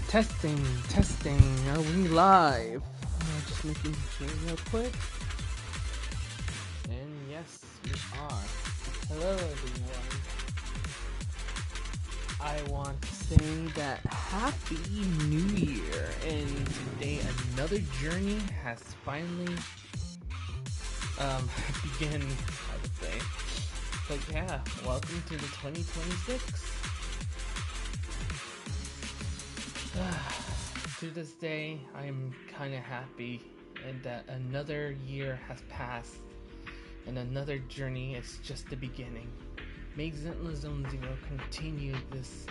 Testing, testing. Are we live? Just making sure real quick. And yes, we are. Hello, everyone. I want to say that Happy New Year. And today, another journey has finally begun, I would say. But yeah, welcome to the 2026. To this day, I'm kind of happy and that another year has passed and another journey is just the beginning. Make Zenless Zone Zero continue this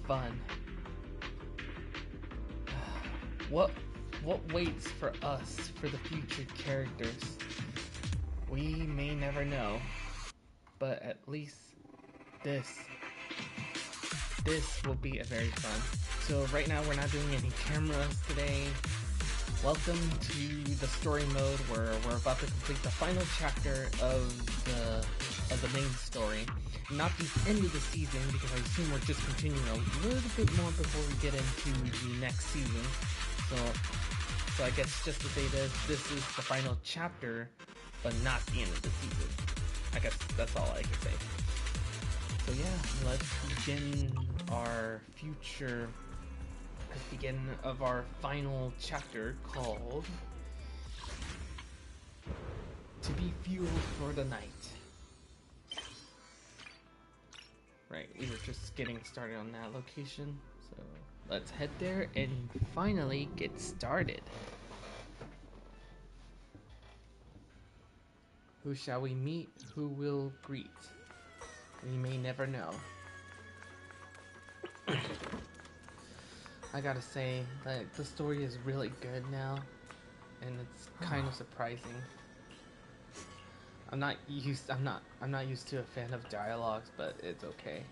fun. What waits for us for the future characters? We may never know, but at least this will be a very fun. So right now we're not doing any cameras today. Welcome to the story mode where we're about to complete the final chapter of the main story. Not the end of the season, because I assume we're just continuing a little bit more before we get into the next season. So I guess just to say this is the final chapter, but not the end of the season. I guess that's all I can say. So yeah, let's begin of our final chapter called To Be Fueled for the Night. Right, we were just getting started on that location, so let's head there and finally get started. Who shall we meet? Who will greet? We may never know. I gotta say that the story is really good now, and it's kind of surprising. I'm not used to a fan of dialogues, but it's okay.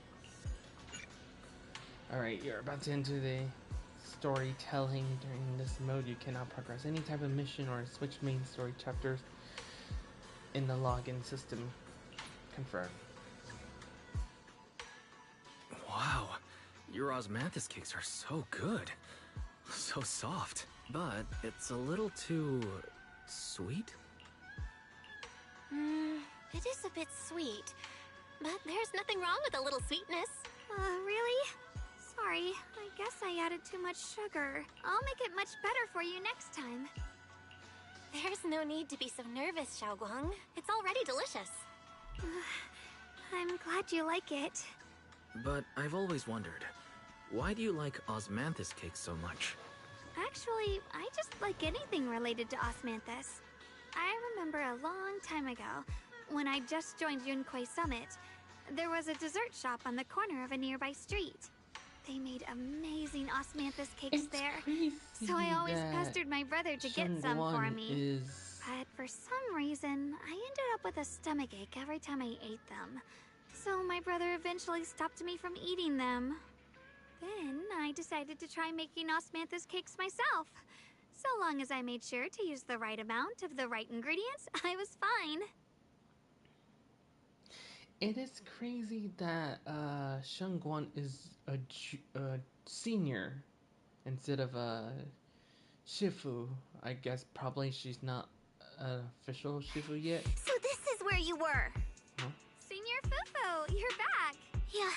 Alright, you're about to enter the storytelling. During this mode, you cannot progress any type of mission or switch main story chapters in the login system. Confirm. Wow, your osmanthus cakes are so good. So soft. But it's a little too... sweet? It is a bit sweet. But there's nothing wrong with a little sweetness. Really? Sorry, I guess I added too much sugar. I'll make it much better for you next time. There's no need to be so nervous, Xiaoguang. It's already delicious. I'm glad you like it. But I've always wondered, why do you like osmanthus cakes so much? Actually, I just like anything related to osmanthus. I remember a long time ago, when I just joined Yunquei Summit, there was a dessert shop on the corner of a nearby street. They made amazing osmanthus cakes there, so I always pestered my brother to get some for me. But for some reason, I ended up with a stomachache every time I ate them. So my brother eventually stopped me from eating them. Then I decided to try making osmanthus cakes myself. So long as I made sure to use the right amount of the right ingredients, I was fine. It is crazy that Shengguan is a senior instead of a Shifu. I guess probably she's not an official Shifu yet. So this is where you were. Huh? Senior Fufu, you're back. Yeah,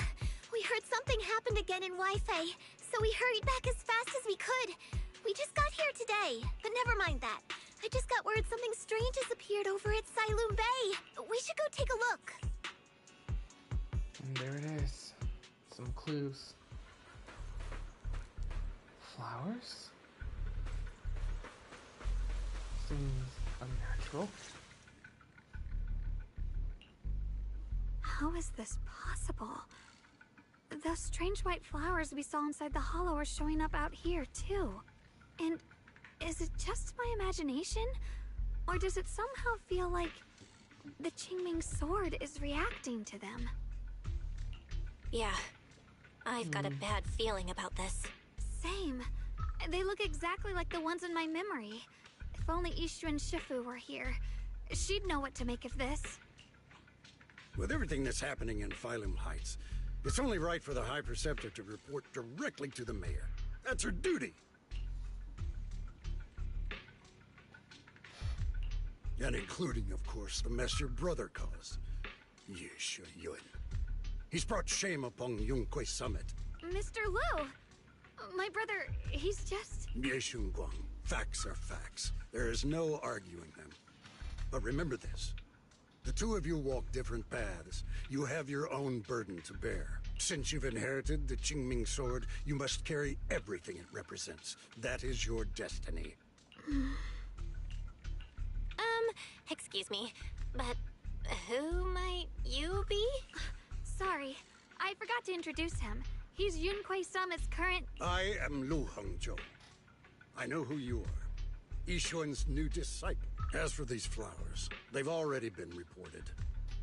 we heard something happened again in Wi-Fi, so we hurried back as fast as we could. We just got here today, but never mind that. I just got word something strange has appeared over at Sailoon Bay. We should go take a look. And there it is. Some clues. Flowers? Seems unnatural. How is this possible? Those strange white flowers we saw inside the hollow are showing up out here, too. And is it just my imagination? Or does it somehow feel like the Qingming sword is reacting to them? Yeah, I've got a bad feeling about this. Same. They look exactly like the ones in my memory. If only Yixuan Shifu were here, she'd know what to make of this. With everything that's happening in Phylum Heights, It's only right for the High Preceptor to report directly to the mayor. That's her duty. And including, of course, the mess your brother caused. Yesha Yun. He's brought shame upon Yunquay Summit. Mr. Liu! My brother, he's just... Yeshun Guang. Facts are facts. There is no arguing them. But remember this. The two of you walk different paths. You have your own burden to bear. Since you've inherited the Qingming sword, you must carry everything it represents. That is your destiny. Excuse me, but who might you be? Sorry, I forgot to introduce him. He's Yunquay Summit's current... I am Lu Hengzhou. I know who you are. Yishuan's new disciple. As for these flowers, they've already been reported.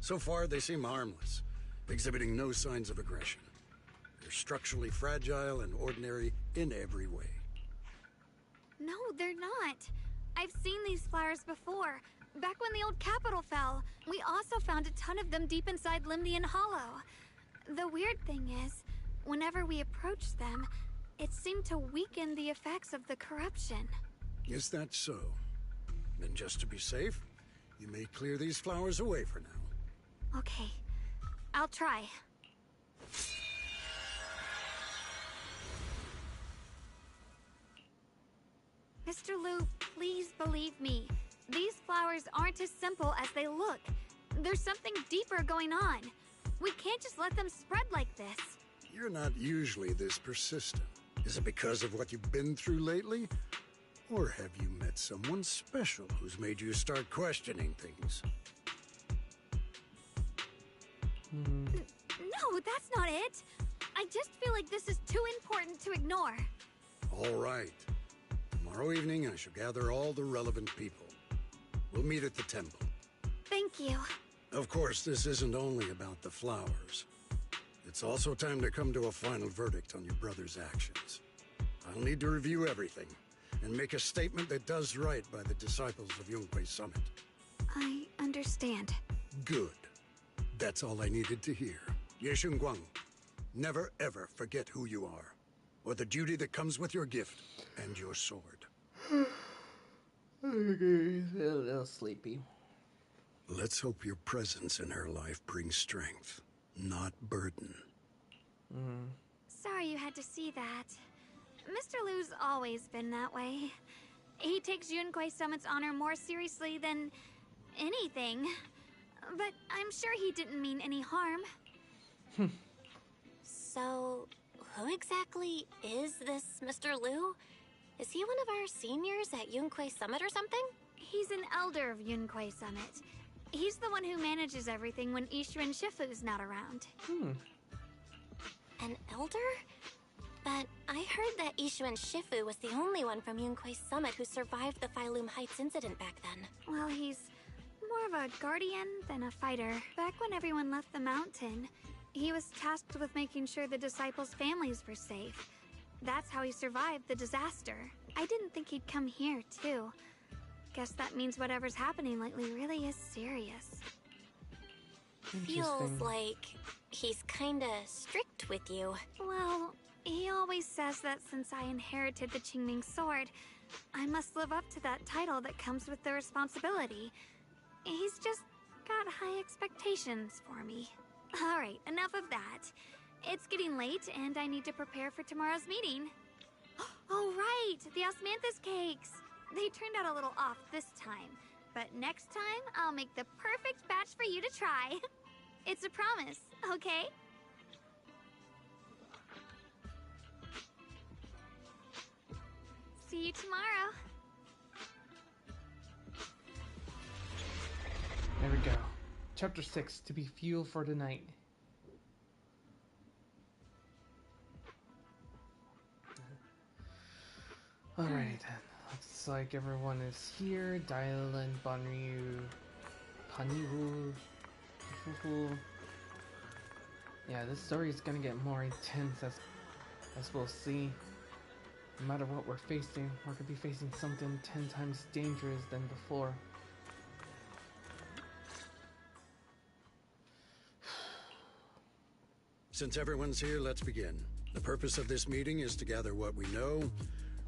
So far, they seem harmless, exhibiting no signs of aggression. They're structurally fragile and ordinary in every way. No, they're not. I've seen these flowers before. Back when the old capital fell. We also found a ton of them deep inside Limdian Hollow. The weird thing is, whenever we approached them, it seemed to weaken the effects of the corruption. Is that so? Then just to be safe, you may clear these flowers away for now. Okay, I'll try. Mr. Liu, please believe me. These flowers aren't as simple as they look. There's something deeper going on. We can't just let them spread like this. You're not usually this persistent. Is it because of what you've been through lately? Or have you met someone special who's made you start questioning things? No, that's not it. I just feel like this is too important to ignore. All right. Tomorrow evening, I shall gather all the relevant people. We'll meet at the temple. Thank you. Of course, this isn't only about the flowers. It's also time to come to a final verdict on your brother's actions. I'll need to review everything and make a statement that does right by the disciples of Yunquay Summit. I understand. Good. That's all I needed to hear. Yeshun Guang, never ever forget who you are, or the duty that comes with your gift and your sword. A little sleepy. Let's hope your presence in her life brings strength, not burden. Sorry you had to see that. Mr. Liu's always been that way. He takes Yunquay Summit's honor more seriously than anything. But I'm sure he didn't mean any harm. So, who exactly is this Mr. Liu? Is he one of our seniors at Yunquay Summit or something? He's an elder of Yunquay Summit. He's the one who manages everything when Ishu and Shifu's not around. An elder? But I heard that Ishu and Shifu was the only one from Yunquay Summit who survived the Phylum Heights incident back then. Well, he's more of a guardian than a fighter. Back when everyone left the mountain, he was tasked with making sure the disciples' families were safe. That's how he survived the disaster. I didn't think he'd come here, too. Guess that means whatever's happening lately really is serious. Feels like he's kinda strict with you. Well, he always says that since I inherited the Qingming sword, I must live up to that title that comes with the responsibility. He's just got high expectations for me. Alright, enough of that. It's getting late, and I need to prepare for tomorrow's meeting. Oh, right! The osmanthus cakes! They turned out a little off this time, but next time, I'll make the perfect batch for you to try. It's a promise, okay? See you tomorrow. There we go. Chapter 6, to be fuel for the night. Alright then. Looks like everyone is here. Dylan, Banryu, Paniwu, Fufu. Yeah, this story is gonna get more intense as we'll see. No matter what we're facing, we're gonna be facing something 10 times dangerous than before. Since everyone's here, let's begin. The purpose of this meeting is to gather what we know,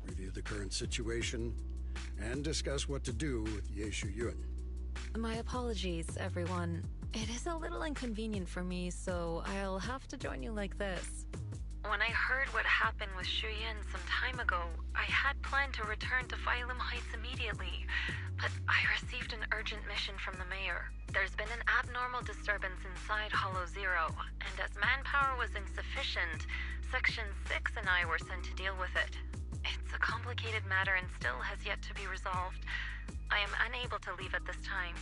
review the current situation, and discuss what to do with Yeshu Yun. My apologies, everyone. It is a little inconvenient for me, so I'll have to join you like this. When I heard what happened with Shuyan some time ago, I had planned to return to Phylum Heights immediately, but I received an urgent mission from the mayor. There's been an abnormal disturbance inside Hollow Zero, and as manpower was insufficient, Section 6 and I were sent to deal with it. It's a complicated matter and still has yet to be resolved. I am unable to leave at this time.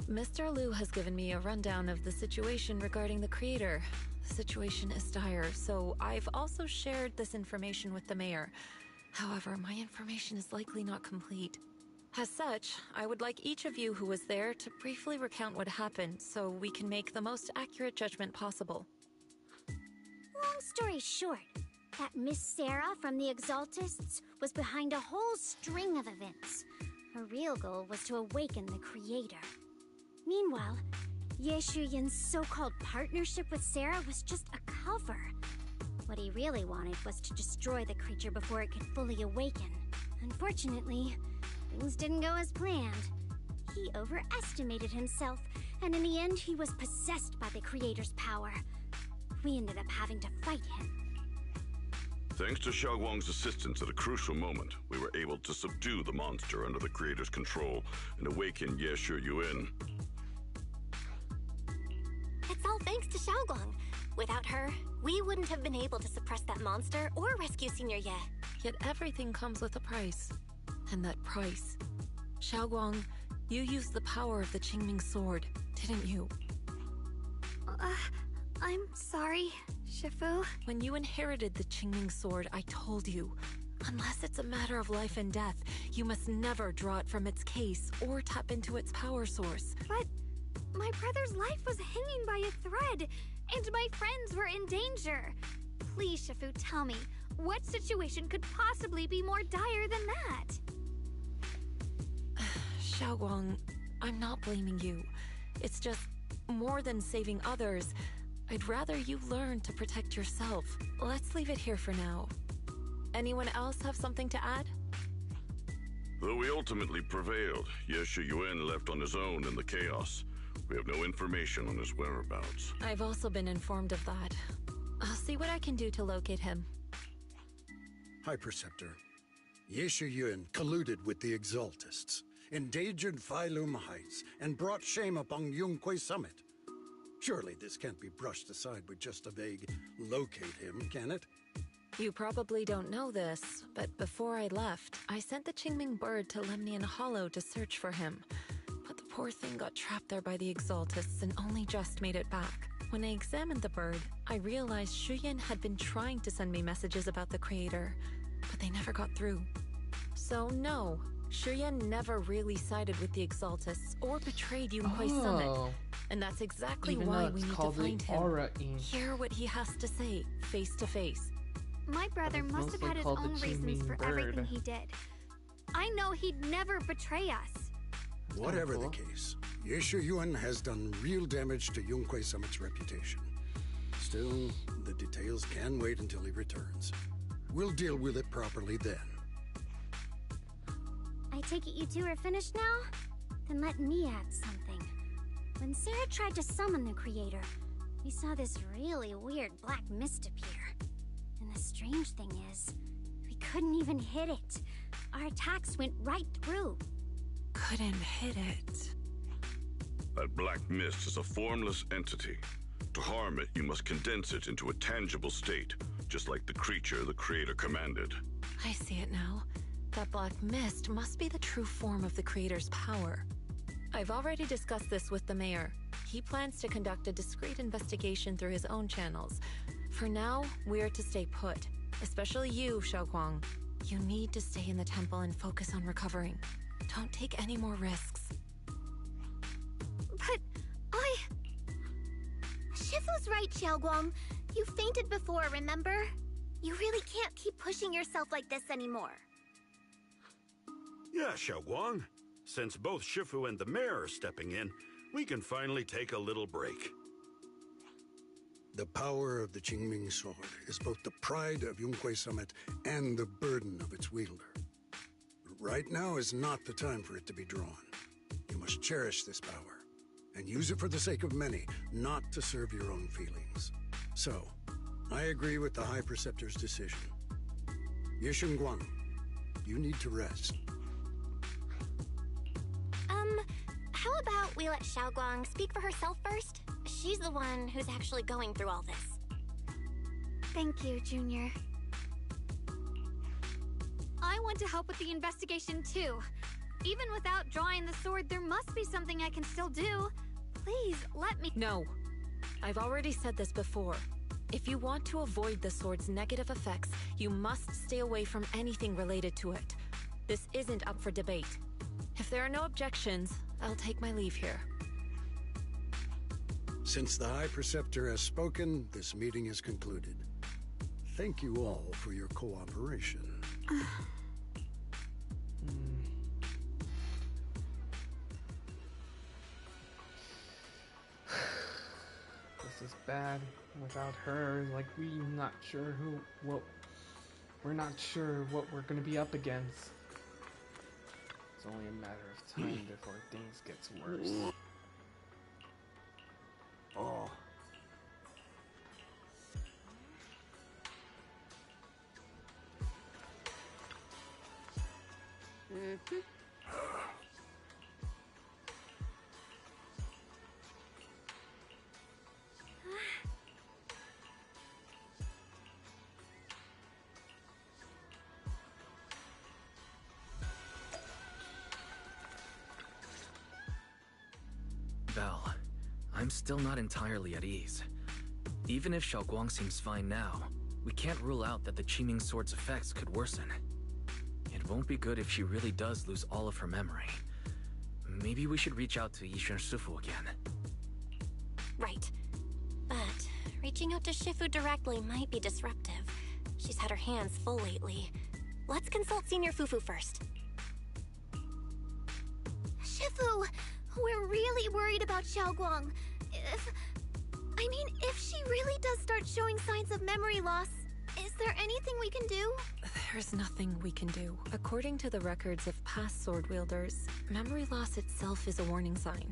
Mr. Liu has given me a rundown of the situation regarding the creator. The situation is dire, so I've also shared this information with the mayor. However, my information is likely not complete. As such, I would like each of you who was there to briefly recount what happened so we can make the most accurate judgment possible. Long story short, that Miss Sarah from the Exaltists was behind a whole string of events. Her real goal was to awaken the creator. Meanwhile, Yeshu Yun's so-called partnership with Sarah was just a cover. What he really wanted was to destroy the creature before it could fully awaken. Unfortunately, things didn't go as planned. He overestimated himself, and in the end he was possessed by the creator's power. We ended up having to fight him. Thanks to Xiaoguang's assistance at a crucial moment, we were able to subdue the monster under the creator's control and awaken Yeshu Yun. It's all thanks to Xiaoguang. Without her, we wouldn't have been able to suppress that monster or rescue Senior Ye. Yet everything comes with a price. And that price... Xiaoguang, you used the power of the Qingming sword, didn't you? I'm sorry, Shifu. When you inherited the Qingming sword, I told you, unless it's a matter of life and death, you must never draw it from its case or tap into its power source. But my brother's life was hanging by a thread, and my friends were in danger. Please, Shifu, tell me, what situation could possibly be more dire than that? Xiaoguang, I'm not blaming you. It's just, more than saving others, I'd rather you learn to protect yourself. Let's leave it here for now. Anyone else have something to add? Though we ultimately prevailed, Yeshu Yun left on his own in the chaos. We have no information on his whereabouts. I've also been informed of that. I'll see what I can do to locate him. High Preceptor, Yeshu Yun colluded with the Exaltists, endangered Phylum Heights, and brought shame upon Yunquay Summit. Surely this can't be brushed aside with just a vague locate him, can it? You probably don't know this, but before I left, I sent the Qingming bird to Lemnian Hollow to search for him. But the poor thing got trapped there by the Exaltists and only just made it back. When I examined the bird, I realized Shuyan had been trying to send me messages about the creator, but they never got through. So no, Shuyan never really sided with the Exaltists or betrayed Yunquay Summit. And that's exactly why we need to find him. Hear what he has to say, face to face. My brother must have had his own reasons for everything he did. I know he'd never betray us. Whatever the case, Yeshu Yun has done real damage to Yunquay Summit's reputation. Still, the details can wait until he returns. We'll deal with it properly then. I take it you two are finished now? Then let me add something. When Sarah tried to summon the creator, we saw this really weird black mist appear. And the strange thing is, we couldn't even hit it. Our attacks went right through. Couldn't hit it. That black mist is a formless entity. To harm it, you must condense it into a tangible state, just like the creature the creator commanded. I see it now. That black mist must be the true form of the creator's power. I've already discussed this with the mayor. He plans to conduct a discreet investigation through his own channels. For now, we're to stay put. Especially you, Xiaoguang. You need to stay in the temple and focus on recovering. Don't take any more risks. But Shifu's right, Xiaoguang. You fainted before, remember? You really can't keep pushing yourself like this anymore. Yeah, Xiaoguang. Since both Shifu and the mayor are stepping in, we can finally take a little break. The power of the Qingming sword is both the pride of Yunhui Summit and the burden of its wielder. Right now is not the time for it to be drawn. You must cherish this power, and use it for the sake of many, not to serve your own feelings. So, I agree with the High Preceptor's decision. Yishun Guang, you need to rest. How about we let Xiaoguang speak for herself first? She's the one who's actually going through all this. Thank you, Junior. I want to help with the investigation too. Even without drawing the sword, there must be something I can still do. Please, let me— No. I've already said this before. If you want to avoid the sword's negative effects, you must stay away from anything related to it. This isn't up for debate. If there are no objections, I'll take my leave here. Since the High Preceptor has spoken, this meeting is concluded. Thank you all for your cooperation. This is bad. Without her, like, we're not sure what we're gonna be up against. It's only a matter of time before things gets worse. Oh. Belle, I'm still not entirely at ease. Even if Xiaoguang seems fine now, we can't rule out that the Qingming sword's effects could worsen. It won't be good if she really does lose all of her memory. Maybe we should reach out to Yishan Shifu again. Right. But reaching out to Shifu directly might be disruptive. She's had her hands full lately. Let's consult Senior Fufu first. Shifu, we're really worried about Xiaoguang. If she really does start showing signs of memory loss, is there anything we can do? There's nothing we can do. According to the records of past sword wielders, memory loss itself is a warning sign.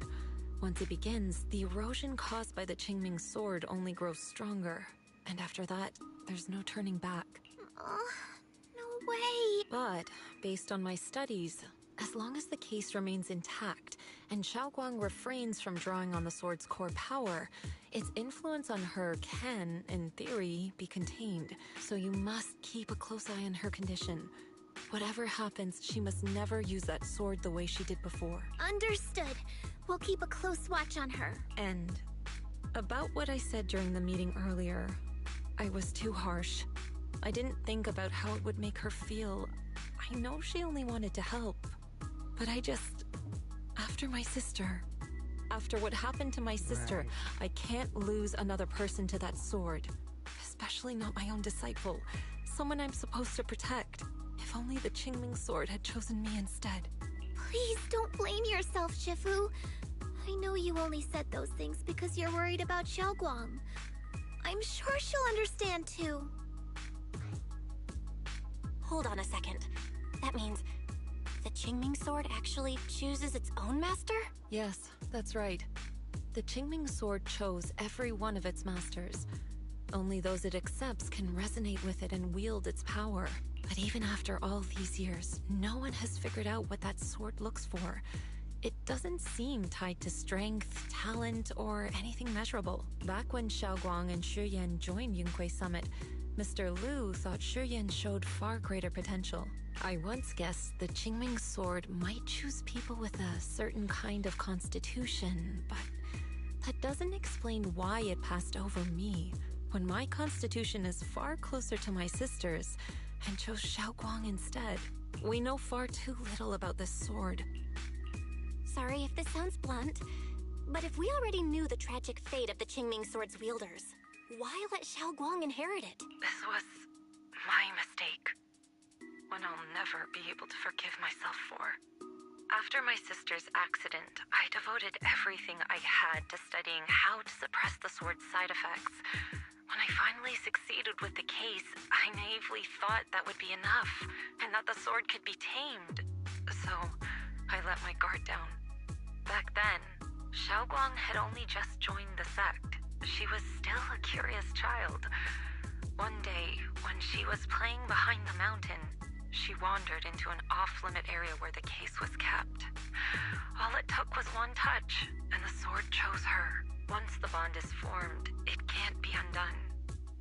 Once it begins, the erosion caused by the Qingming sword only grows stronger. And after that, there's no turning back. No way. But, based on my studies, as long as the case remains intact, and Xiaoguang refrains from drawing on the sword's core power, its influence on her can, in theory, be contained. So you must keep a close eye on her condition. Whatever happens, she must never use that sword the way she did before. Understood. We'll keep a close watch on her. And about what I said during the meeting earlier, I was too harsh. I didn't think about how it would make her feel. I know she only wanted to help, but after my sister, after what happened to my sister, Right. I can't lose another person to that sword. Especially not my own disciple, someone I'm supposed to protect. If only the Qingming sword had chosen me instead. Please don't blame yourself, Shifu. I know you only said those things because you're worried about Xiaoguang. I'm sure she'll understand too. Hold on a second. That means the Qingming sword actually chooses its own master? Yes, that's right. The Qingming sword chose every one of its masters. Only those it accepts can resonate with it and wield its power. But even after all these years, no one has figured out what that sword looks for. It doesn't seem tied to strength, talent, or anything measurable. Back when Xiaoguang and Shiyan joined Yunhui Summit, Mr. Liu thought Shiyan showed far greater potential. I once guessed the Qingming sword might choose people with a certain kind of constitution, but that doesn't explain why it passed over me, when my constitution is far closer to my sister's, and chose Xiaoguang instead. We know far too little about this sword. Sorry if this sounds blunt, but if we already knew the tragic fate of the Qingming sword's wielders, why let Xiaoguang inherit it? This was my mistake. One I'll never be able to forgive myself for. After my sister's accident, I devoted everything I had to studying how to suppress the sword's side effects. When I finally succeeded with the case, I naively thought that would be enough, and that the sword could be tamed. So, I let my guard down. Back then, Xiaoguang had only just joined the sect. She was still a curious child. One day, when she was playing behind the mountain, she wandered into an off-limit area where the case was kept. All it took was one touch, and the sword chose her. Once the bond is formed, it can't be undone.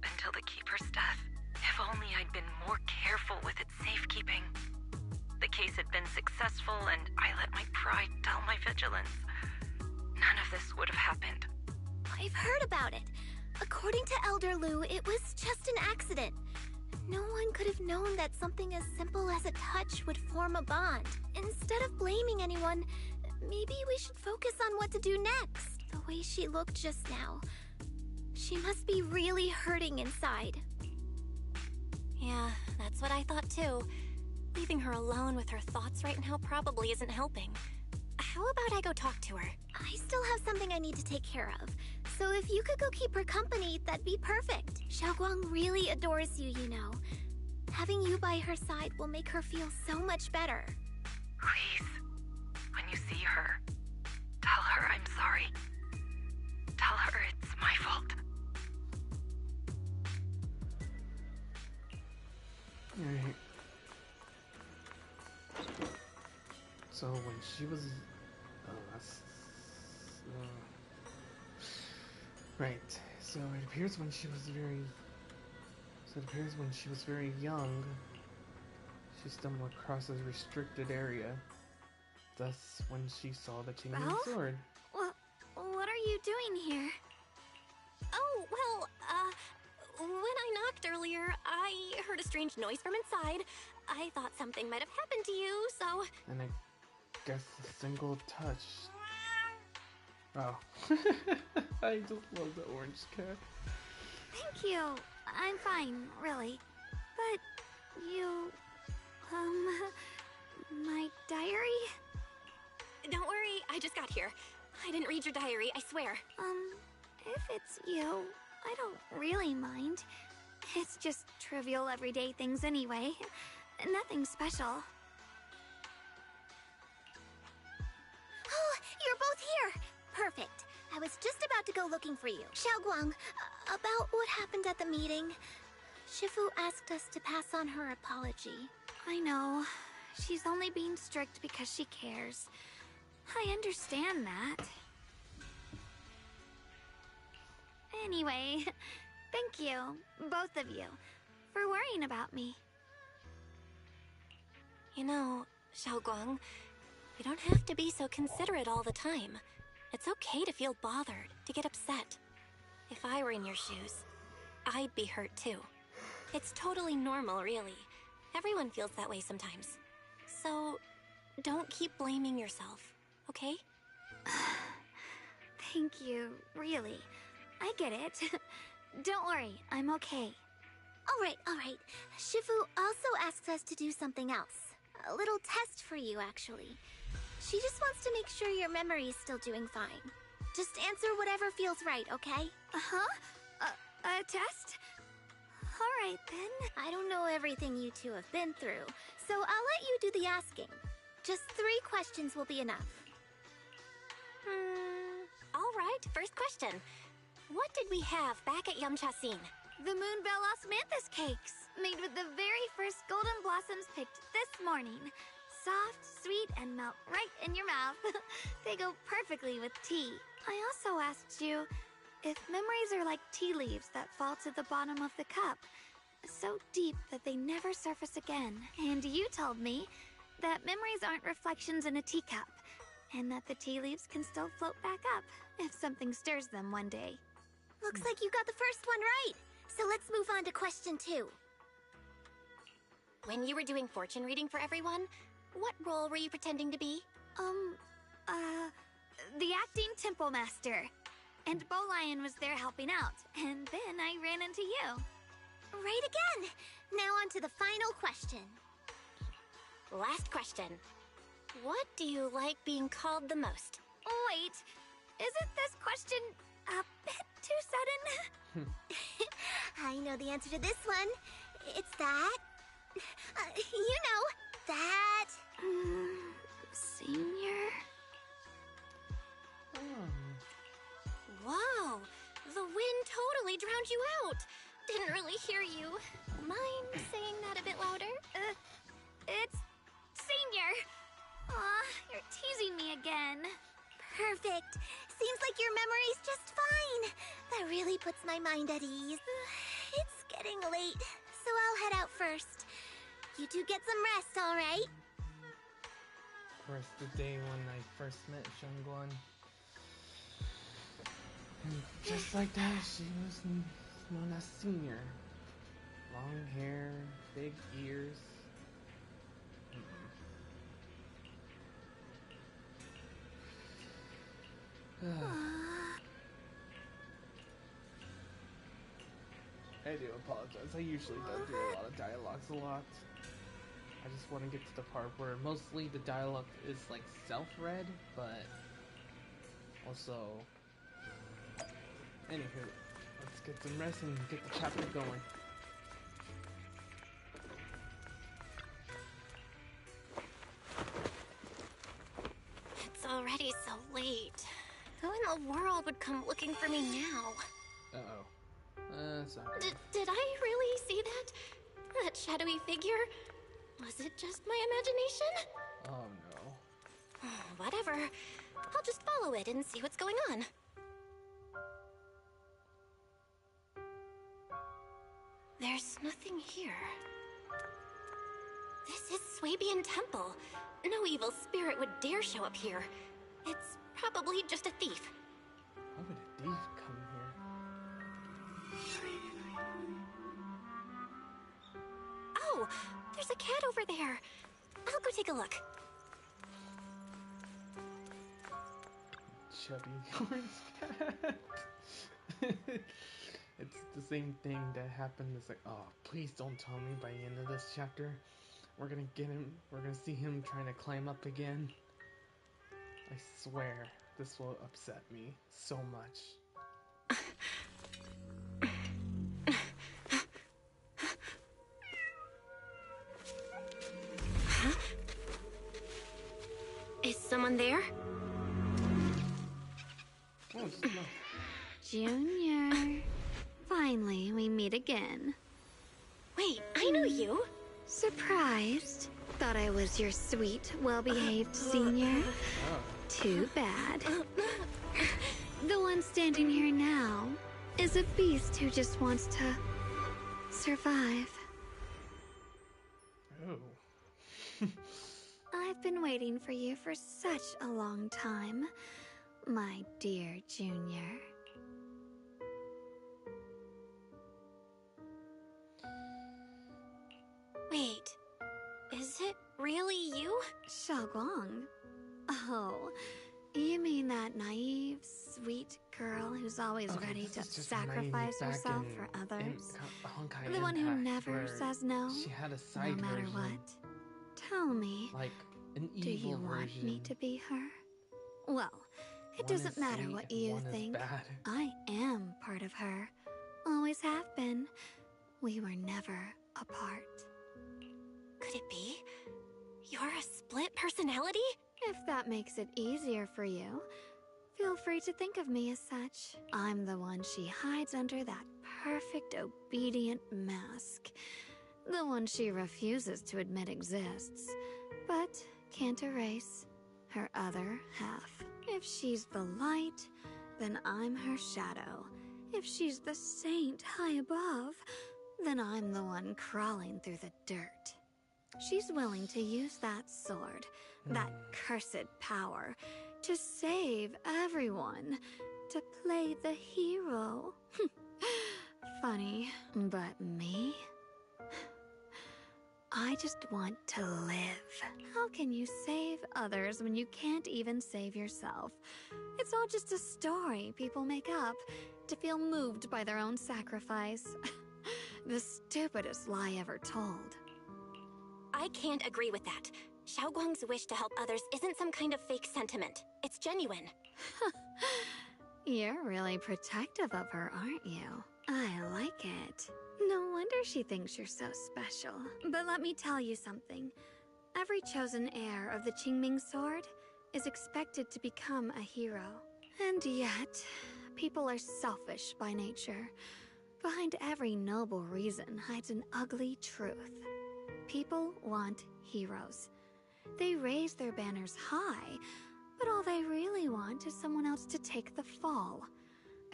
Until the Keeper's death. If only I'd been more careful with its safekeeping. The case had been successful, and I let my pride dull my vigilance. None of this would have happened. I've heard about it. According to Elder Lu, it was just an accident. No one could have known that something as simple as a touch would form a bond. Instead of blaming anyone, maybe we should focus on what to do next. The way she looked just now. She must be really hurting inside. Yeah, that's what I thought too. Leaving her alone with her thoughts right now probably isn't helping. How about I go talk to her? I still have something I need to take care of. So if you could go keep her company, that'd be perfect. Xiaoguang really adores you, you know. Having you by her side will make her feel so much better. Please, when you see her, tell her I'm sorry. Tell her it's my fault. Alright. So when she was... right. So it appears when she was very young, she stumbled across a restricted area. Thus, when she saw the King Well? Sword. What are you doing here? Oh, well, when I knocked earlier, I heard a strange noise from inside. I thought something might have happened to you, so... And I guess a single touch. Oh. I just love the orange cat. Thank you. I'm fine, really. But you... my diary? Don't worry, I just got here. I didn't read your diary, I swear. If it's you, I don't really mind. It's just trivial everyday things anyway. Nothing special. Oh, you're both here! Perfect. I was just about to go looking for you. Xiaoguang, about what happened at the meeting, Shifu asked us to pass on her apology. I know. She's only being strict because she cares. I understand that. Anyway, thank you, both of you, for worrying about me. You know, Xiaoguang, you don't have to be so considerate all the time. It's okay to feel bothered, to get upset. If I were in your shoes, I'd be hurt too. It's totally normal, really. Everyone feels that way sometimes. So, don't keep blaming yourself, okay? Thank you, really. I get it. Don't worry, I'm okay. All right. Shifu also asks us to do something else. A little test for you, actually. She just wants to make sure your memory is still doing fine. Just answer whatever feels right, okay? Uh-huh? A test? Alright then. I don't know everything you two have been through, so I'll let you do the asking. Just 3 questions will be enough. Alright, first question. What did we have back at Yamcha-Scene? The Moonbell Osmanthus cakes, made with the very first golden blossoms picked this morning. Soft, sweet, and melt right in your mouth. They go perfectly with tea. I also asked you if memories are like tea leaves that fall to the bottom of the cup, so deep that they never surface again. And you told me that memories aren't reflections in a teacup, and that the tea leaves can still float back up if something stirs them one day. Looks like you got the first one right. So let's move on to question 2. When you were doing fortune reading for everyone, what role were you pretending to be? The acting temple master. And Bowlion was there helping out, and then I ran into you. Right again! Now on to the final question. Last question. What do you like being called the most? Wait, isn't this question a bit too sudden? I know the answer to this one. It's that. You know, that. Senior? Whoa, the wind totally drowned you out. Didn't really hear you. Mind saying that a bit louder? It's Senior. Aw, you're teasing me again. Perfect. Seems like your memory's just fine. That really puts my mind at ease. It's getting late, so I'll head out first. You two get some rest, all right? Of course, the day when I first met Shangguan. And just like that, she was known as Senior. Long hair, big ears. I do apologize. I usually don't do a lot of dialogues a lot. I just want to get to the part where mostly the dialogue is like self-read, but also... Anywho, let's get some rest and get the chapter going. It's already so late. Who in the world would come looking for me now? Uh-oh. That's not good. Did I really see that? That shadowy figure? Was it just my imagination? Oh no. Whatever. I'll just follow it and see what's going on. There's nothing here. This is Swabian Temple. No evil spirit would dare show up here. It's probably just a thief. Why would a thief come here? Oh, there's a cat over there. I'll go take a look. Chubby orange cat. It's the same thing that happened. It's like, oh, please don't tell me by the end of this chapter we're gonna get him, we're gonna see him trying to climb up again. I swear, this will upset me so much. Huh? Is someone there? Oh, it's not. Junior. Finally, we meet again. Wait, I know you. Surprised? Thought I was your sweet, well-behaved senior? Oh. Too bad. The one standing here now is a beast who just wants to survive. Oh. I've been waiting for you for such a long time, my dear Junior. Wait, is it really you? Xiaoguang? Oh, you mean that naive, sweet girl who's always Okay, ready this to is just sacrifice reminding me herself back for in others? Honkai The one who Impact, never where says no, She had a no side matter version, what. Tell me, like an do evil you want version. me to be her? Well, it One doesn't is matter sweet what and you one is think. bad. I am part of her. Always have been. We were never apart. Could it be? You're a split personality? If that makes it easier for you, feel free to think of me as such. I'm the one she hides under that perfect, obedient mask. The one she refuses to admit exists, but can't erase. Her other half. If she's the light, then I'm her shadow. If she's the saint high above, then I'm the one crawling through the dirt. She's willing to use that sword, that cursed power, to save everyone, to play the hero. Funny, but me? I just want to live. How can you save others when you can't even save yourself? It's all just a story people make up to feel moved by their own sacrifice. The stupidest lie ever told. I can't agree with that. Xiaoguang's wish to help others isn't some kind of fake sentiment. It's genuine. You're really protective of her, aren't you? I like it. No wonder she thinks you're so special. But let me tell you something. Every chosen heir of the Qingming sword is expected to become a hero. And yet, people are selfish by nature. Behind every noble reason hides an ugly truth. People want heroes. They raise their banners high, but all they really want is someone else to take the fall.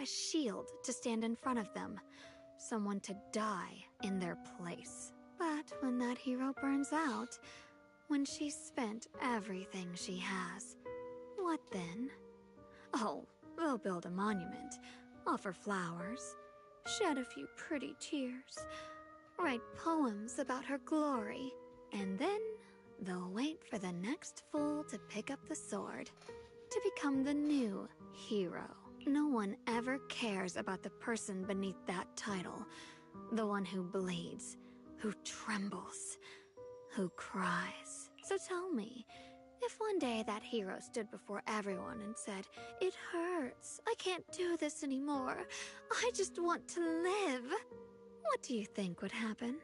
A shield to stand in front of them. Someone to die in their place. But when that hero burns out, when she's spent everything she has, what then? Oh, they'll build a monument, offer flowers, shed a few pretty tears, write poems about her glory, and then they'll wait for the next fool to pick up the sword, to become the new hero. No one ever cares about the person beneath that title, the one who bleeds, who trembles, who cries. So tell me, if one day that hero stood before everyone and said, "It hurts, I can't do this anymore, I just want to live," what do you think would happen?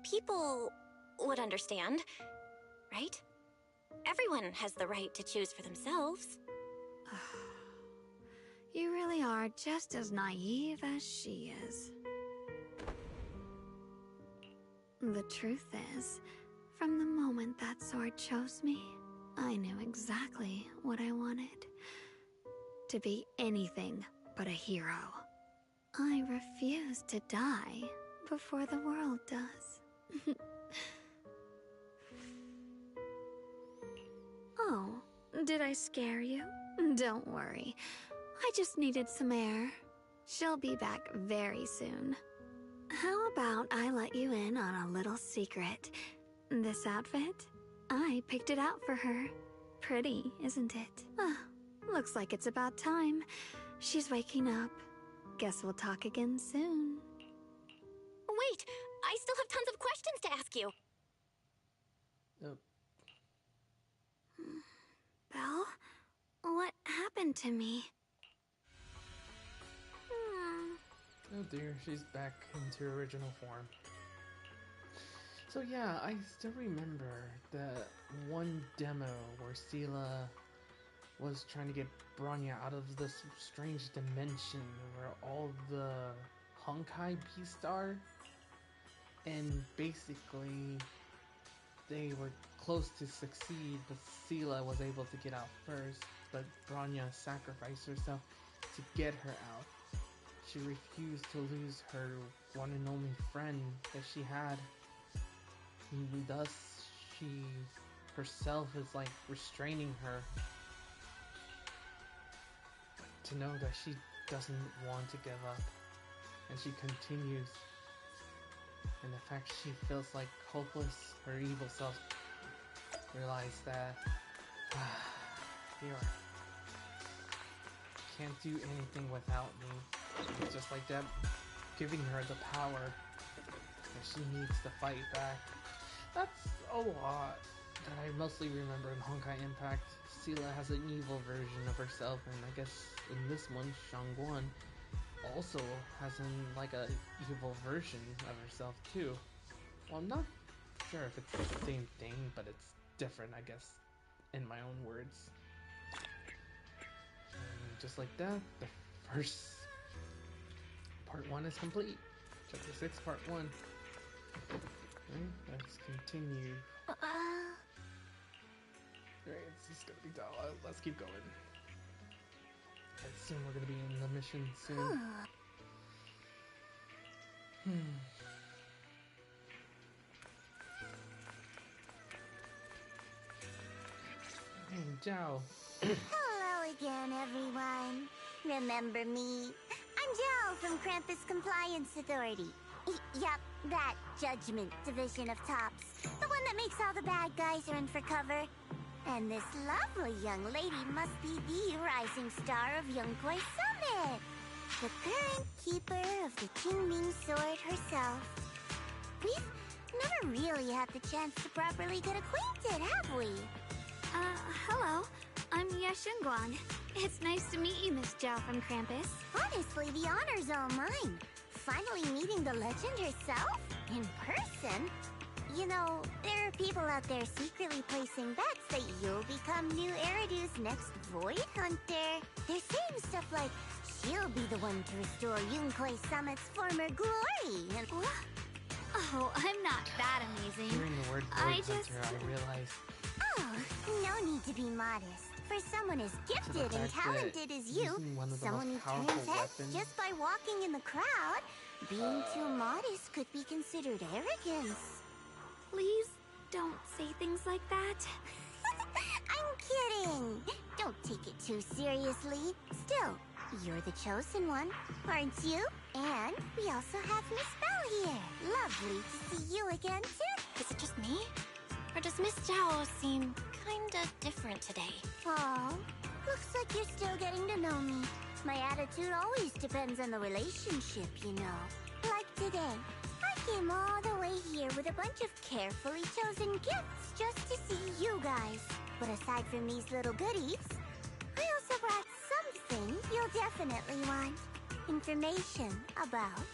People would understand, right? Everyone has the right to choose for themselves. You really are just as naive as she is. The truth is, from the moment that sword chose me, I knew exactly what I wanted. To be anything but a hero. I refuse to die before the world does. Oh, did I scare you? Don't worry. I just needed some air. She'll be back very soon. How about I let you in on a little secret? This outfit? I picked it out for her. Pretty, isn't it? Looks like it's about time. She's waking up. Guess we'll talk again soon. Wait, I still have tons of questions to ask you. Belle? What happened to me? Oh dear, she's back into her original form. So yeah, I still remember the one demo where Sela was trying to get Bronya out of this strange dimension where all the Honkai beasts are. And basically, they were close to succeed, but Sela was able to get out first, but Bronya sacrificed herself to get her out. She refused to lose her one and only friend that she had. And thus, she herself is like restraining her to know that she doesn't want to give up. And she continues. And the fact she feels like hopeless, her evil self realized that you can't do anything without me. It's just like that, giving her the power that she needs to fight back. That's a lot that I mostly remember in Honkai Impact. Sela has an evil version of herself, and I guess in this one, Shangguan also has like a evil version of herself too. Well, I'm not sure if it's the same thing, but it's different, I guess, in my own words. And just like that, the first part 1 is complete. Chapter 6, part 1. Okay, let's continue. Alright, it's just gonna be dull. Let's keep going. Okay, soon we're gonna be in the mission soon. Hey, Zhao. Hello again, everyone. Remember me? I'm Joe from Krampus Compliance Authority. Yup, that Judgment Division of Tops. The one that makes all the bad guys run for cover. And this lovely young lady must be the rising star of Yunkwei Summit. The current keeper of the Qingming Sword herself. Never really had the chance to properly get acquainted, have we? Hello. I'm Yashunguang. It's nice to meet you, Miss Zhao from Krampus. Honestly, the honor's all mine. Finally meeting the legend herself? In person? You know, there are people out there secretly placing bets that you'll become new Eridu's next Void Hunter. They're saying stuff like, she'll be the one to restore Yunkwei Summit's former glory, and... Oh, I'm not that amazing. Hearing the word I Void just... Hunter, I realized Oh, no need to be modest. For someone as gifted and talented as you, someone who turns heads just by walking in the crowd, being too modest could be considered arrogance. Please don't say things like that. I'm kidding. Don't take it too seriously. Still, you're the chosen one, aren't you? And we also have Miss Belle here. Lovely to see you again, too. Is it just me? Or does Miss Zhao seem kinda different today? Aw, looks like you're still getting to know me. My attitude always depends on the relationship, you know. Like today, I came all the way here with a bunch of carefully chosen gifts just to see you guys. But aside from these little goodies, I also brought something you'll definitely want. Information about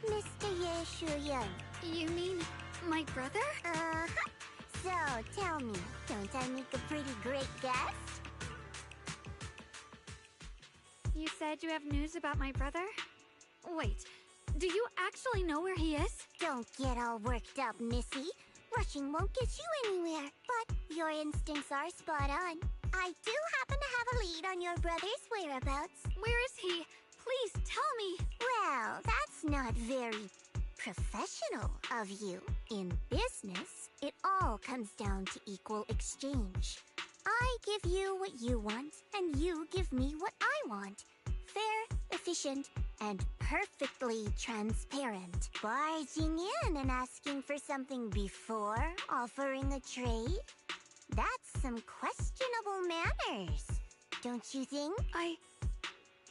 Mr. Ye Shuyan. You mean my brother? Uh-huh. So, tell me, don't I make a pretty great guess? You said you have news about my brother? Wait, do you actually know where he is? Don't get all worked up, Missy. Rushing won't get you anywhere, but your instincts are spot on. I do happen to have a lead on your brother's whereabouts. Where is he? Please tell me. Well, that's not very professional of you. In business, it all comes down to equal exchange. I give you what you want, and you give me what I want. Fair, efficient, and perfectly transparent. Barging in and asking for something before offering a trade? That's some questionable manners, don't you think?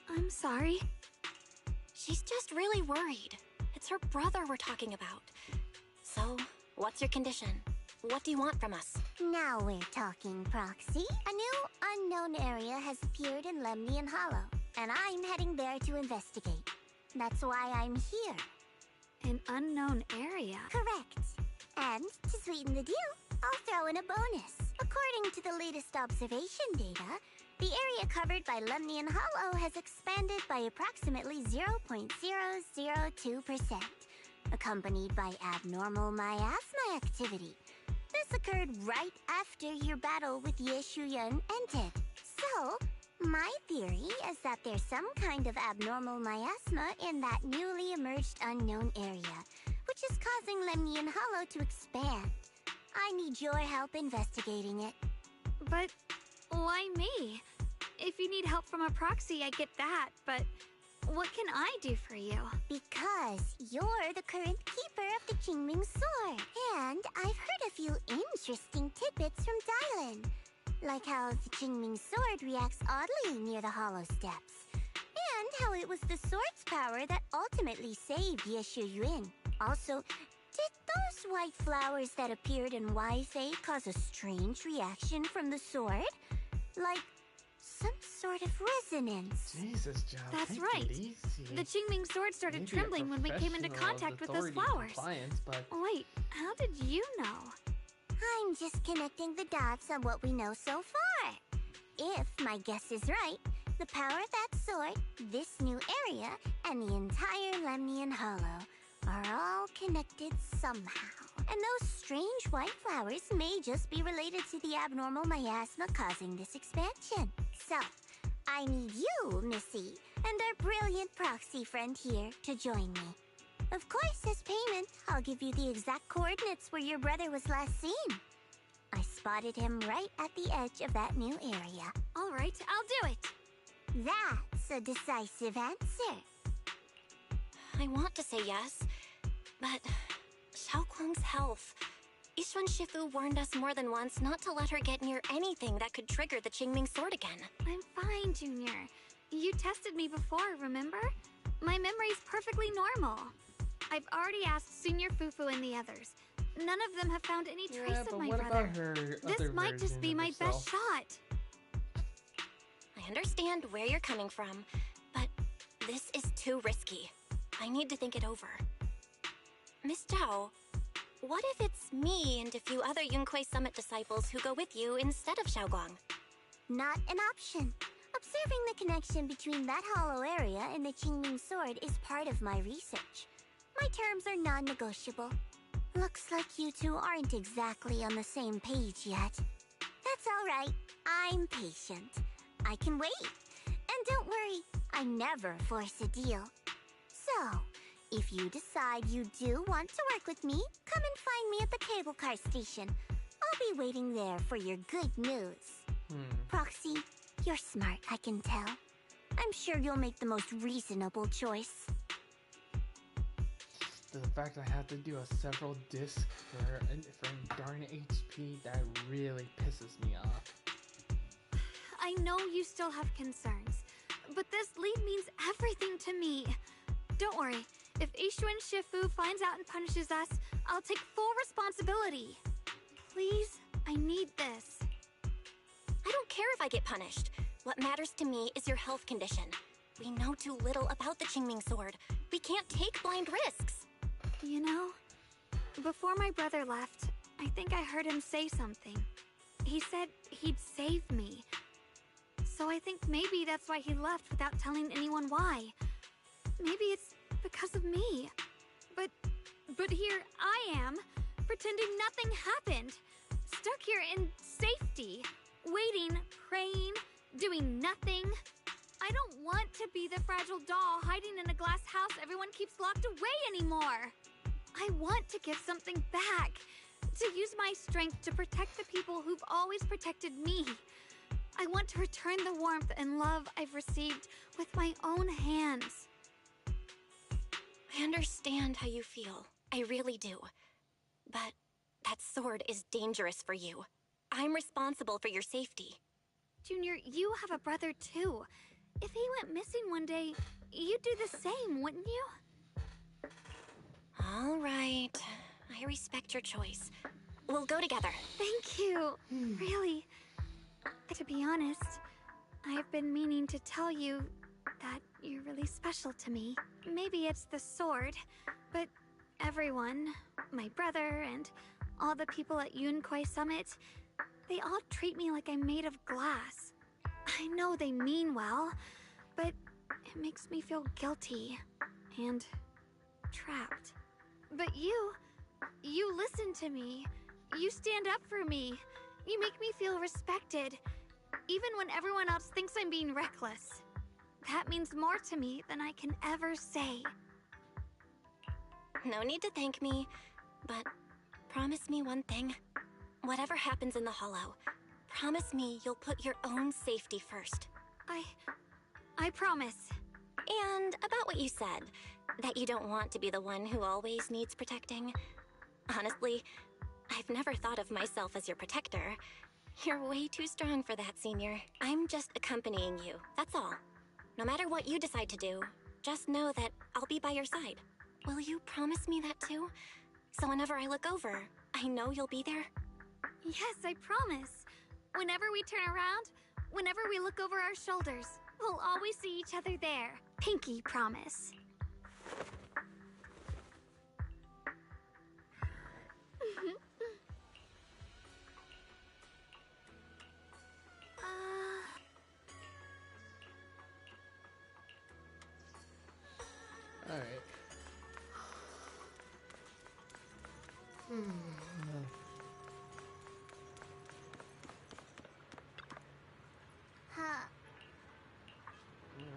I'm sorry. She's just really worried. It's her brother we're talking about. So, what's your condition? What do you want from us? Now we're talking, Proxy. A new unknown area has appeared in Lemnian Hollow, and I'm heading there to investigate. That's why I'm here. An unknown area? Correct. And to sweeten the deal, I'll throw in a bonus. According to the latest observation data, the area covered by Lemnian Hollow has expanded by approximately 0.002%, accompanied by abnormal miasma activity. This occurred right after your battle with Ye Shuyan ended. So, my theory is that there's some kind of abnormal miasma in that newly emerged unknown area, which is causing Lemnian Hollow to expand. I need your help investigating it. But why me? If you need help from a proxy, I get that, but what can I do for you? Because you're the current keeper of the Qingming Sword. And I've heard a few interesting tidbits from Dylan. Like how the Qingming Sword reacts oddly near the Hollow Steps. And how it was the sword's power that ultimately saved Ye Shuyuan. Also, did those white flowers that appeared in Weifei cause a strange reaction from the sword? Like some sort of resonance. Jesus, Zhao. That's take right. It easy. The Qingming sword started Maybe a trembling when we came into professional contact with those authority flowers. compliance, but Wait, how did you know? I'm just connecting the dots on what we know so far. If my guess is right, the power of that sword, this new area, and the entire Lemnian Hollow are all connected somehow. And those strange white flowers may just be related to the abnormal miasma causing this expansion. So, I need you, Missy, and our brilliant proxy friend here to join me. Of course, as payment, I'll give you the exact coordinates where your brother was last seen. I spotted him right at the edge of that new area. All right, I'll do it. That's a decisive answer. I want to say yes, but Xiaoguang's health. Yishuan Shifu warned us more than once not to let her get near anything that could trigger the Qingming sword again. I'm fine, Junior. You tested me before, remember? My memory's perfectly normal. I've already asked Senior Fufu and the others. None of them have found any trace Yeah, of but my what brother. about her This other might just version be of my herself? best shot. I understand where you're coming from, but this is too risky. I need to think it over. Miss Zhao, what if it's me and a few other Yunkwei Summit disciples who go with you instead of Xiaoguang? Not an option. Observing the connection between that hollow area and the Qingming sword is part of my research. My terms are non-negotiable. Looks like you two aren't exactly on the same page yet. That's all right. I'm patient. I can wait. And don't worry, I never force a deal. So, if you decide you do want to work with me, come and find me at the cable car station. I'll be waiting there for your good news. Proxy, you're smart, I can tell. I'm sure you'll make the most reasonable choice. The fact I have to do a several disc for darn HP, that really pisses me off. I know you still have concerns, but this lead means everything to me. Don't worry, if Ishuan Shifu finds out and punishes us, I'll take full responsibility. Please, I need this. I don't care if I get punished. What matters to me is your health condition. We know too little about the Qingming sword. We can't take blind risks. You know, before my brother left, I think I heard him say something. He said he'd save me. So I think maybe that's why he left without telling anyone why. Maybe it's because of me. But here I am, pretending nothing happened. Stuck here in safety, waiting, praying, doing nothing. I don't want to be the fragile doll hiding in a glass house everyone keeps locked away anymore. I want to give something back, to use my strength to protect the people who've always protected me. I want to return the warmth and love I've received with my own hands. I understand how you feel. I really do. But that sword is dangerous for you. I'm responsible for your safety. Junior, you have a brother too. If he went missing one day, you'd do the same, wouldn't you? All right. I respect your choice. We'll go together. Thank you. Really. To be honest, I've been meaning to tell you that you're really special to me. Maybe it's the sword, but everyone, my brother and all the people at Yunkwei Summit, they all treat me like I'm made of glass. I know they mean well, but it makes me feel guilty and trapped. But you listen to me. You stand up for me. You make me feel respected, even when everyone else thinks I'm being reckless. That means more to me than I can ever say. No need to thank me, but promise me one thing. Whatever happens in the Hollow, promise me you'll put your own safety first. I promise. And about what you said, that you don't want to be the one who always needs protecting. Honestly, I've never thought of myself as your protector. You're way too strong for that, Senior. I'm just accompanying you, that's all. No matter what you decide to do, just know that I'll be by your side. Will you promise me that too? So whenever I look over, I know you'll be there? Yes, I promise. Whenever we turn around, whenever we look over our shoulders, we'll always see each other there. Pinky promise. Alright. Huh.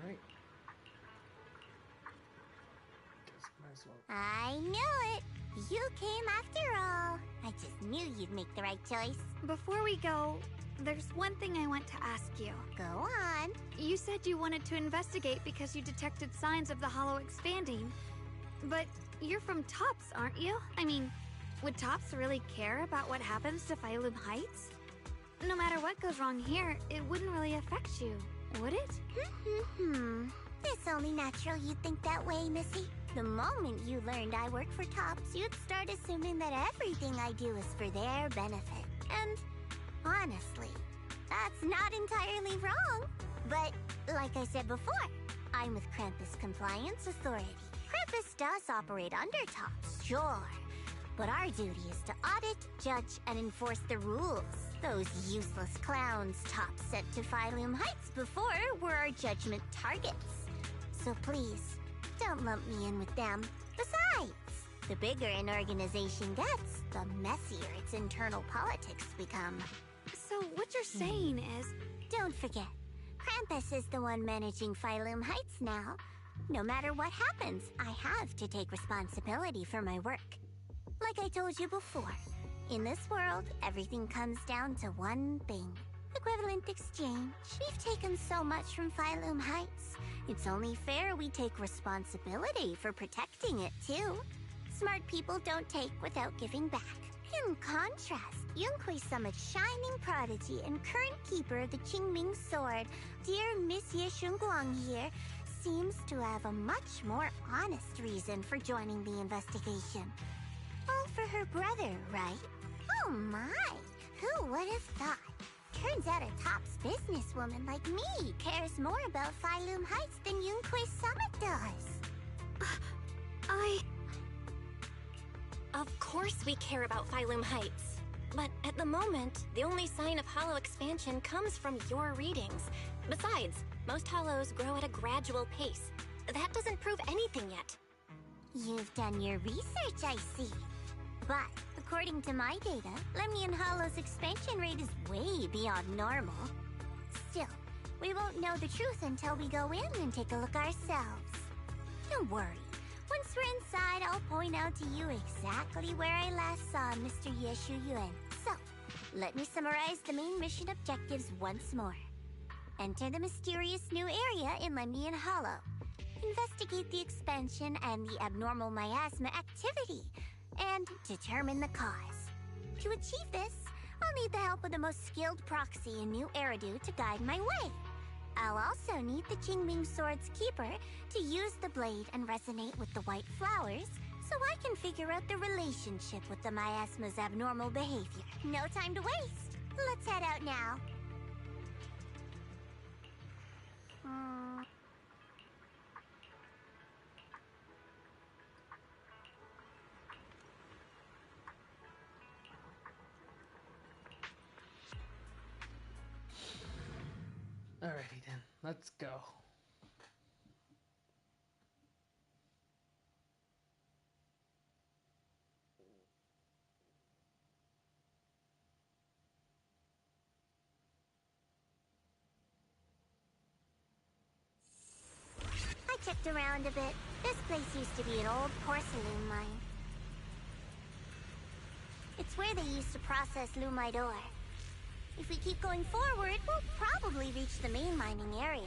Alright. Guess might as well. I knew it. You came after all. I just knew you'd make the right choice. Before we go, there's one thing I want to ask you. Go on. You said you wanted to investigate because you detected signs of the Hollow expanding. But you're from Tops, aren't you? I mean, would Tops really care about what happens to Failum Heights? No matter what goes wrong here, it wouldn't really affect you, would it? It's only natural you'd think that way, Missy. The moment you learned I work for Tops, you'd start assuming that everything I do is for their benefit. And honestly, that's not entirely wrong. But like I said before, I'm with Krampus Compliance Authority. Krampus does operate under Tops, sure. But our duty is to audit, judge, and enforce the rules. Those useless clowns Tops sent to Phylum Heights before were our judgment targets. So please, don't lump me in with them. Besides, the bigger an organization gets, the messier its internal politics become. So what you're saying is... Don't forget, Krampus is the one managing Phylum Heights now. No matter what happens, I have to take responsibility for my work. Like I told you before, in this world, everything comes down to one thing. Equivalent exchange. We've taken so much from Phylum Heights. It's only fair we take responsibility for protecting it, too. Smart people don't take without giving back. In contrast, Yunhui Summit's shining prodigy and current keeper of the Qingming Sword, dear Monsieur Shunguang here, seems to have a much more honest reason for joining the investigation. All for her brother, right? Oh my! Who would have thought? Turns out a Tops businesswoman like me cares more about Phylum Heights than Yunhui Summit does. Of course we care about Phylum Heights. But at the moment, the only sign of hollow expansion comes from your readings. Besides, most hollows grow at a gradual pace. That doesn't prove anything yet. You've done your research, I see. But, according to my data, Lemnian Hollow's expansion rate is way beyond normal. Still, we won't know the truth until we go in and take a look ourselves. Don't worry. Once we're inside, I'll point out to you exactly where I last saw Mr. Yeshu Yuan. So, let me summarize the main mission objectives once more. Enter the mysterious new area in Lemnian Hollow. Investigate the expansion and the abnormal miasma activity, and determine the cause. To achieve this, I'll need the help of the most skilled proxy in New Eridu to guide my way. I'll also need the Qingming Sword's keeper to use the blade and resonate with the white flowers so I can figure out the relationship with the miasma's abnormal behavior. No time to waste. Let's head out now. Alrighty then, let's go. I checked around a bit. This place used to be an old porcelain mine. It's where they used to process lumite ore. If we keep going forward, we'll probably reach the main mining area.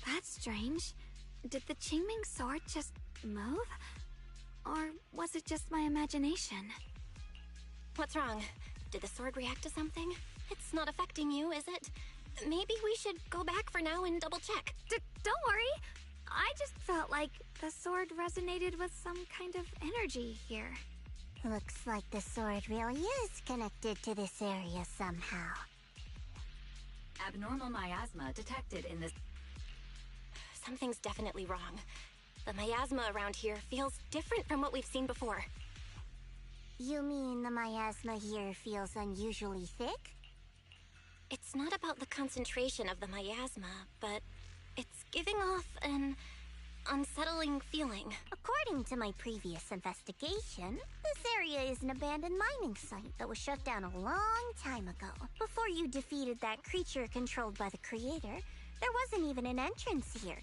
That's strange. Did the Qingming Sword just move? Or was it just my imagination? What's wrong? Did the sword react to something? It's not affecting you, is it? Maybe we should go back for now and double check. Don't worry. I just felt like the sword resonated with some kind of energy here. Looks like the sword really is connected to this area somehow. Abnormal miasma detected in this. Something's definitely wrong. The miasma around here feels different from what we've seen before. You mean the miasma here feels unusually thick? It's not about the concentration of the miasma, but it's giving off an unsettling feeling. According to my previous investigation, this area is an abandoned mining site that was shut down a long time ago. Before you defeated that creature controlled by the Creator, there wasn't even an entrance here.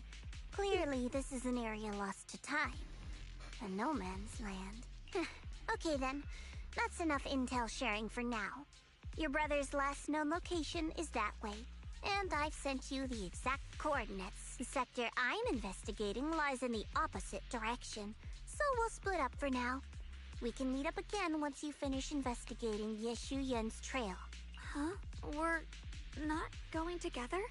Clearly, this is an area lost to time. A no man's land. Okay then, that's enough intel sharing for now. Your brother's last known location is that way, And I've sent you the exact coordinates. The sector I'm investigating lies in the opposite direction, so we'll split up for now. We can meet up again once you finish investigating Yeshu Yen's trail. Huh? We're not going together?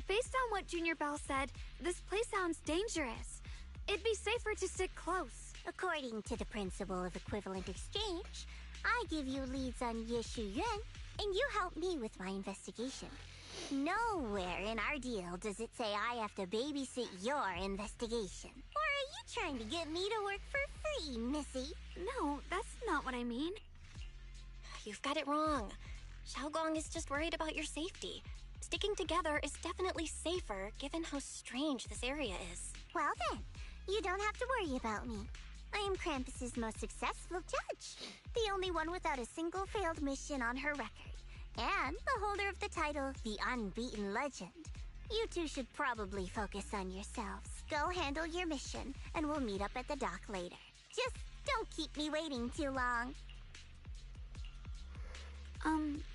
Based on what Junior Bell said, this place sounds dangerous. It'd be safer to stick close. According to the principle of equivalent exchange, I give you leads on Yeshu Yuan, and you help me with my investigation. Nowhere in our deal does it say I have to babysit your investigation. Or are you trying to get me to work for free, Missy? No, that's not what I mean. You've got it wrong. Xiaoguang is just worried about your safety. Sticking together is definitely safer, given how strange this area is. Well then, you don't have to worry about me. I am Krampus's most successful judge. The only one without a single failed mission on her record. And the holder of the title, the Unbeaten Legend. You two should probably focus on yourselves. Go handle your mission, and we'll meet up at the dock later. Just don't keep me waiting too long.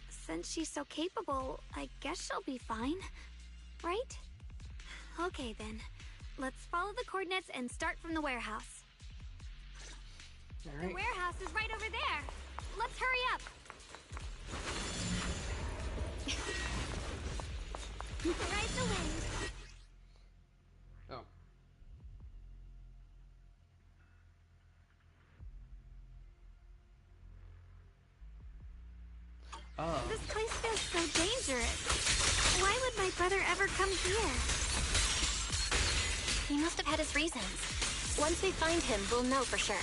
Since she's so capable, I guess she'll be fine. Right? Okay then. Let's follow the coordinates and start from the warehouse. Alright. The warehouse is right over there. Let's hurry up. Ride the wind. Oh. Oh. This place feels so dangerous. Why would my brother ever come here? He must have had his reasons. Once we find him, we'll know for sure.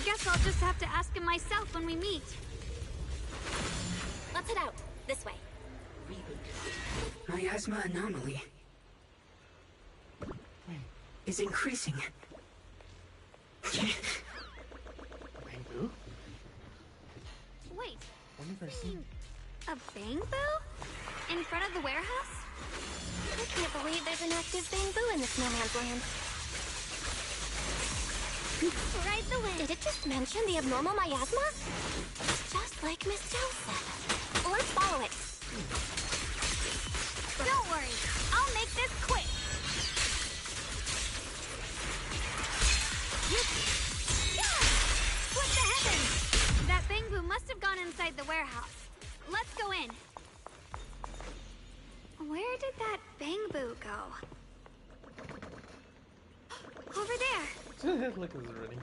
Guess I'll just have to ask him myself when we meet. Let's head out. This way. Miasma anomaly is increasing. Bamboo? Wait, I've never seen. a bamboo? In front of the warehouse? I can't believe there's an active bamboo in this no man's land. Ride the wind. Did it just mention the abnormal miasma? It's just like Miss Zhao said. Let's follow it. Don't worry, I'll make this quick. What the heavens? That bamboo must have gone inside the warehouse. Let's go in. Where did that bamboo go? Over there. Look who's running.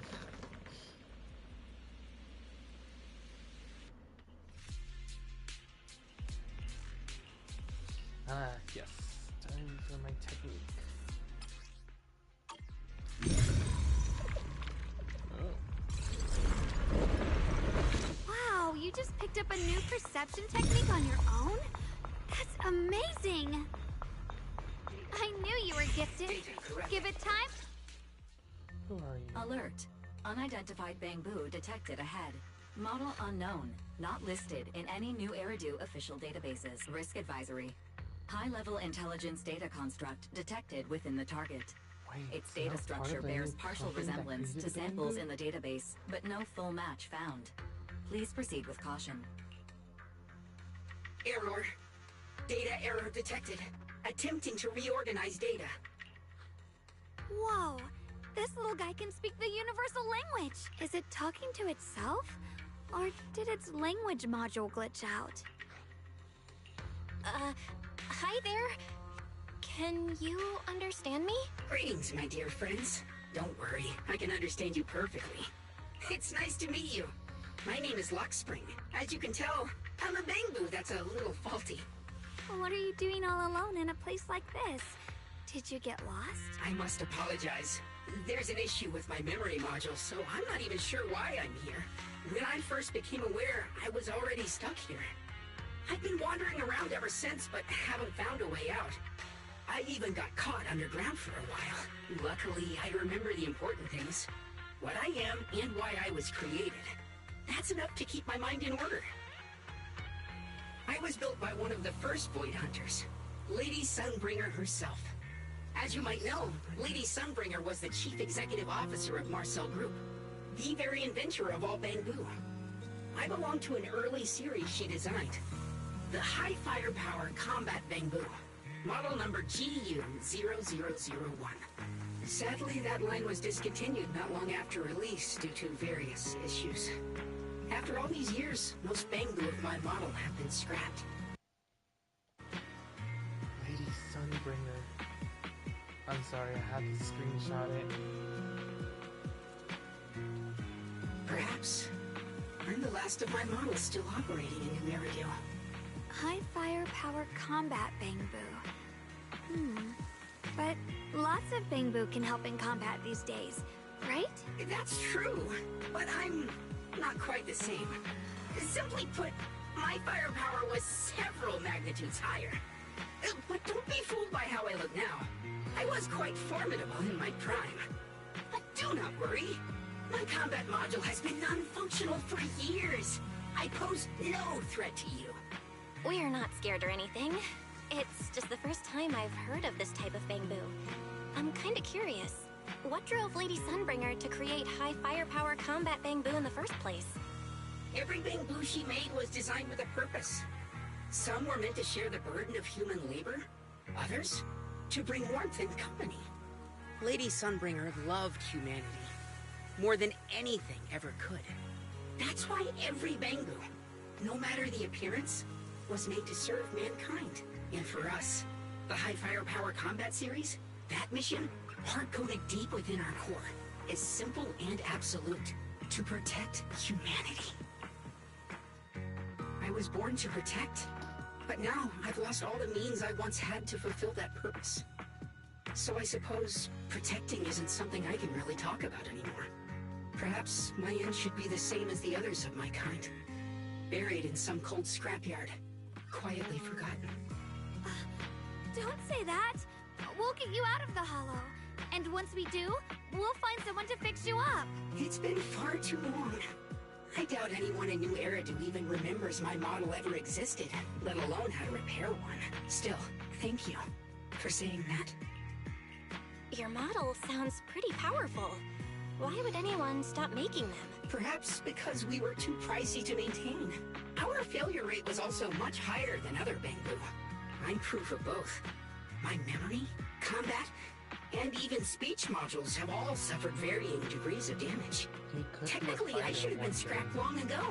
Yes. Time for my technique. Oh. Wow, you just picked up a new perception technique on your own? That's amazing! I knew you were gifted. Give it time? Who are you? Alert. Unidentified bamboo detected ahead. Model unknown. Not listed in any new Eridu official databases. Risk advisory. High-level intelligence data construct detected within the target. Wait, Its it's data not part structure of bears any partial company that resemblance created to the samples bamboo? in the database, but no full match found. Please proceed with caution. Error. Data error detected. Attempting to reorganize data. Whoa! This little guy can speak the universal language! Is it talking to itself? Or did its language module glitch out? Hi there. Can you understand me? Greetings, my dear friends. Don't worry, I can understand you perfectly. It's nice to meet you. My name is Luckspring. As you can tell, I'm a bamboo that's a little faulty. What are you doing all alone in a place like this? Did you get lost? I must apologize. There's an issue with my memory module, so I'm not even sure why I'm here. When I first became aware, I was already stuck here. I've been wandering around ever since, but haven't found a way out. I even got caught underground for a while. Luckily, I remember the important things. What I am and why I was created. That's enough to keep my mind in order. I was built by one of the first Void Hunters, Lady Sunbringer herself. As you might know, Lady Sunbringer was the chief executive officer of Marcel Group, the very inventor of all bamboo. I belong to an early series she designed. The High Firepower Combat Bamboo. Model number GU0001. Sadly, that line was discontinued not long after release due to various issues. After all these years, most Bamboo of my model have been scrapped. Lady Sunbringer. I'm sorry, I had to screenshot it. Perhaps I'm the last of my models still operating in New Meridale. High firepower combat Bamboo. But lots of Bamboo can help in combat these days, right? That's true, but I'm not quite the same. Simply put, my firepower was several magnitudes higher. But don't be fooled by how I look now. I was quite formidable in my prime. But do not worry. My combat module has been non-functional for years. I pose no threat to you. We're not scared or anything. It's just the first time I've heard of this type of Bamboo. I'm kinda curious. What drove Lady Sunbringer to create high firepower combat Bamboo in the first place? Every Bamboo she made was designed with a purpose. Some were meant to share the burden of human labor. Others, to bring warmth and company. Lady Sunbringer loved humanity. More than anything ever could. That's why every Bamboo, no matter the appearance, was made to serve mankind. And for us, the High Firepower Combat Series, that mission, hard-coded deep within our core, is simple and absolute. To protect humanity. I was born to protect, but now I've lost all the means I once had to fulfill that purpose. So I suppose protecting isn't something I can really talk about anymore. Perhaps my end should be the same as the others of my kind. Buried in some cold scrapyard. Quietly forgotten. Don't say that! We'll get you out of the hollow. And once we do, we'll find someone to fix you up. It's been far too long. I doubt anyone in New Eridu even remembers my model ever existed, let alone how to repair one. Still, thank you for saying that. Your model sounds pretty powerful. Why would anyone stop making them? Perhaps because we were too pricey to maintain. Our failure rate was also much higher than other Bamboo. I'm proof of both. My memory, combat, and even speech modules have all suffered varying degrees of damage. Technically, I should have been scrapped long ago.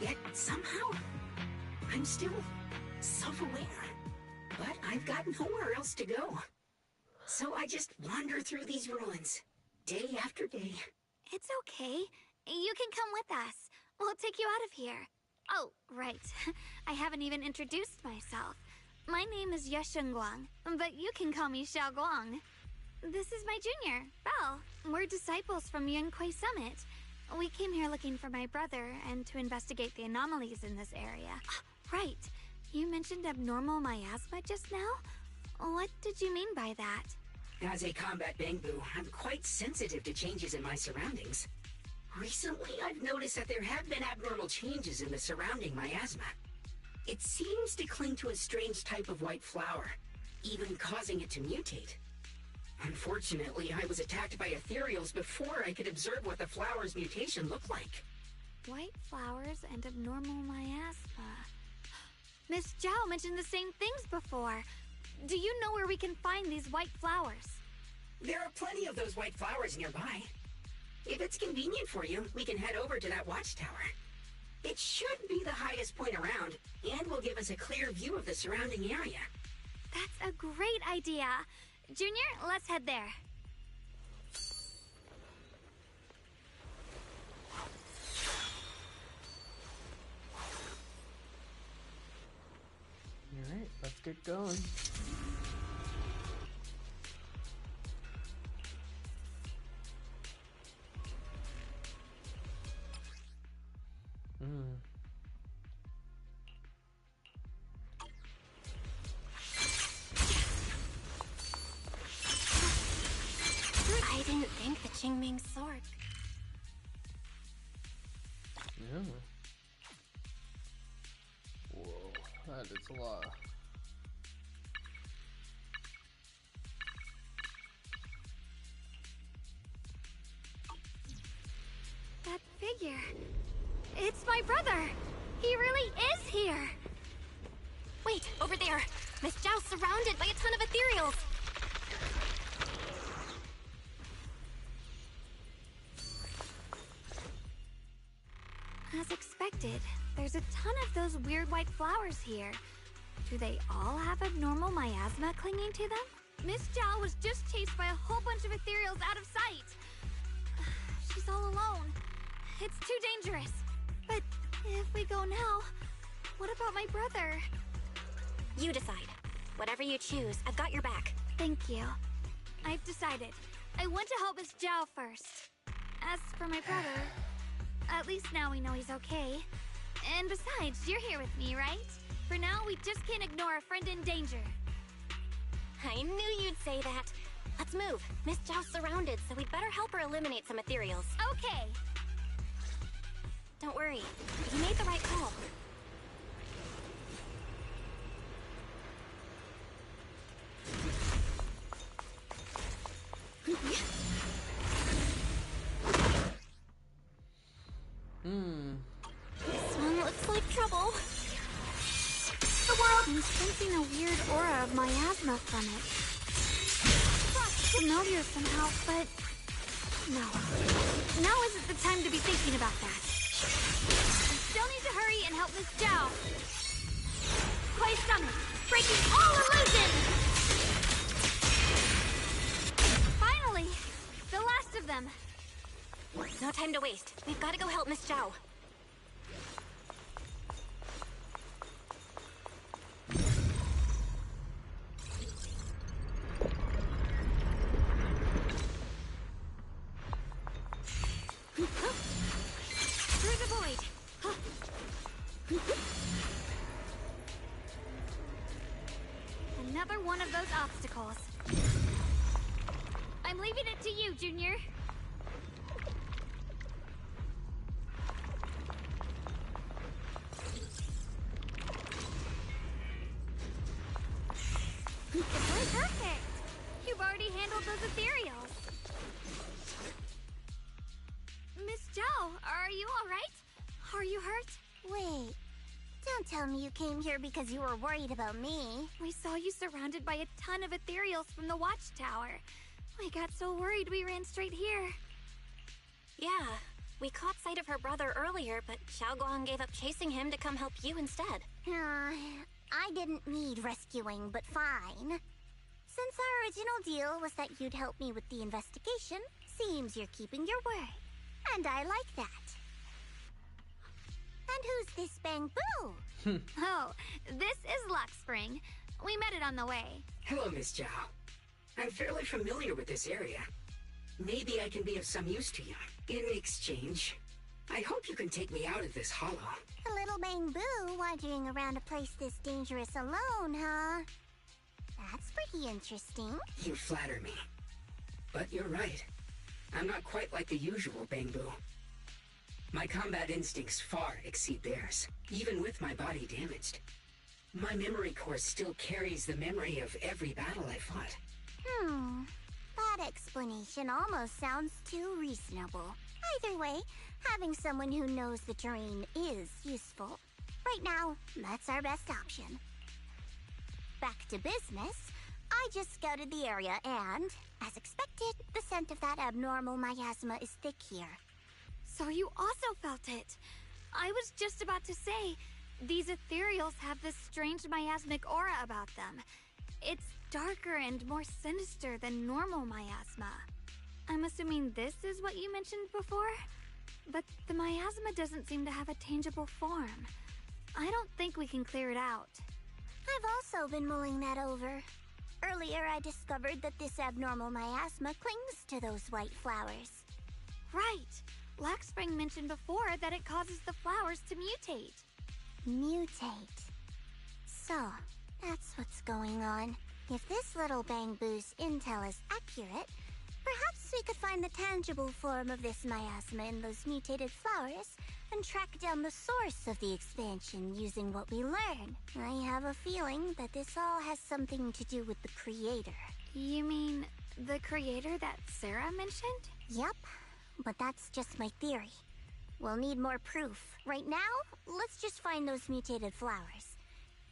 Yet, somehow, I'm still self-aware. But I've got nowhere else to go. So I just wander through these ruins, day after day. It's okay. You can come with us. We'll take you out of here. Oh, right. I haven't even introduced myself. My name is Yeshengguang, but you can call me Xiaoguang. This is my junior, Belle. We're disciples from Yunquay Summit. We came here looking for my brother and to investigate the anomalies in this area. Right. You mentioned abnormal miasma just now? What did you mean by that? As a combat Bamboo, I'm quite sensitive to changes in my surroundings. Recently, I've noticed that there have been abnormal changes in the surrounding miasma. It seems to cling to a strange type of white flower, even causing it to mutate. Unfortunately, I was attacked by ethereals before I could observe what the flower's mutation looked like. White flowers and abnormal miasma. Miss Zhao mentioned the same things before. Do you know where we can find these white flowers? There are plenty of those white flowers nearby. If it's convenient for you, we can head over to that watchtower. It should be the highest point around, and will give us a clear view of the surrounding area. That's a great idea. Junior, let's head there. Alright, let's get going. I didn't think the Qingming sword. Yeah. Whoa, that is a lot. That figure. It's my brother! surrounded by a ton of ethereals. As expected, there's a ton of those weird white flowers here. Do they all have abnormal miasma clinging to them? Miss Zhao was just chased by a whole bunch of ethereals out of sight. She's all alone. It's too dangerous. But if we go now, what about my brother? You decide. Whatever you choose, I've got your back. Thank you. I've decided. I want to help Miss Zhao first. As for my brother, at least now we know he's okay. And besides, you're here with me, right? For now, we just can't ignore a friend in danger. I knew you'd say that. Let's move. Miss Zhao's surrounded, so we'd better help her eliminate some ethereals. Okay. Don't worry. You made the right call. This one looks like trouble. The world! I'm sensing a weird aura of miasma from it. It's familiar somehow, but... no. Now isn't the time to be thinking about that. We still need to hurry and help Miss Zhao. Clay Summit, breaking all illusions! Finally! The last of them. No time to waste. We've got to go help Miss Zhao. Through the void. Another one of those obstacles. I'm leaving it to you, Junior. Perfect! You've already handled those ethereals. Miss Zhao, are you alright? Are you hurt? Wait, don't tell me you came here because you were worried about me. We saw you surrounded by a ton of ethereals from the watchtower. We got so worried we ran straight here. Yeah, we caught sight of her brother earlier, but Xiaoguang gave up chasing him to come help you instead. I didn't need rescuing, but fine. Since our original deal was that you'd help me with the investigation, seems you're keeping your word. And I like that. And who's this Bangbu? Oh, this is Luxspring. We met it on the way. Hello, Miss Zhao. I'm fairly familiar with this area. Maybe I can be of some use to you. In exchange, I hope you can take me out of this hollow. A little Bangbu wandering around a place this dangerous alone, huh? That's pretty interesting. You flatter me. But you're right. I'm not quite like the usual Bangbu. My combat instincts far exceed theirs, even with my body damaged. My memory core still carries the memory of every battle I fought. That explanation almost sounds too reasonable. Either way, having someone who knows the terrain is useful. Right now, that's our best option. Back to business. I just scouted the area and, as expected, the scent of that abnormal miasma is thick here. So you also felt it. I was just about to say, these ethereals have this strange miasmic aura about them. It's darker and more sinister than normal miasma. I'm assuming this is what you mentioned before? But the miasma doesn't seem to have a tangible form. I don't think we can clear it out. I've also been mulling that over. Earlier, I discovered that this abnormal miasma clings to those white flowers. Right. Luxspring mentioned before that it causes the flowers to mutate. Mutate. So, that's what's going on. If this little Bangbu's intel is accurate, perhaps we could find the tangible form of this miasma in those mutated flowers and track down the source of the expansion using what we learn. I have a feeling that this all has something to do with the creator. You mean the creator that Sarah mentioned? Yep, but that's just my theory. We'll need more proof. Right now, let's just find those mutated flowers.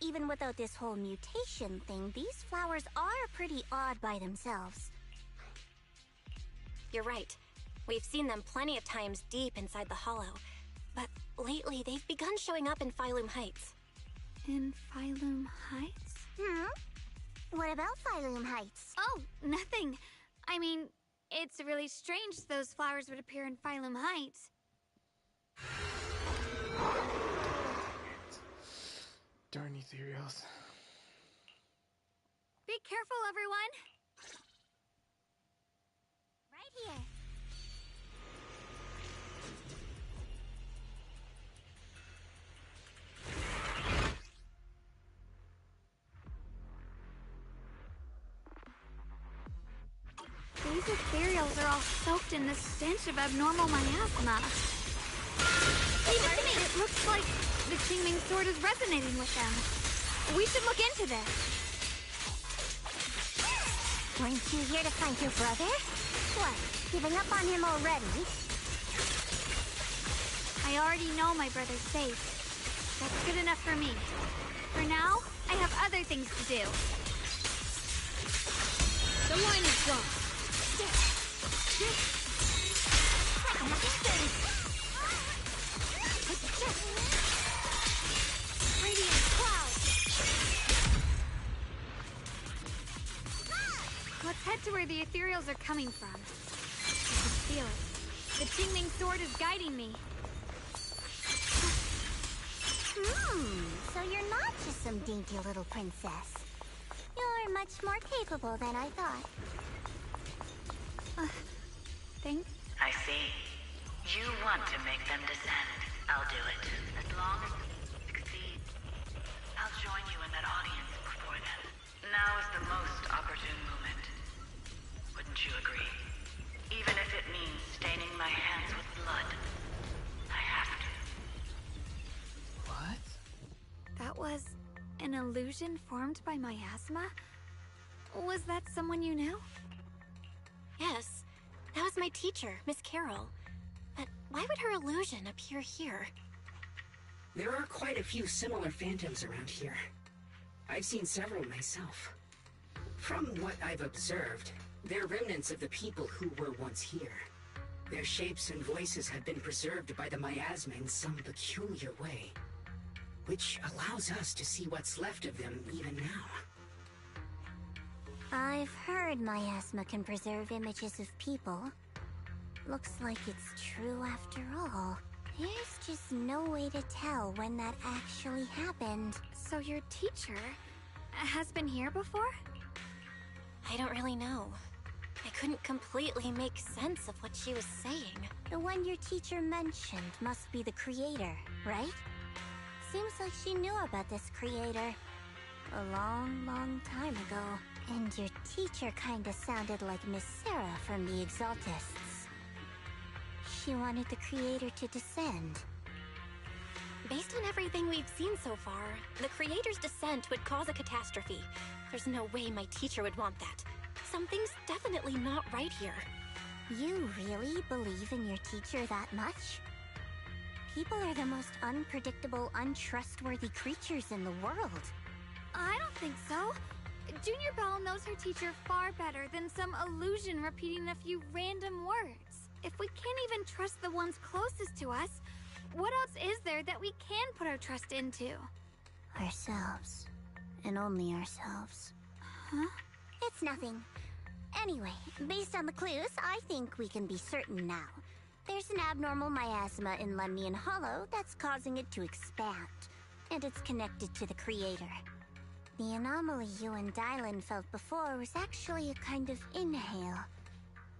even without this whole mutation thing, these flowers are pretty odd by themselves. You're right. We've seen them plenty of times deep inside the hollow. But lately, they've begun showing up in Phylum Heights. In Phylum Heights? What about Phylum Heights? Oh, nothing. I mean, it's really strange those flowers would appear in Phylum Heights. Darn ethereals. Be careful, everyone! Right here. These ethereals are all soaked in the stench of abnormal miasma. Leave it to me! It looks like the Qingming sword is resonating with them. We should look into this. Weren't you here to find your brother? What, giving up on him already? I already know my brother's safe. That's good enough for me. For now, I have other things to do. The line is gone. Radiant cloud. Let's head to where the ethereals are coming from. I can feel it. The Qingming sword is guiding me. So you're not just some dainty little princess. You're much more capable than I thought. Thanks. I see. You want to make them descend. I'll do it. As long as you succeed. I'll join you in that audience before then. Now is the most opportune moment. Wouldn't you agree? Even if it means staining my hands with blood. I have to. What? That was an illusion formed by miasma? Was that someone you knew? Yes, that was my teacher, Miss Carol. But why would her illusion appear here? There are quite a few similar phantoms around here. I've seen several myself. From what I've observed, they're remnants of the people who were once here. Their shapes and voices have been preserved by the miasma in some peculiar way, which allows us to see what's left of them even now. I've heard miasma can preserve images of people. Looks like it's true after all. There's just no way to tell when that actually happened. So your teacher has been here before? I don't really know. I couldn't completely make sense of what she was saying. The one your teacher mentioned must be the creator, right? Seems like she knew about this creator a long, long time ago. And your teacher kinda sounded like Miss Sarah from the Exaltists. She wanted the creator to descend. Based on everything we've seen so far, the creator's descent would cause a catastrophe. There's no way my teacher would want that. Something's definitely not right here. You really believe in your teacher that much? People are the most unpredictable, untrustworthy creatures in the world. I don't think so. Junior Belle knows her teacher far better than some illusion repeating a few random words. If we can't even trust the ones closest to us, what else is there that we can put our trust into? Ourselves. And only ourselves. Huh? It's nothing. Anyway, based on the clues, I think we can be certain now. There's an abnormal miasma in Lemnian Hollow that's causing it to expand. And it's connected to the creator. The anomaly you and Dylan felt before was actually a kind of inhale.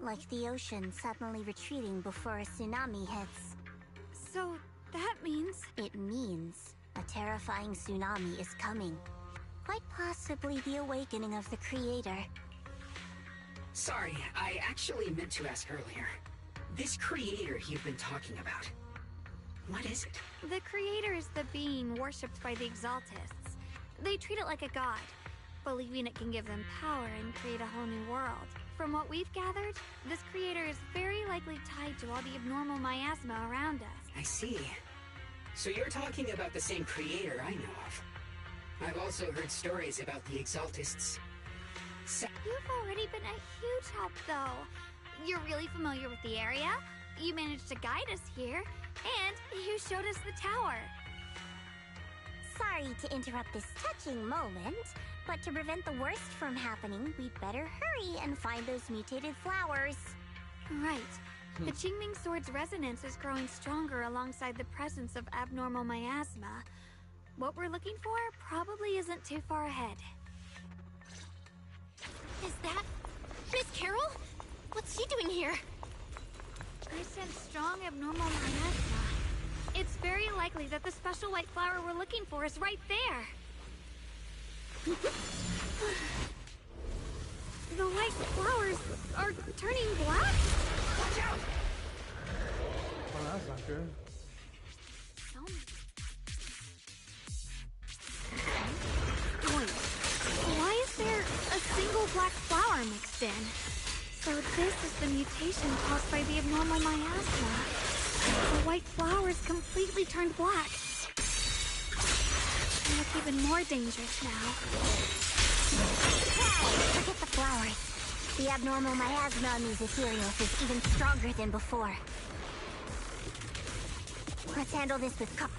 Like the ocean suddenly retreating before a tsunami hits. So, that means... It means a terrifying tsunami is coming. Quite possibly the awakening of the creator. Sorry, I actually meant to ask earlier. This creator you've been talking about, what is it? The creator is the being worshipped by the Exaltists. They treat it like a god, believing it can give them power and create a whole new world. From what we've gathered, this creator is very likely tied to all the abnormal miasma around us. I see. So you're talking about the same creator I know of. I've also heard stories about the Exaltists. You've already been a huge help, though. You're really familiar with the area, you managed to guide us here, and you showed us the tower. Sorry to interrupt this touching moment, but to prevent the worst from happening, we'd better hurry and find those mutated flowers. Right. The Qingming Sword's resonance is growing stronger alongside the presence of abnormal miasma. What we're looking for probably isn't too far ahead. Is that Miss Carol? What's she doing here? I sense strong abnormal miasma. It's very likely that the special white flower we're looking for is right there. The white flowers are turning black? Watch out! Oh, that's not good. Wait, why is there a single black flower mixed in? So this is the mutation caused by the abnormal miasma. The white flowers completely turned black. They look even more dangerous now. Forget the flowers. The abnormal miasma on these ethereals is even stronger than before. Let's handle this with cover.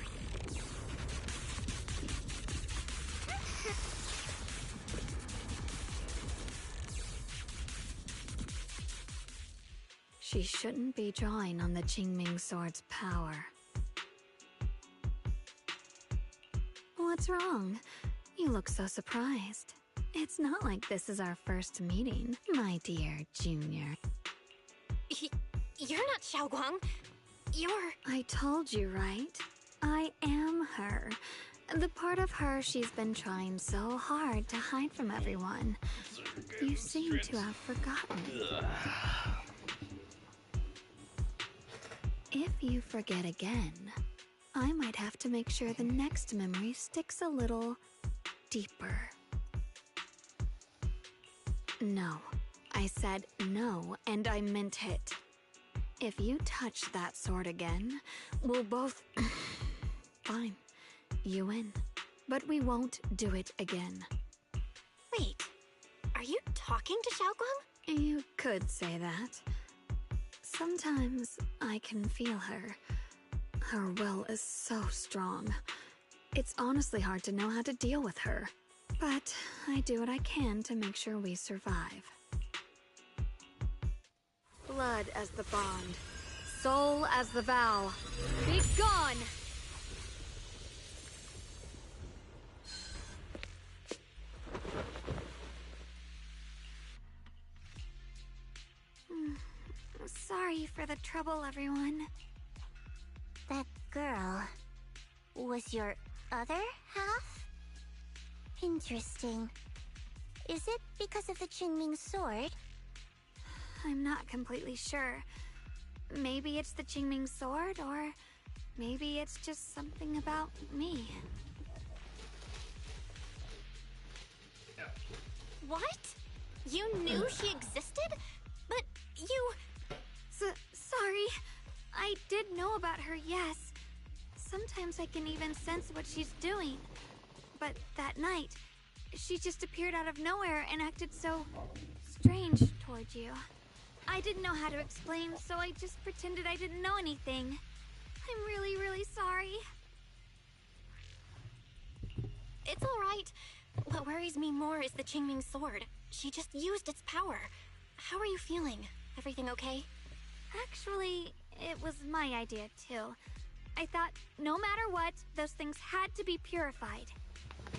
She shouldn't be drawing on the Qingming Sword's power. What's wrong? You look so surprised. It's not like this is our first meeting, my dear Junior. You're not Xiaoguang. You're... I told you, right? I am her. The part of her she's been trying so hard to hide from everyone. You seem to have forgotten. If you forget again, I might have to make sure the next memory sticks a little deeper. No. I said no, and I meant it. If you touch that sword again, we'll both... Fine. You win. But we won't do it again. Wait, are you talking to Xiaoguang? You could say that. Sometimes I can feel her. Her will is so strong. It's honestly hard to know how to deal with her. But I do what I can to make sure we survive. Blood as the bond. Soul as the vow. Be gone! Sorry for the trouble, everyone. That girl was your other half? Interesting. Is it because of the Qingming Sword? I'm not completely sure. Maybe it's the Qingming Sword, or maybe it's just something about me. What? You knew she existed? But you... Sorry. I did know about her, yes. Sometimes I can even sense what she's doing. But that night, she just appeared out of nowhere and acted so strange towards you. I didn't know how to explain, so I just pretended I didn't know anything. I'm really, really sorry. It's alright. What worries me more is the Qingming Sword. She just used its power. How are you feeling? Everything okay? Actually, it was my idea, too. I thought no matter what, those things had to be purified.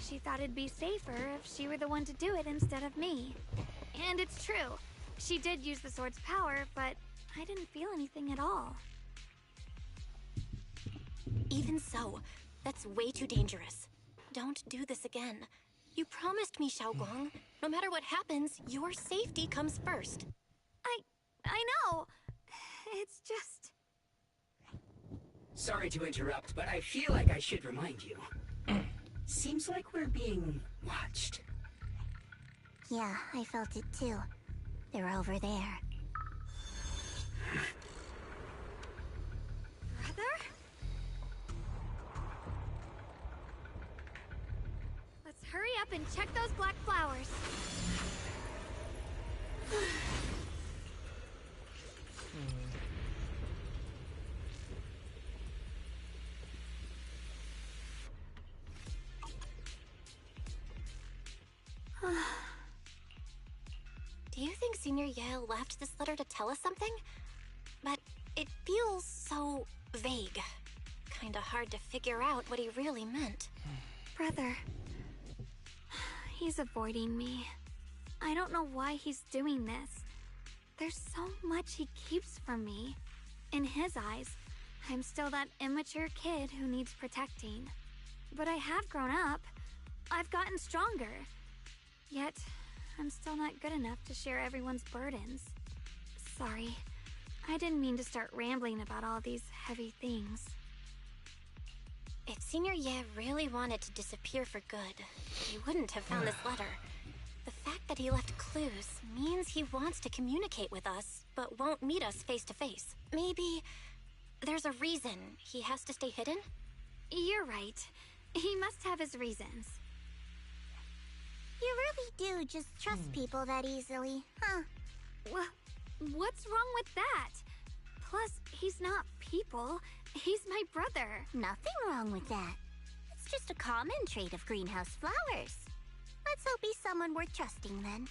She thought it'd be safer if she were the one to do it instead of me. And it's true. She did use the sword's power, but I didn't feel anything at all. Even so, that's way too dangerous. Don't do this again. You promised me, Xiaoguang. No matter what happens, your safety comes first. I know. It's just... Sorry to interrupt, but I feel like I should remind you. Seems like we're being watched. Yeah, I felt it too. They're over there. Brother? Let's up and check those black flowers. Do you think Senior Yale left this letter to tell us something? But it feels so vague. Kinda hard to figure out what he really meant. Brother. He's avoiding me. I don't know why he's doing this. There's so much he keeps from me. In his eyes, I'm still that immature kid who needs protecting. But I have grown up. I've gotten stronger. Yet, I'm still not good enough to share everyone's burdens. Sorry. I didn't mean to start rambling about all these heavy things. If Senior Ye really wanted to disappear for good, he wouldn't have found this letter. The fact that he left clues means he wants to communicate with us, but won't meet us face to face. Maybe there's a reason he has to stay hidden? You're right. He must have his reasons. You really do just trust people that easily, huh? Well, what's wrong with that? Plus, he's not people. He's my brother. Nothing wrong with that. It's just a common trait of greenhouse flowers. Let's hope he's someone worth trusting then.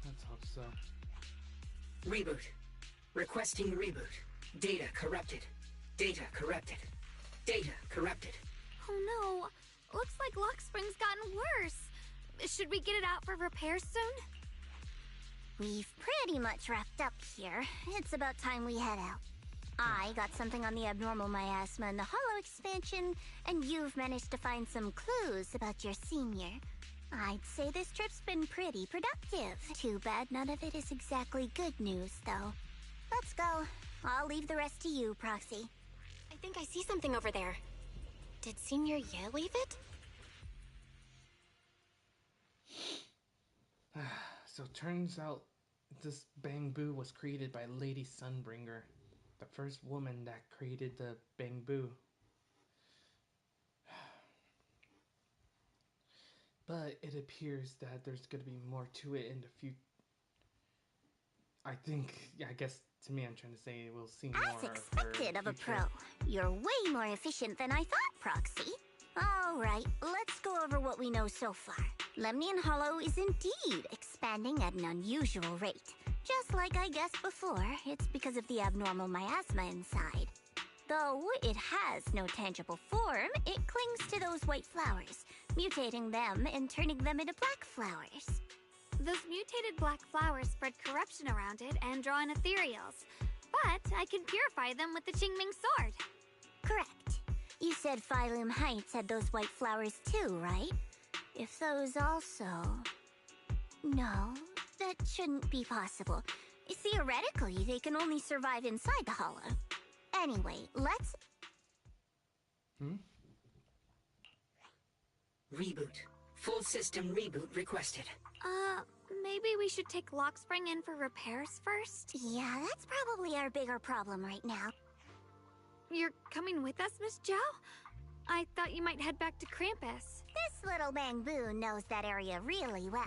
Let's hope so. Reboot. Requesting reboot. Data corrupted. Data corrupted. Data corrupted. Oh no. Looks like Lock Spring's gotten worse. Should we get it out for repairs soon? We've pretty much wrapped up here. It's about time we head out. I got something on the abnormal miasma and the hollow expansion, and you've managed to find some clues about your senior. I'd say this trip's been pretty productive. Too bad none of it is exactly good news, though. Let's go. I'll leave the rest to you, Proxy. I think I see something over there. Did Senior Ye leave it? So turns out this bamboo was created by Lady Sunbringer, the first woman that created the bamboo. But it appears that there's going to be more to it in the future. I guess to me, I'm trying to say we'll see more. As expected of a pro. You're way more efficient than I thought, Proxy. Alright, let's go over what we know so far. Lemnian Hollow is indeed expanding at an unusual rate. Just like I guessed before, it's because of the abnormal miasma inside. Though it has no tangible form, it clings to those white flowers, mutating them and turning them into black flowers. Those mutated black flowers spread corruption around it and draw in ethereals. But I can purify them with the Qingming sword. Correct. You said Phylum Heights had those white flowers too, right? If those also... No, that shouldn't be possible. Theoretically, they can only survive inside the hollow. Anyway, let's... Reboot. Full system reboot requested. Maybe we should take Lock Spring in for repairs first? Yeah, that's probably our bigger problem right now. You're coming with us, Miss Zhao? I thought you might head back to Krampus. This little bamboo knows that area really well.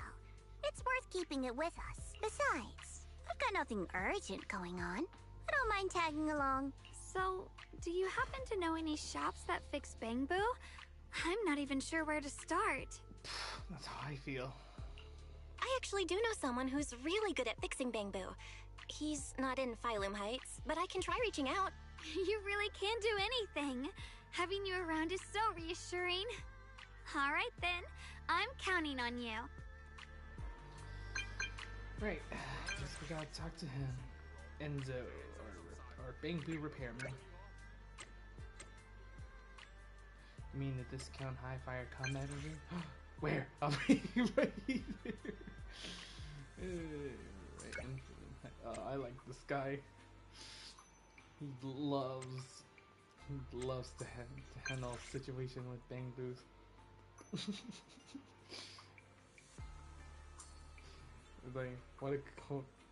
It's worth keeping it with us. Besides, I've got nothing urgent going on. I don't mind tagging along. So, do you happen to know any shops that fix bamboo? I'm not even sure where to start. That's how I feel. I actually do know someone who's really good at fixing bamboo. He's not in Phylum Heights, but I can try reaching out. You really can do anything. Having you around is so reassuring. All right then, I'm counting on you. Right, guess we gotta talk to him. Enzo, our bamboo repairman. You mean the discount high fire combat over? Where? I'll be right there. I like this guy. He loves to handle a situation with bamboos. Like, what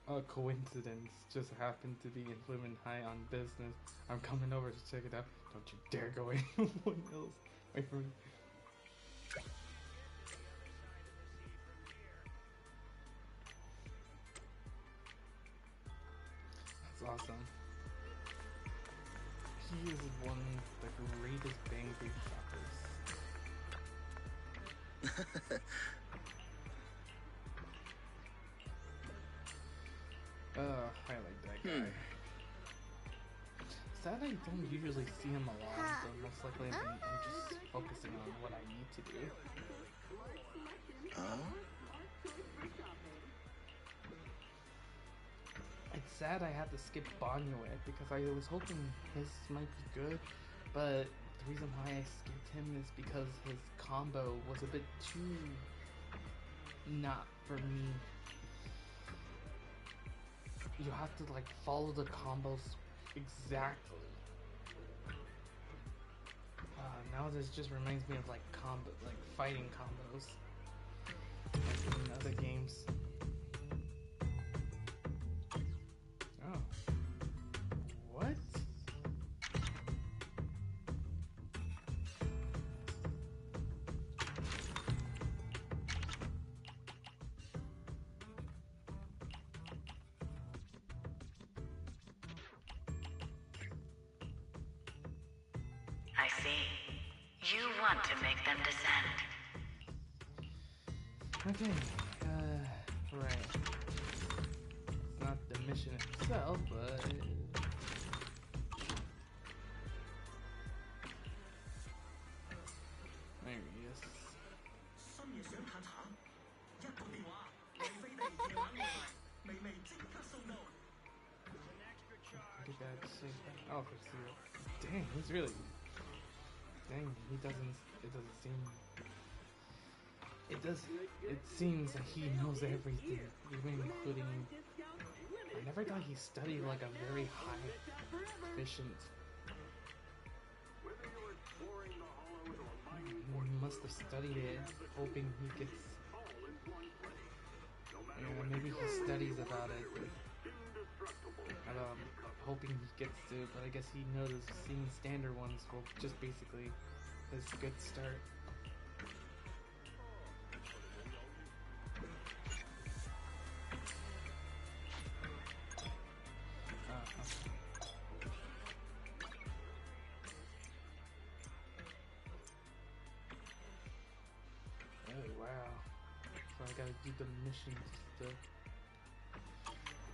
a coincidence. Just happened to be in Flumin' High on business. I'm coming over to check it out. Don't you dare go anyone else away from me. awesome. He is one of the greatest Bangbu shoppers. I like that guy. Sad I don't usually see him a lot, so most likely I'm just focusing on what I need to do. It's sad I had to skip Banyue because I was hoping his might be good, but the reason why I skipped him is because his combo was a bit too not for me. You have to like follow the combos exactly. Now this just reminds me of like fighting combos like in other games. Oh, what? I see. You want to make them descend. Okay, right. It's not the mission itself, but... There he is. Get that shit. Oh, for sure. Dang, he's really... Dang, he doesn't... It doesn't seem... It seems that he knows everything, even including... I never thought he studied like a very high efficient... He must have studied it, hoping he gets... Yeah, maybe he studies about it. Hoping he gets to it, but I guess he knows seeing standard ones will just basically his good start. Oh wow. So I gotta do the mission stuff.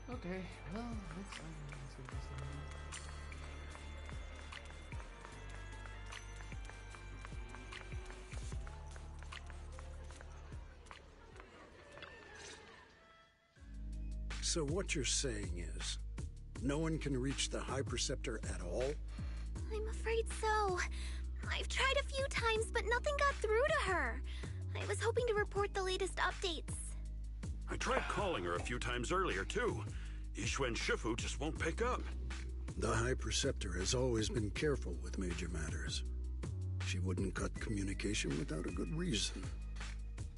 Okay, well, let's do this one. So what you're saying is, no one can reach the High Preceptor at all? I'm afraid so. I've tried a few times, but nothing got through to her. I was hoping to report the latest updates. I tried calling her a few times earlier, too. Yixuan Shifu just won't pick up. The High Preceptor has always been careful with major matters. She wouldn't cut communication without a good reason.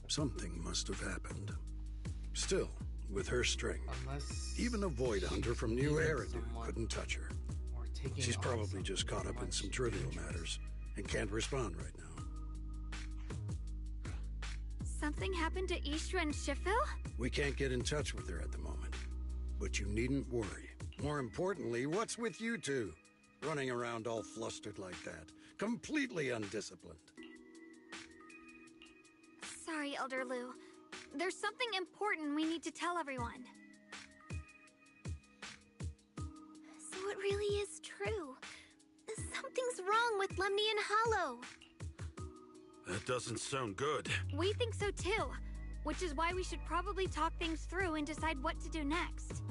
Something must have happened. Still, with her strength, even a Void Hunter from New Eridu couldn't touch her. She's probably just caught up in some trivial matters and can't respond right now. Something happened to Yixuan Shifu? We can't get in touch with her at the moment, but you needn't worry. More importantly, what's with you two? Running around all flustered like that, completely undisciplined. Sorry, Elder Lu. There's something important we need to tell everyone. So it really is true. Something's wrong with Lemnian Hollow. That doesn't sound good. We think so too, which is why we should probably talk things through and decide what to do next.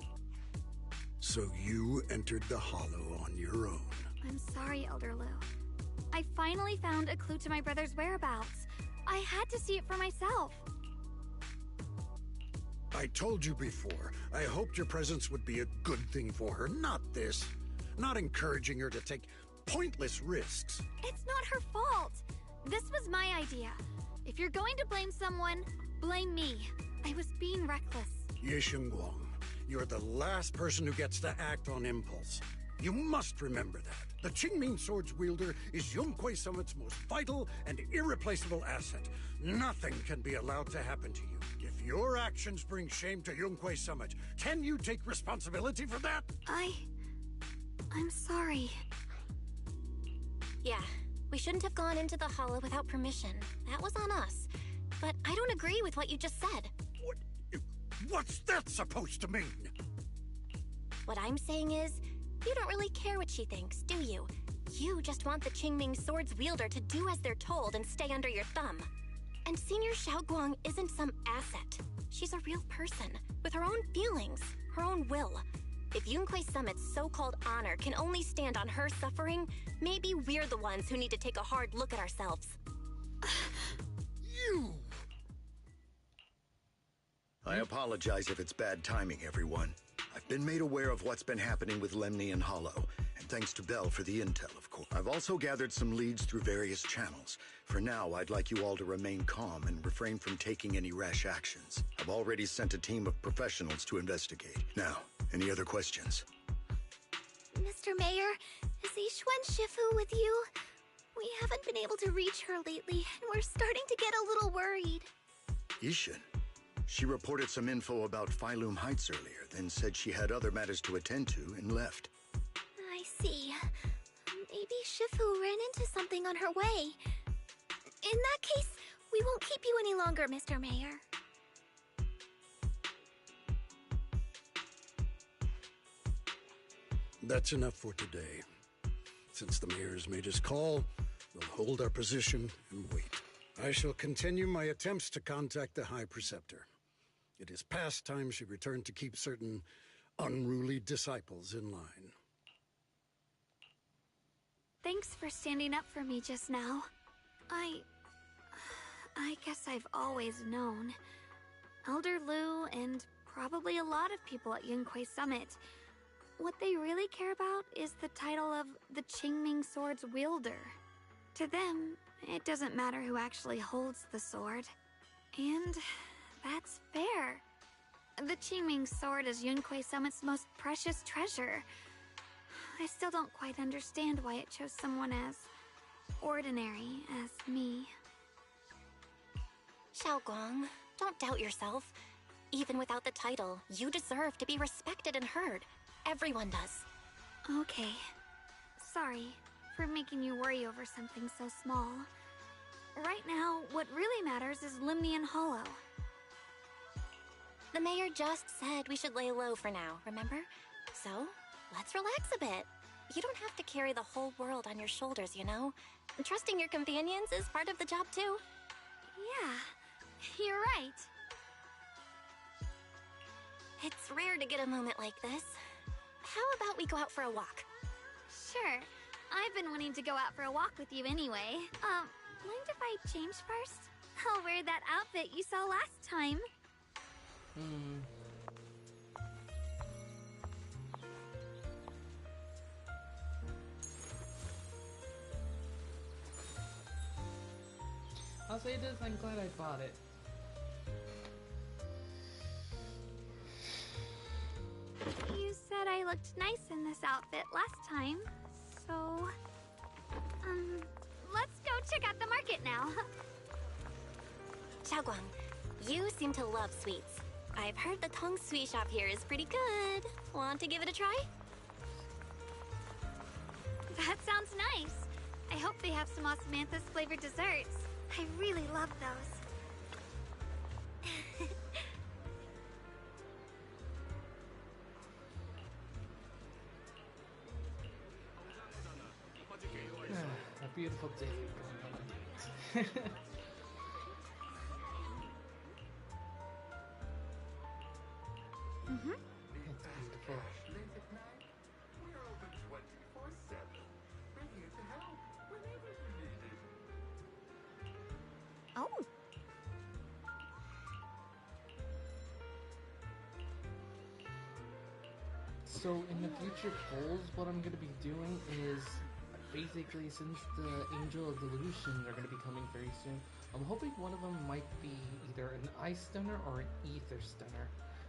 So you entered the Hollow on your own. I'm sorry, Elder Lu. I finally found a clue to my brother's whereabouts. I had to see it for myself. I told you before, I hoped your presence would be a good thing for her, not this. Not encouraging her to take pointless risks. It's not her fault. This was my idea. If you're going to blame someone, blame me. I was being reckless. Ye Guang, you're the last person who gets to act on impulse. You must remember that. The Qingming Sword's wielder is Yunquei Summit's most vital and irreplaceable asset. Nothing can be allowed to happen to you. If your actions bring shame to Yunquei Summit, can you take responsibility for that? I'm sorry. Yeah, we shouldn't have gone into the hollow without permission. That was on us. But I don't agree with what you just said. What's that supposed to mean? What I'm saying is, you don't really care what she thinks, do you? You just want the Qingming Sword's wielder to do as they're told and stay under your thumb. And Senior Xiaoguang isn't some asset. She's a real person, with her own feelings, her own will. If Yunquei Summit's so-called honor can only stand on her suffering, maybe we're the ones who need to take a hard look at ourselves. You! I apologize if it's bad timing, everyone. I've been made aware of what's been happening with Lemnian Hollow, and thanks to Bell for the intel, of course. I've also gathered some leads through various channels. For now, I'd like you all to remain calm and refrain from taking any rash actions. I've already sent a team of professionals to investigate. Now, any other questions? Mr. Mayor, is Yixuan Shifu with you? We haven't been able to reach her lately, and we're starting to get a little worried. Yixuan? She reported some info about Phylum Heights earlier, then said she had other matters to attend to and left. I see. Maybe Shifu ran into something on her way. In that case, we won't keep you any longer, Mr. Mayor. That's enough for today. Since the mayor's made his call, we'll hold our position and wait. I shall continue my attempts to contact the High Preceptor. It is past time she returned to keep certain unruly disciples in line. Thanks for standing up for me just now. I guess I've always known. Elder Lu and probably a lot of people at Yunquei Summit, what they really care about is the title of the Qingming Sword's wielder. To them, it doesn't matter who actually holds the sword. And that's fair. The Qingming Sword is Yunquei Summit's most precious treasure. I still don't quite understand why it chose someone as ordinary as me. Xiaoguang, don't doubt yourself. Even without the title, you deserve to be respected and heard. Everyone does. Okay. Sorry for making you worry over something so small. Right now, what really matters is Lemnian Hollow. The mayor just said we should lay low for now, remember? So, let's relax a bit. You don't have to carry the whole world on your shoulders, you know? Trusting your companions is part of the job, too. Yeah, you're right. It's rare to get a moment like this. How about we go out for a walk? Sure. I've been wanting to go out for a walk with you anyway. Mind if I change first? I'll wear that outfit you saw last time. I'll say this, I'm glad I bought it. You said I looked nice in this outfit last time, so... let's go check out the market now. Xiaoguang, you seem to love sweets. I've heard the Tong Sweet shop here is pretty good. Want to give it a try? That sounds nice. I hope they have some osmanthus flavored desserts. I really love those. A beautiful day going on a date. It's beautiful. Oh. So in the future polls, what I'm going to be doing is basically, since the Angel of Delusions are going to be coming very soon, I'm hoping one of them might be either an Ice Stunner or an Ether Stunner.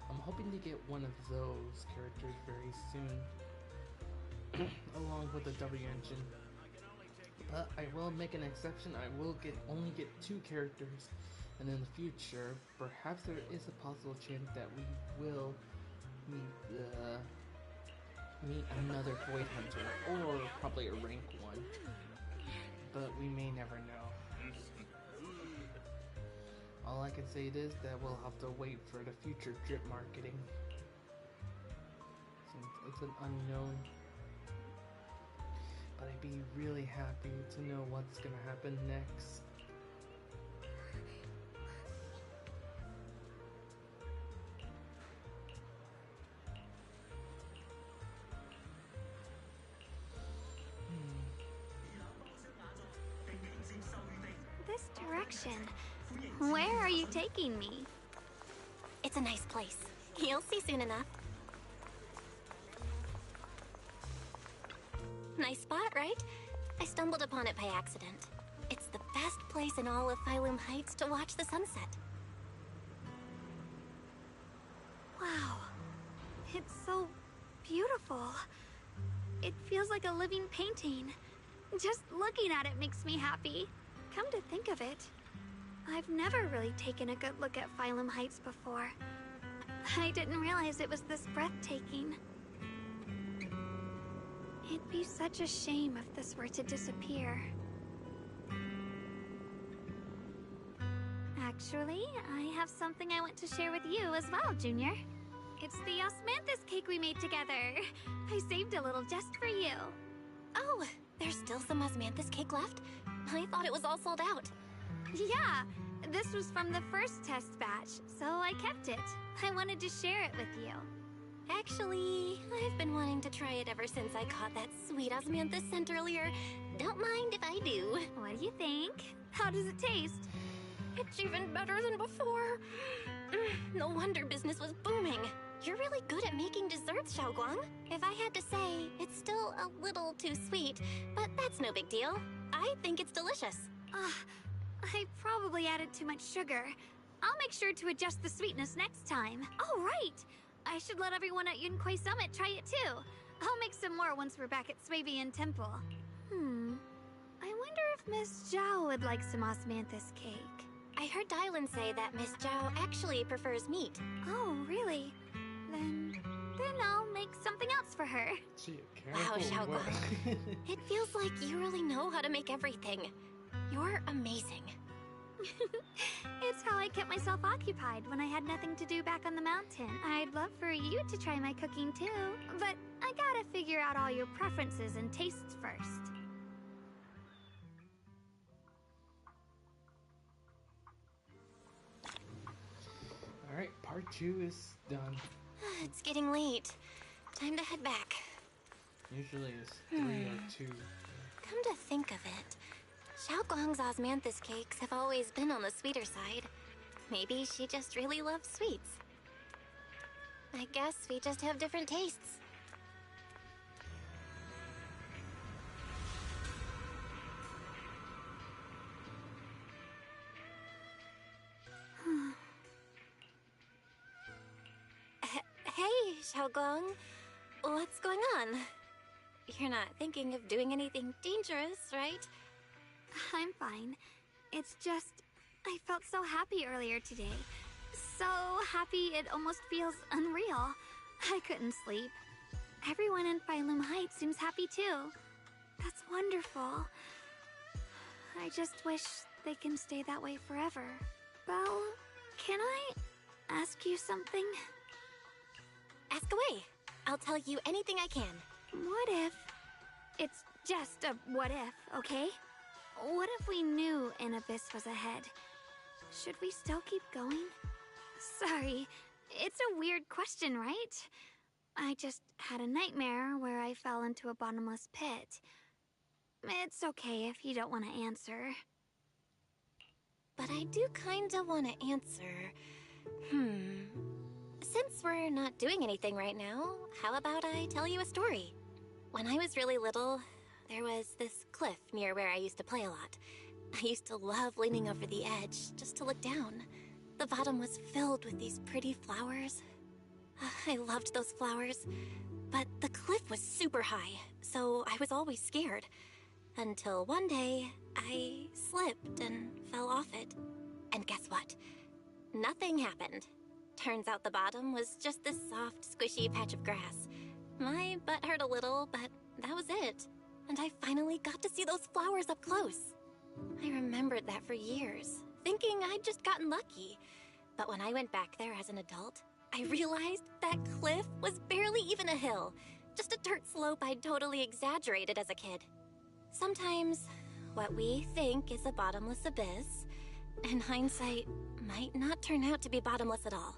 I'm hoping to get one of those characters very soon, along with the W engine. But I will make an exception. I will only get 2 characters, and in the future, perhaps there is a possible chance that we will meet the meet another Void Hunter, or probably a rank 1. But we may never know. All I can say is that we'll have to wait for the future drip marketing. Since it's an unknown. But I'd be really happy to know what's gonna happen next. This direction. Where are you taking me? It's a nice place. You'll see soon enough. Nice spot, right? I stumbled upon it by accident. It's the best place in all of Phylum Heights to watch the sunset. Wow. It's so beautiful. It feels like a living painting. Just looking at it makes me happy. Come to think of it, I've never really taken a good look at Phylum Heights before. I didn't realize it was this breathtaking. It'd be such a shame if this were to disappear. Actually, I have something I want to share with you as well, Junior. It's the osmanthus cake we made together. I saved a little just for you. Oh, there's still some osmanthus cake left? I thought it was all sold out. Yeah, this was from the first test batch, so I kept it. I wanted to share it with you. Actually, I've been wanting to try it ever since I caught that sweet osmanthus scent earlier. Don't mind if I do. What do you think? How does it taste? It's even better than before. No wonder business was booming. You're really good at making desserts, Xiaoguang. If I had to say, it's still a little too sweet, but that's no big deal. I think it's delicious. I probably added too much sugar. I'll make sure to adjust the sweetness next time. Oh, right! I should let everyone at Yunquay Summit try it too. I'll make some more once we're back at Swabian Temple. I wonder if Miss Zhao would like some osmanthus cake. I heard Dylan say that Miss Zhao actually prefers meat. Oh, really? Then I'll make something else for her. Gee, Wow, careful. Xiaoguang. It feels like you really know how to make everything. You're amazing. It's how I kept myself occupied when I had nothing to do back on the mountain. I'd love for you to try my cooking too, but I gotta figure out all your preferences and tastes first. Alright, part 2 is done. It's getting late. Time to head back. Usually it's 3 or 2. Come to think of it, Xiaoguang's osmanthus cakes have always been on the sweeter side. Maybe she just really loves sweets. I guess we just have different tastes. Hey, Xiaoguang. What's going on? You're not thinking of doing anything dangerous, right? I'm fine. It's just, I felt so happy earlier today. So happy it almost feels unreal. I couldn't sleep. Everyone in Phylum Heights seems happy too. That's wonderful. I just wish they can stay that way forever. Belle, can I ask you something? Ask away. I'll tell you anything I can. What if... It's just a what if, okay? What if we knew an abyss was ahead? Should we still keep going? Sorry, it's a weird question, right? I just had a nightmare where I fell into a bottomless pit. It's okay if you don't want to answer. But I do kinda want to answer. Since we're not doing anything right now, how about I tell you a story? When I was really little, there was this cliff near where I used to play a lot. I used to love leaning over the edge just to look down. The bottom was filled with these pretty flowers. I loved those flowers, but the cliff was super high, so I was always scared. Until one day, I slipped and fell off it. And guess what? Nothing happened. Turns out the bottom was just this soft, squishy patch of grass. My butt hurt a little, but that was it. And I finally got to see those flowers up close. I remembered that for years, thinking I'd just gotten lucky. But when I went back there as an adult, I realized that cliff was barely even a hill, just a dirt slope I'd totally exaggerated as a kid. Sometimes, what we think is a bottomless abyss, in hindsight, might not turn out to be bottomless at all.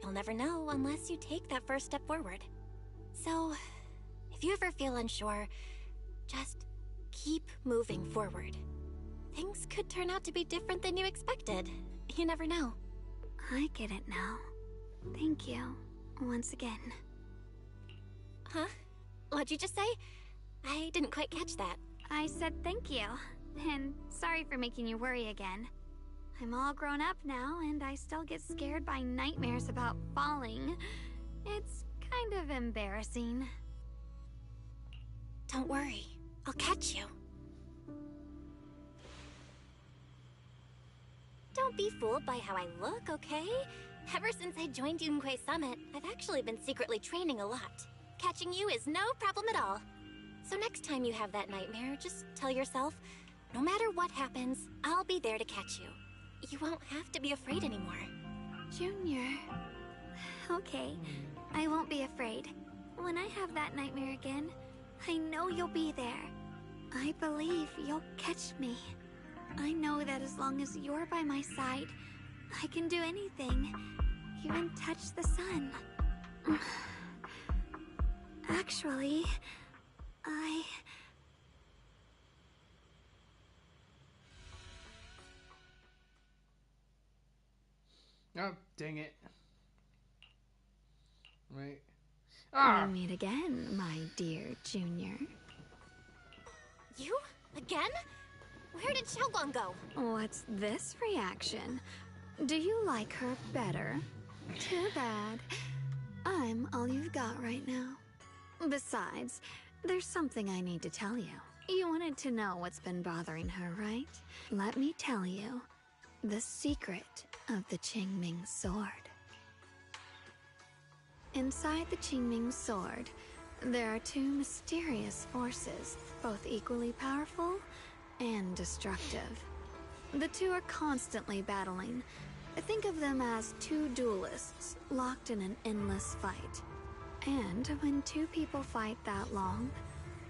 You'll never know unless you take that first step forward. So, if you ever feel unsure, just keep moving forward. Things could turn out to be different than you expected. You never know. I get it now. Thank you, once again. Huh? What'd you just say? I didn't quite catch that. I said thank you, and sorry for making you worry again. I'm all grown up now, and I still get scared by nightmares about falling. It's kind of embarrassing. Don't worry, I'll catch you. Don't be fooled by how I look, okay? Ever since I joined Yunquei Summit, I've actually been secretly training a lot. Catching you is no problem at all. So next time you have that nightmare, just tell yourself, no matter what happens, I'll be there to catch you. You won't have to be afraid anymore. Junior. Okay, I won't be afraid. When I have that nightmare again, I know you'll be there. I believe you'll catch me. I know that as long as you're by my side, I can do anything, even touch the sun. Actually, Oh, dang it. Right. We'll meet again, my dear Junior. You? Again? Where did Xiaoguang go? What's this reaction? Do you like her better? Too bad. I'm all you've got right now. Besides, there's something I need to tell you. You wanted to know what's been bothering her, right? Let me tell you. The secret of the Qingming sword. Inside the Qingming sword, there are two mysterious forces, both equally powerful and destructive. The two are constantly battling. Think of them as two duelists locked in an endless fight. And when two people fight that long,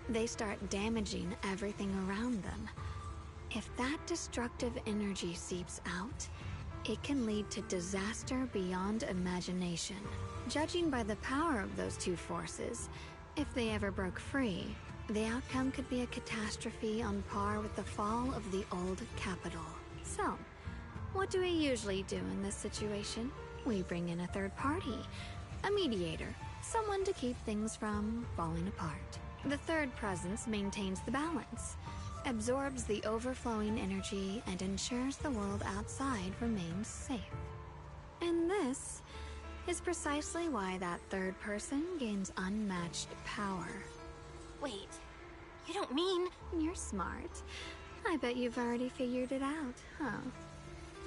they start damaging everything around them. If that destructive energy seeps out, it can lead to disaster beyond imagination. Judging by the power of those two forces, if they ever broke free, the outcome could be a catastrophe on par with the fall of the old capital. So, what do we usually do in this situation? We bring in a third party, a mediator, someone to keep things from falling apart. The third presence maintains the balance, absorbs the overflowing energy, and ensures the world outside remains safe. And this is precisely why that third person gains unmatched power. Wait, you don't mean... You're smart. I bet you've already figured it out, huh?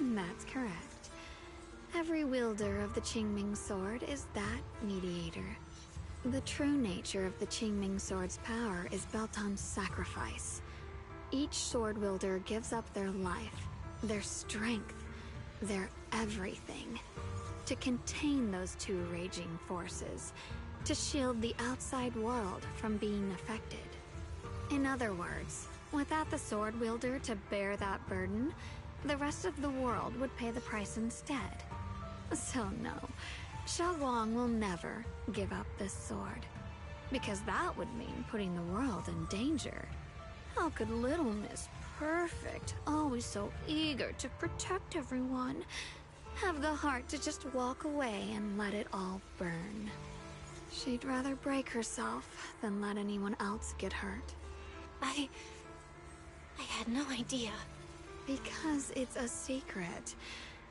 That's correct. Every wielder of the Qingming sword is that mediator. The true nature of the Qingming sword's power is built on sacrifice. Each sword wielder gives up their life, their strength, their everything, to contain those two raging forces, to shield the outside world from being affected. In other words, without the sword wielder to bear that burden, the rest of the world would pay the price instead. So no, Xiaoguang will never give up this sword, because that would mean putting the world in danger. How could Little Miss Perfect, always so eager to protect everyone, have the heart to just walk away and let it all burn? She'd rather break herself than let anyone else get hurt. I had no idea. Because it's a secret.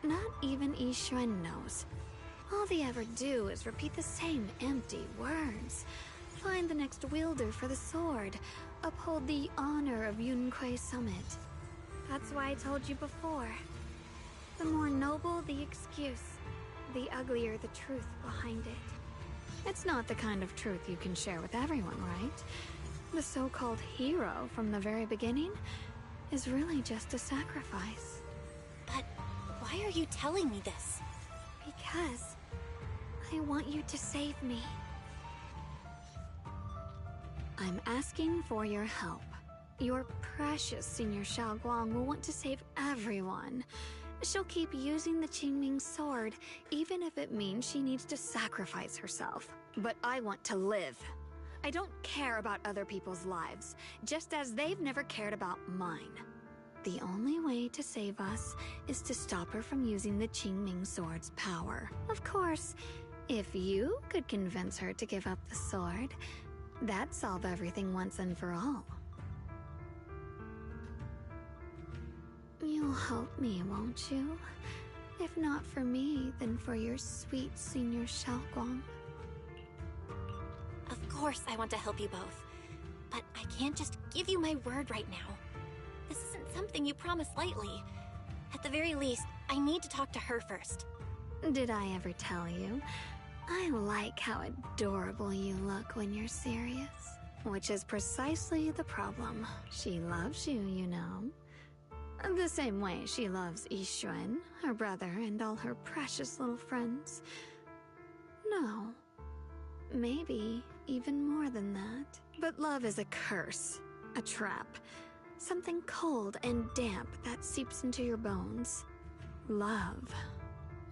Not even Yixuan knows. All they ever do is repeat the same empty words. Find the next wielder for the sword. Uphold the honor of Yunquei Summit. That's why I told you before. The more noble the excuse, the uglier the truth behind it. It's not the kind of truth you can share with everyone, right? The so-called hero from the very beginning is really just a sacrifice. But why are you telling me this? Because I want you to save me. I'm asking for your help. Your precious Senior Xiaoguang will want to save everyone. She'll keep using the Qingming sword, even if it means she needs to sacrifice herself. But I want to live. I don't care about other people's lives, just as they've never cared about mine. The only way to save us is to stop her from using the Qingming sword's power. Of course, if you could convince her to give up the sword, that'd solve everything once and for all. You'll help me, won't you? If not for me, then for your sweet Senior Xiaoguang. Of course I want to help you both, but I can't just give you my word right now. This isn't something you promise lightly. At the very least, I need to talk to her first. Did I ever tell you? I like how adorable you look when you're serious. Which is precisely the problem. She loves you, you know. The same way she loves Yixuan, her brother, and all her precious little friends. No. Maybe even more than that. But love is a curse. A trap. Something cold and damp that seeps into your bones. Love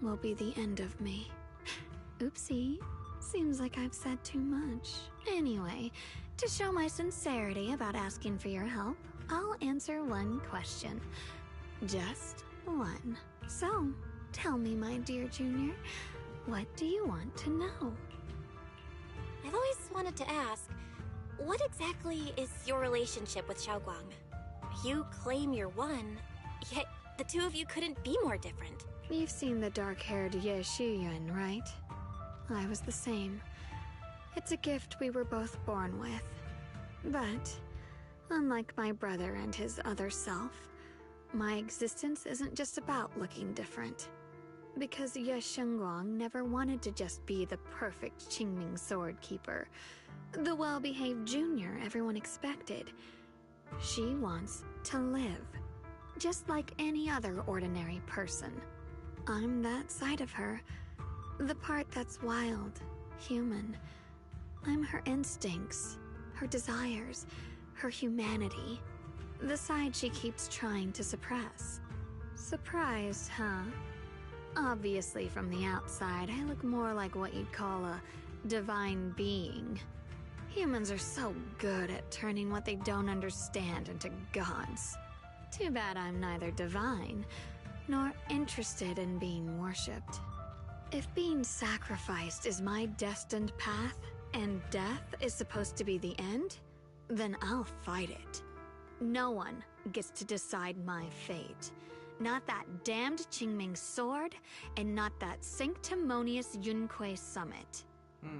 will be the end of me. Oopsie. Seems like I've said too much. Anyway, to show my sincerity about asking for your help, I'll answer one question. Just one. So, tell me, my dear Junior, what do you want to know? I've always wanted to ask, what exactly is your relationship with Xiaoguang? You claim you're one, yet the two of you couldn't be more different. You've seen the dark-haired Ye Shiyuan, right? I was the same. It's a gift we were both born with. But, unlike my brother and his other self, my existence isn't just about looking different. Because Ye Shengguang never wanted to just be the perfect Qingming sword keeper, the well-behaved junior everyone expected. She wants to live, just like any other ordinary person. I'm that side of her, the part that's wild, human. I'm her instincts, her desires, her humanity, the side she keeps trying to suppress. Surprised, huh? Obviously, from the outside, I look more like what you'd call a divine being. Humans are so good at turning what they don't understand into gods. Too bad I'm neither divine, nor interested in being worshipped. If being sacrificed is my destined path, and death is supposed to be the end, then I'll fight it. No one gets to decide my fate. Not that damned Qingming sword, and not that sanctimonious Yunquei summit.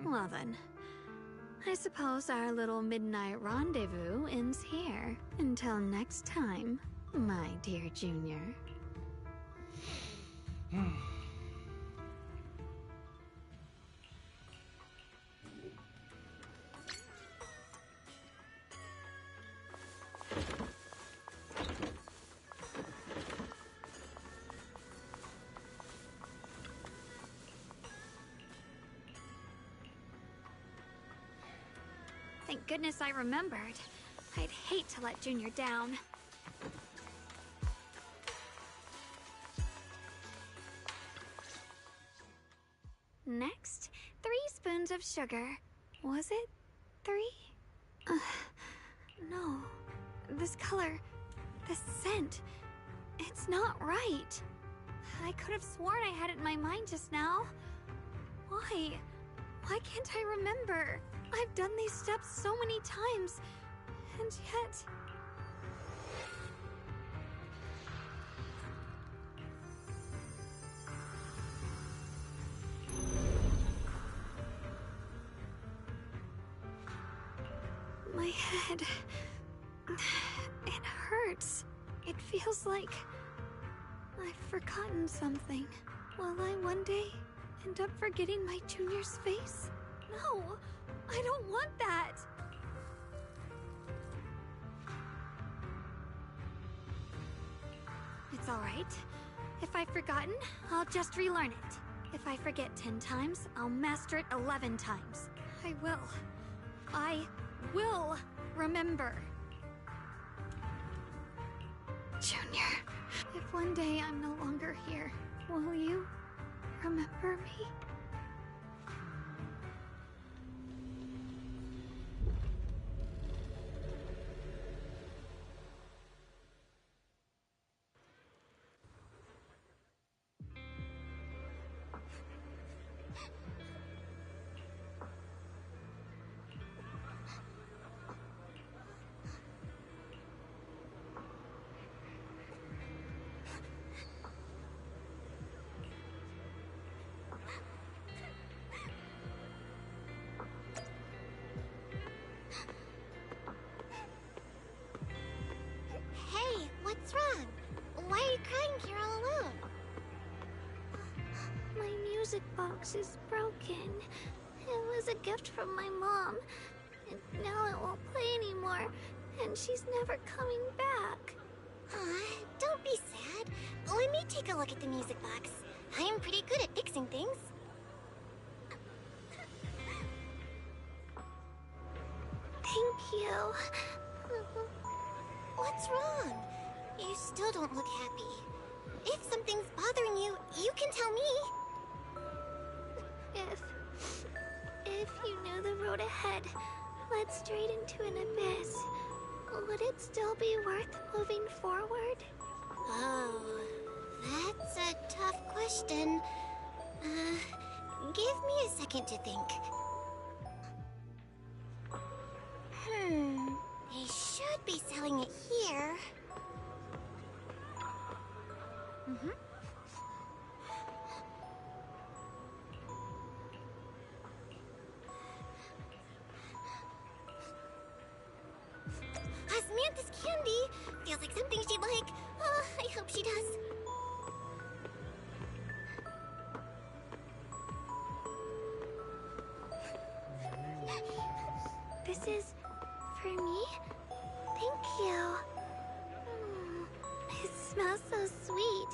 Well then, I suppose our little midnight rendezvous ends here. Until next time, my dear Junior. Thank goodness I remembered. I'd hate to let Junior down. Next, 3 spoons of sugar. Was it 3? No. This color, this scent, it's not right. I could have sworn I had it in my mind just now. Why? Why can't I remember? I've done these steps so many times, and yet... My head... it hurts. It feels like... I've forgotten something. Will I one day end up forgetting my Junior's face? No, I don't want that. It's alright. If I've forgotten, I'll just relearn it. If I forget 10 times, I'll master it 11 times. I will remember. Junior, if one day I'm no longer here, will you remember me? Hey, what's wrong? Why are you crying here all alone? My music box is broken. It was a gift from my mom. And now it won't play anymore. And she's never coming back. Aw, don't be sad. Let me take a look at the music box. I'm pretty good at fixing things. Thank you. What's wrong? You still don't look happy. If something's bothering you, you can tell me. If you knew the road ahead led straight into an abyss, would it still be worth moving forward? Oh, that's a tough question. Give me a second to think. They should be selling it here. Osmanthus candy! Feels like something she'd like. Oh, I hope she does. This is for me? Thank you. It smells so sweet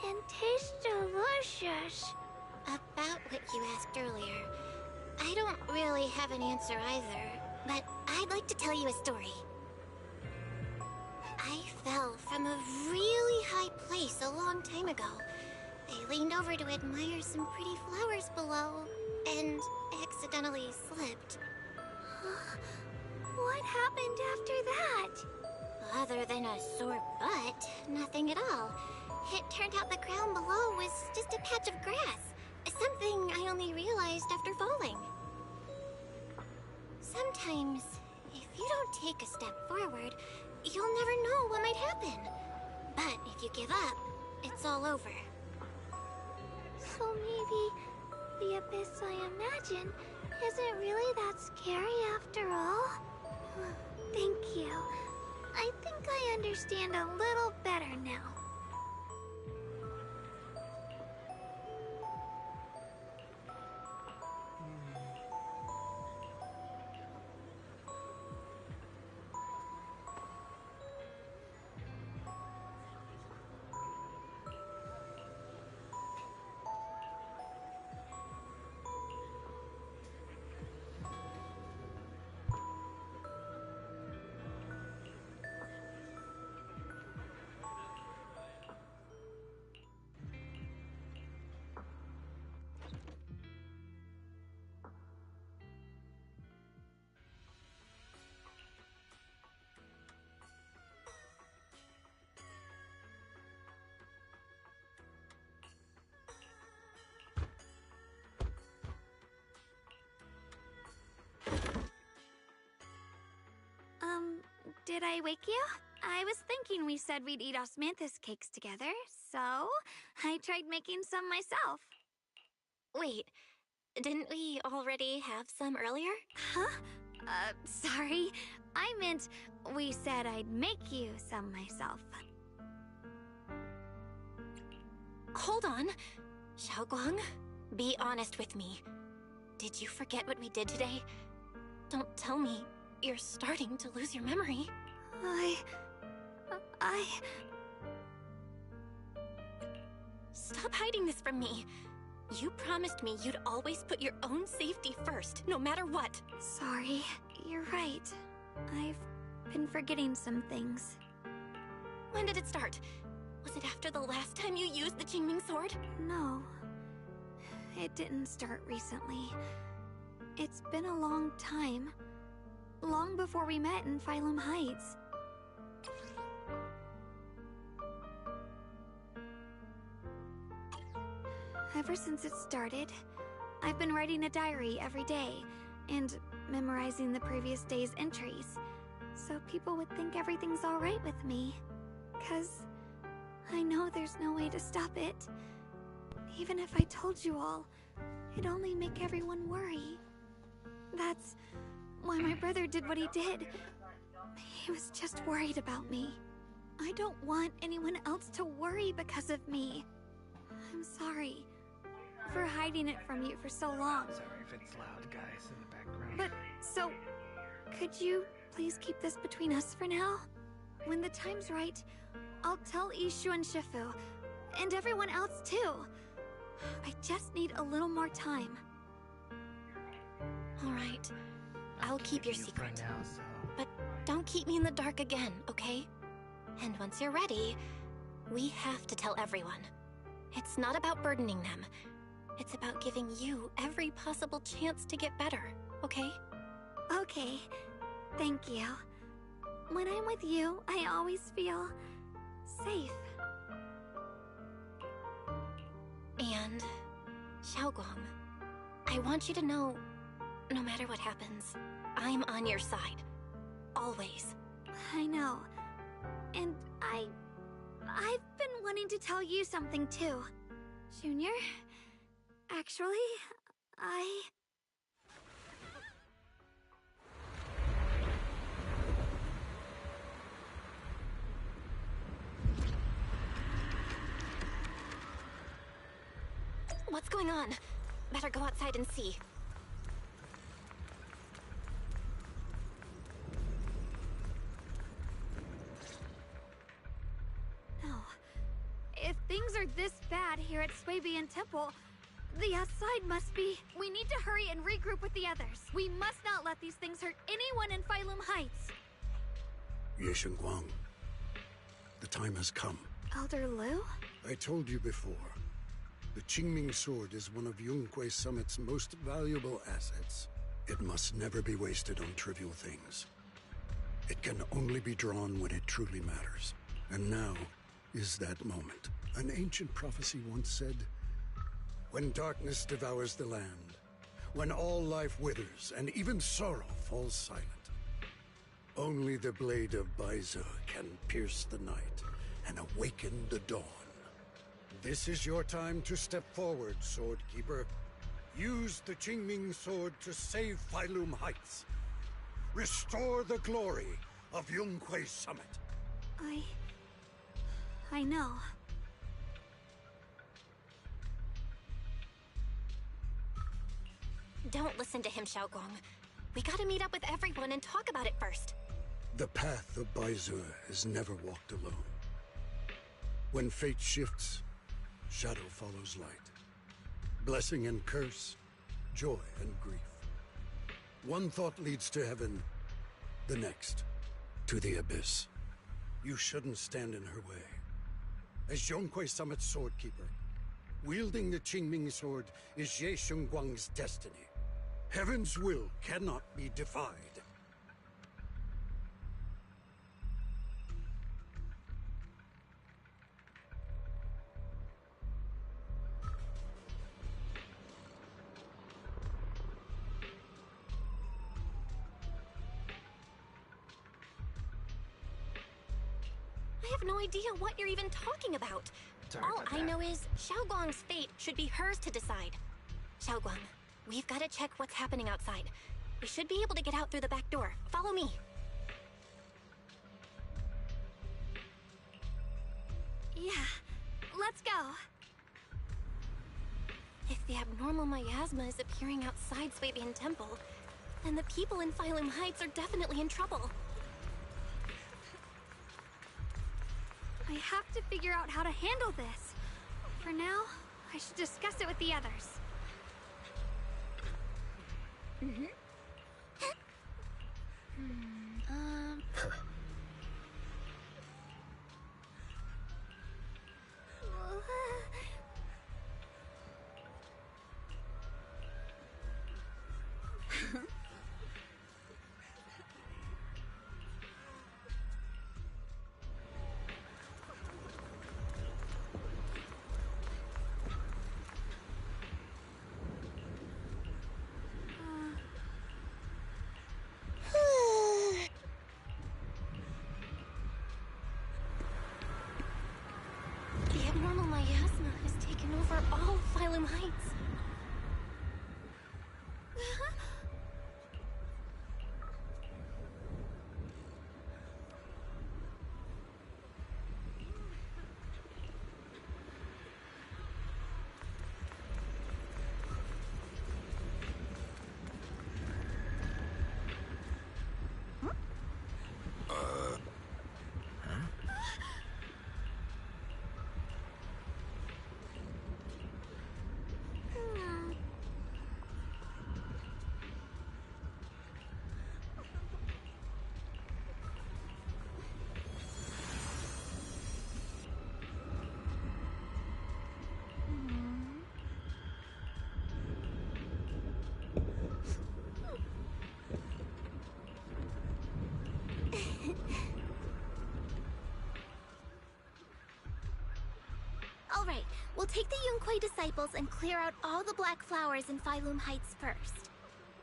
and tastes delicious. About what you asked earlier, I don't really have an answer either, but I'd like to tell you a story. I fell from a really high place a long time ago. I leaned over to admire some pretty flowers below, and accidentally slipped. What happened after that? Other than a sore butt, nothing at all. It turned out the ground below was just a patch of grass. Something I only realized after falling. Sometimes, if you don't take a step forward, you'll never know what might happen. But if you give up, it's all over. So maybe the abyss I imagine isn't really that scary after all? Thank you. I think I understand a little better now. Did I wake you? I was thinking we said we'd eat osmanthus cakes together, so I tried making some myself. Wait, didn't we already have some earlier? Huh? Sorry. I meant we said I'd make you some myself. Hold on. Xiaoguang, be honest with me. Did you forget what we did today? Don't tell me you're starting to lose your memory. Stop hiding this from me. You promised me you'd always put your own safety first, no matter what. Sorry, you're right. I've been forgetting some things. When did it start? Was it after the last time you used the Qingming sword? No. It didn't start recently. It's been a long time. Long before we met in Phylum Heights. Ever since it started, I've been writing a diary every day and memorizing the previous day's entries, so people would think everything's alright with me. 'Cause I know there's no way to stop it. Even if I told you all, it'd only make everyone worry. That's why my brother did what he did. He was just worried about me. I don't want anyone else to worry because of me. I'm sorry for hiding it from you for so long. Sorry if it's loud, guys, in the background. But, so, could you please keep this between us for now? When the time's right, I'll tell Ishu and Shifu, and everyone else too. I just need a little more time. Alright, I'll keep your secret. For now, so. But don't keep me in the dark again, okay? And once you're ready, we have to tell everyone. It's not about burdening them. It's about giving you every possible chance to get better, okay? Okay, thank you. When I'm with you, I always feel safe. And, Xiaoguang, I want you to know, no matter what happens, I'm on your side. Always. I know. And I've been wanting to tell you something too. Junior, actually, What's going on? Better go outside and see. No. If things are this bad here at Swabian Temple, the outside must be... We need to hurry and regroup with the others. We must not let these things hurt anyone in Phylum Heights. Ye Guang, the time has come. Elder Liu? I told you before. The Qingming sword is one of Yunque Summit's most valuable assets. It must never be wasted on trivial things. It can only be drawn when it truly matters. And now is that moment. An ancient prophecy once said, when darkness devours the land, when all life withers and even sorrow falls silent, only the blade of Baize can pierce the night and awaken the dawn. This is your time to step forward, Swordkeeper. Use the Qingming sword to save Phylum Heights. Restore the glory of Yunque Summit. I know. Don't listen to him, Xiaoguang. We gotta meet up with everyone and talk about it first. The path of Baize is never walked alone. When fate shifts, shadow follows light. Blessing and curse, joy and grief. One thought leads to heaven, the next, to the abyss. You shouldn't stand in her way. As Yunque Summit's swordkeeper, wielding the Qingming sword is Ye Guang's destiny. Heaven's will cannot be defied. I have no idea what you're even talking about. All I know is Xiaoguang's fate should be hers to decide. Xiaoguang, we've got to check what's happening outside. We should be able to get out through the back door. Follow me. Yeah, let's go. If the abnormal miasma is appearing outside Swabian Temple, then the people in Phylum Heights are definitely in trouble. I have to figure out how to handle this. For now, I should discuss it with the others. The abnormal miasma has taken over all Phylum Heights. Alright, we'll take the Yunquei disciples and clear out all the black flowers in Phylum Heights first.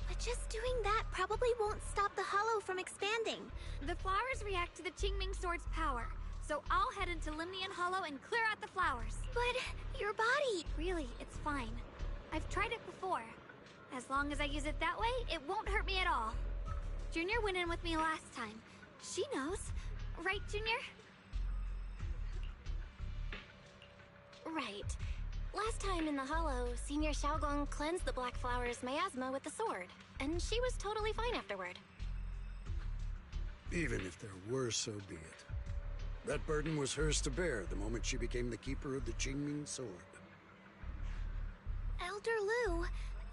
But just doing that probably won't stop the hollow from expanding. The flowers react to the Qingming Sword's power, so I'll head into Limnian Hollow and clear out the flowers. But your body... Really, it's fine. I've tried it before. As long as I use it that way, it won't hurt me at all. Junior went in with me last time. She knows. Right, Junior? Right. Last time in the hollow, Senior Xiaoguang cleansed the black flower's miasma with the sword, and she was totally fine afterward. Even if there were, so be it. That burden was hers to bear the moment she became the keeper of the Qingming Sword. Elder Lu,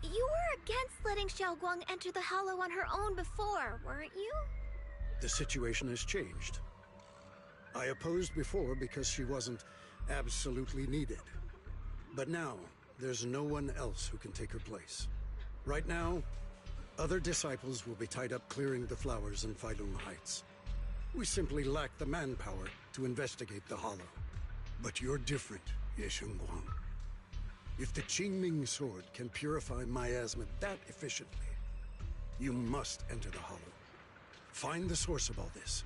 you were against letting Xiaoguang enter the hollow on her own before, weren't you? The situation has changed. I opposed before because she wasn't absolutely needed. But now, there's no one else who can take her place. Right now, other disciples will be tied up clearing the flowers in Phylum Heights. We simply lack the manpower to investigate the hollow. But you're different, Ye Shengguang. If the Qingming Sword can purify miasma that efficiently, you must enter the hollow. Find the source of all this,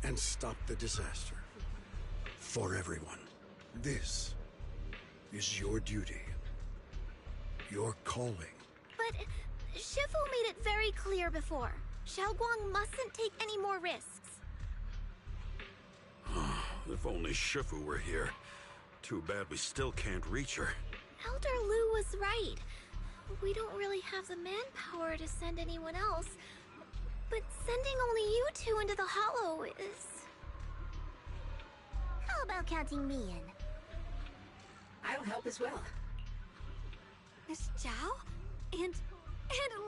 and stop the disaster. For everyone. This is your duty. Your calling. But Shifu made it very clear before. Xiaoguang mustn't take any more risks. If only Shifu were here. Too bad we still can't reach her. Elder Lu was right. We don't really have the manpower to send anyone else. But sending only you two into the hollow is... How about counting me in? I'll help as well. Miss Zhao? And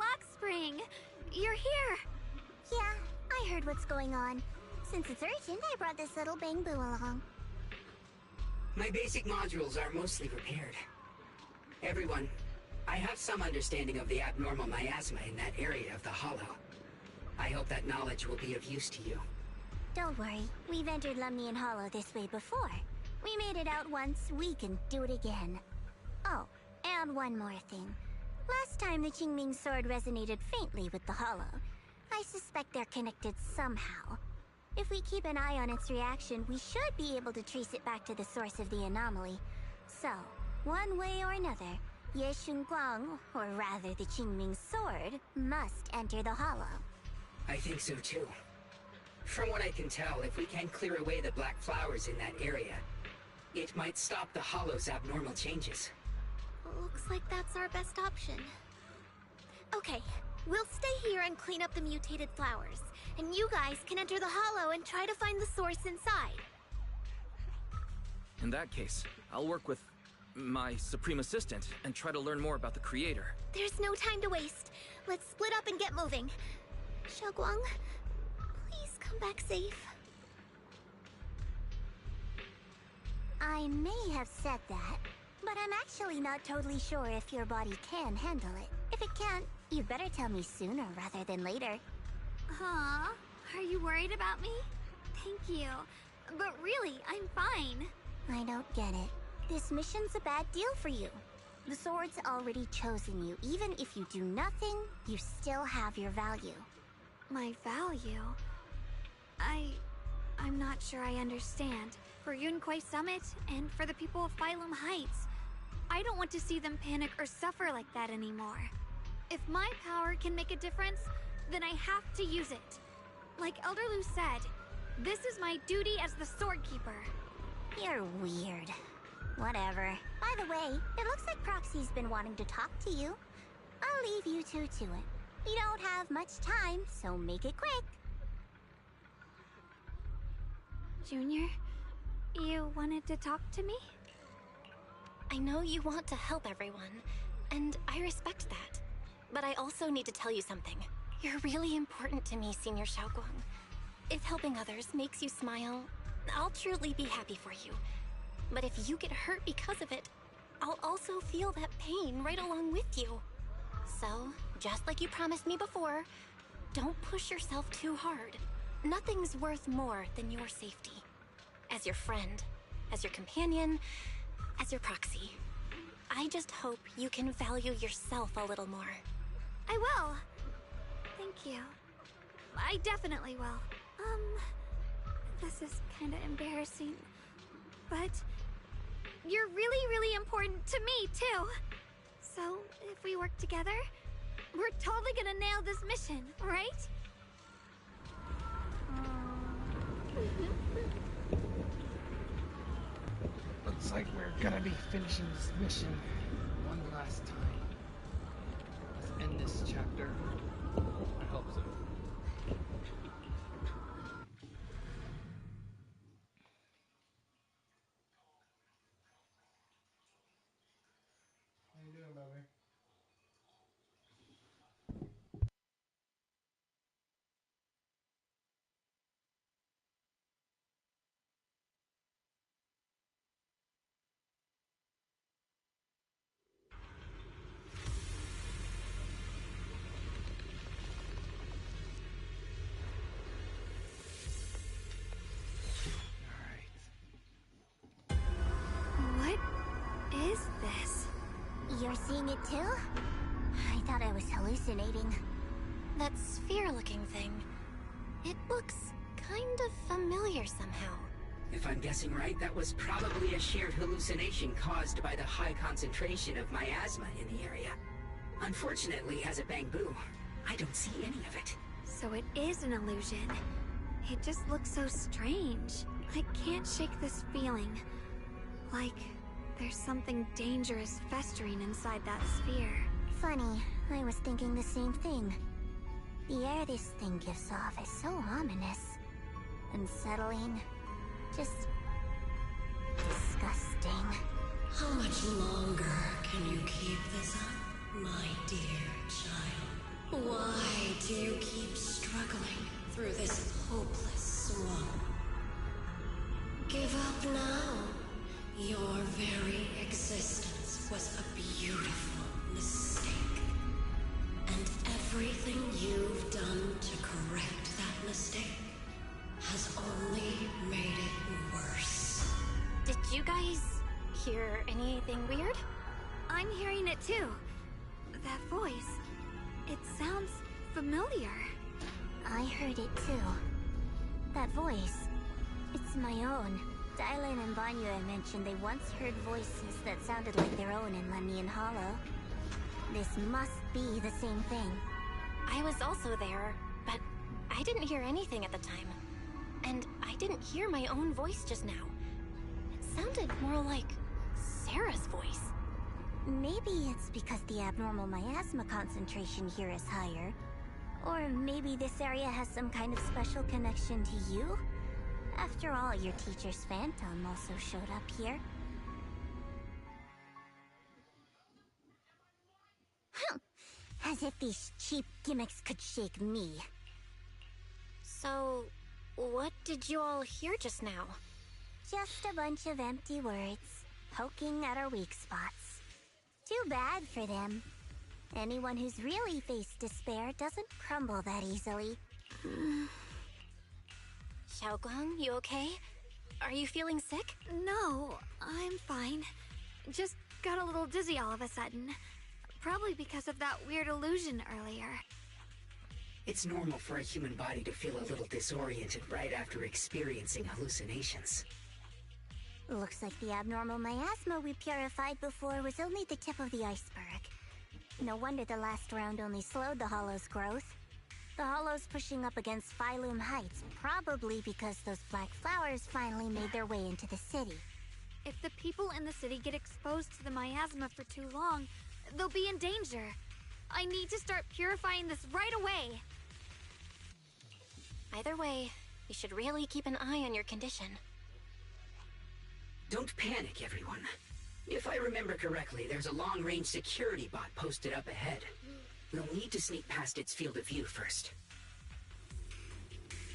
Luxspring! You're here! Yeah, I heard what's going on. Since it's urgent, I brought this little Bangboo along. My basic modules are mostly repaired. Everyone, I have some understanding of the abnormal miasma in that area of the hollow. I hope that knowledge will be of use to you. Don't worry, we've entered Lemnian Hollow this way before. We made it out once, we can do it again. Oh, and one more thing. Last time the Qingming Sword resonated faintly with the hollow. I suspect they're connected somehow. If we keep an eye on its reaction, we should be able to trace it back to the source of the anomaly. So, one way or another, Ye Shengguang, or rather the Qingming Sword, must enter the hollow. I think so too. From what I can tell, if we can clear away the black flowers in that area, it might stop the hollow's abnormal changes. Looks like that's our best option. Okay, we'll stay here and clean up the mutated flowers. And you guys can enter the hollow and try to find the source inside. In that case, I'll work with my Supreme Assistant and try to learn more about the creator. There's no time to waste. Let's split up and get moving. Xiaoguang, please come back safe. I may have said that, but I'm actually not totally sure if your body can handle it. If it can't, you'd better tell me sooner rather than later. Huh? Are you worried about me? Thank you. But really, I'm fine. I don't get it. This mission's a bad deal for you. The sword's already chosen you. Even if you do nothing, you still have your value. My value? I'm not sure I understand. For Yunquay Summit, and for the people of Phylum Heights, I don't want to see them panic or suffer like that anymore. If my power can make a difference, then I have to use it. Like Elder Lu said, this is my duty as the Sword Keeper. You're weird. Whatever. By the way, it looks like Proxy's been wanting to talk to you. I'll leave you two to it. We don't have much time, so make it quick. Junior, you wanted to talk to me? I know you want to help everyone, and I respect that. But I also need to tell you something. You're really important to me, Senior Xiaoguang. If helping others makes you smile, I'll truly be happy for you. But if you get hurt because of it, I'll also feel that pain right along with you. So, just like you promised me before, don't push yourself too hard. Nothing's worth more than your safety. As your friend, as your companion, as your proxy. I just hope you can value yourself a little more. I will. Thank you. I definitely will. This is kinda embarrassing, but you're really, really important to me, too. So, if we work together, we're totally gonna nail this mission, right? Looks like we're gonna be finishing this mission one last time. Let's end this chapter. I hope so. How you doing, baby? What is this? You're seeing it too? I thought I was hallucinating. That sphere-looking thing. It looks kind of familiar somehow. If I'm guessing right, that was probably a shared hallucination caused by the high concentration of miasma in the area. Unfortunately, as a Bangbu, I don't see any of it. So it is an illusion. It just looks so strange. I can't shake this feeling. Like there's something dangerous festering inside that sphere. Funny, I was thinking the same thing. The air this thing gives off is so ominous. Unsettling. Just disgusting. How much longer can you keep this up, my dear child? Why do you keep struggling through this hopeless swamp? Give up now. Your very existence was a beautiful mistake. And everything you've done to correct that mistake has only made it worse. Did you guys hear anything weird? I'm hearing it too. That voice. It sounds familiar. I heard it too. That voice. It's my own. Dylan and Banyu mentioned they once heard voices that sounded like their own in Lemnian Hollow. This must be the same thing. I was also there, but I didn't hear anything at the time. And I didn't hear my own voice just now. It sounded more like Sarah's voice. Maybe it's because the abnormal miasma concentration here is higher. Or maybe this area has some kind of special connection to you? After all, your teacher's phantom also showed up here. As if these cheap gimmicks could shake me. So, what did you all hear just now? Just a bunch of empty words, poking at our weak spots. Too bad for them. Anyone who's really faced despair doesn't crumble that easily. Xiaoguang, you okay? Are you feeling sick? No, I'm fine. Just got a little dizzy all of a sudden. Probably because of that weird illusion earlier. It's normal for a human body to feel a little disoriented right after experiencing hallucinations. Looks like the abnormal miasma we purified before was only the tip of the iceberg. No wonder the last round only slowed the Hollow's growth. The Hollow's pushing up against Phylum Heights, probably because those black flowers finally made their way into the city. If the people in the city get exposed to the miasma for too long, they'll be in danger. I need to start purifying this right away. Either way, you should really keep an eye on your condition. Don't panic, everyone. If I remember correctly, there's a long-range security bot posted up ahead. We'll need to sneak past its field of view first.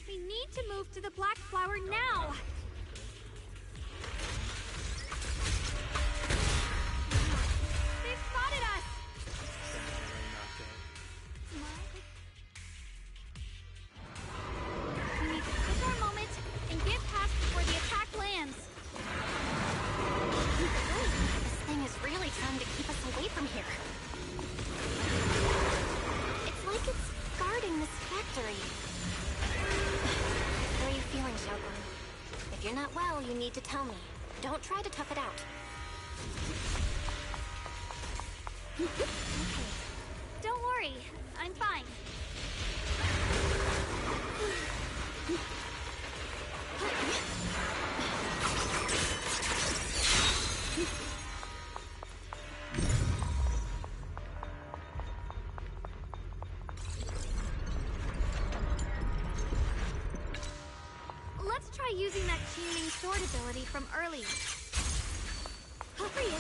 We need to move to the black flower now! They've spotted us! We need to take our moment and get past before the attack lands. This thing is really trying to keep us away from here. It's like it's guarding this factory. How are you feeling, Xiaoguang? If you're not well, you need to tell me. Don't try to tough it out. Okay. Don't worry, I'm fine. Let's try using that chaining sword ability from earlier. Hurry,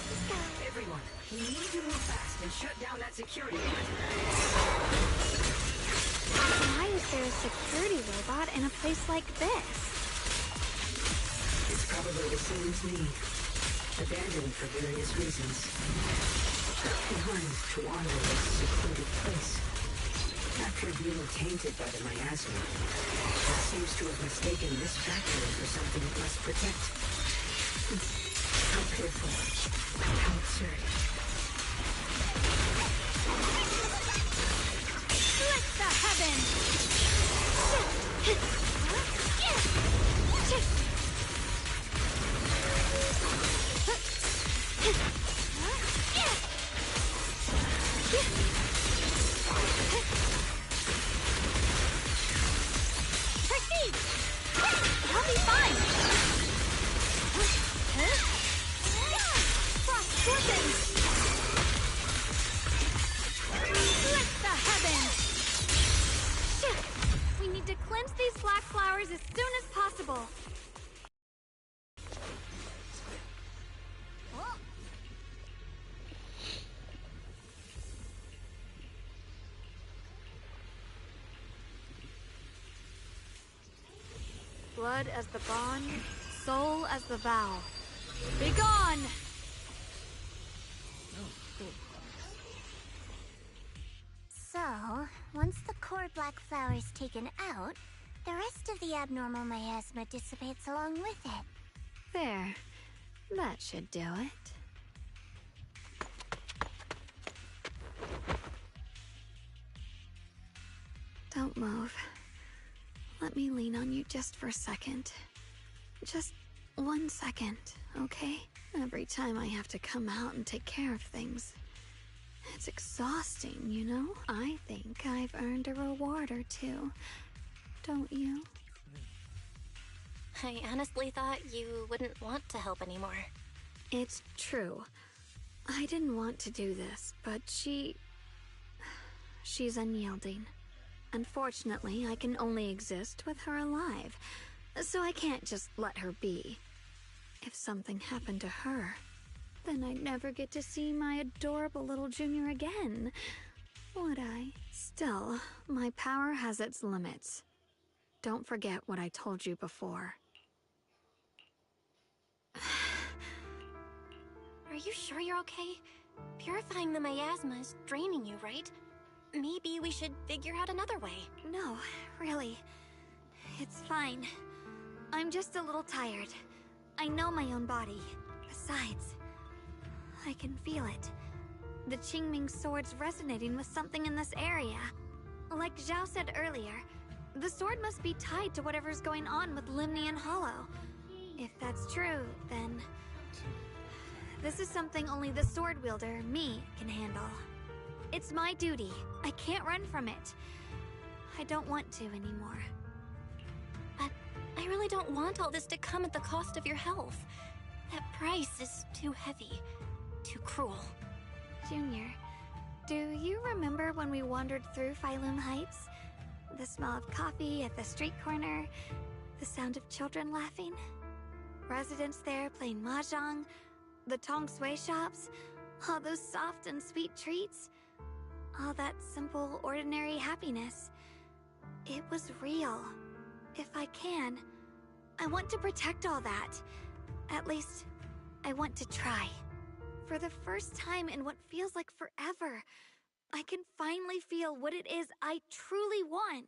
Everyone, we need to move fast and shut down that security bot. Why is there a security robot in a place like this? It's probably the same as me. Abandoned for various reasons. Left behind to wander this secluded place. After being tainted by the miasma, it seems to have mistaken this factory for something it must protect. How pitiful. How absurd. Split the heavens! Proceed! I'll be fine! Frost scorpions! Split the heavens! Shit! We need to cleanse these black flowers as soon as possible. Blood as the bond, soul as the vow. Be gone! So, once the core black flower is taken out, the rest of the abnormal miasma dissipates along with it. There. That should do it. Don't move. Let me lean on you just for a second. Just 1 second, okay? Every time I have to come out and take care of things. It's exhausting, you know? I think I've earned a reward or two. Don't you? I honestly thought you wouldn't want to help anymore. It's true. I didn't want to do this, but she's unyielding. Unfortunately, I can only exist with her alive, so I can't just let her be. If something happened to her, then I'd never get to see my adorable little Junior again, would I? Still, my power has its limits. Don't forget what I told you before. Are you sure you're okay? Purifying the miasma is draining you, right? Maybe we should figure out another way. No, really. It's fine. I'm just a little tired. I know my own body. Besides, I can feel it. The Qingming sword's resonating with something in this area. Like Zhao said earlier, the sword must be tied to whatever's going on with Limnian Hollow. If that's true, then this is something only the sword wielder, me, can handle. It's my duty. I can't run from it. I don't want to anymore. But I really don't want all this to come at the cost of your health. That price is too heavy, too cruel. Junior, do you remember when we wandered through Phylum Heights? The smell of coffee at the street corner, the sound of children laughing, residents there playing mahjong, the Tong Sui shops, all those soft and sweet treats, all that simple, ordinary happiness. It was real. If I can, I want to protect all that. At least, I want to try. For the first time in what feels like forever, I can finally feel what it is I truly want.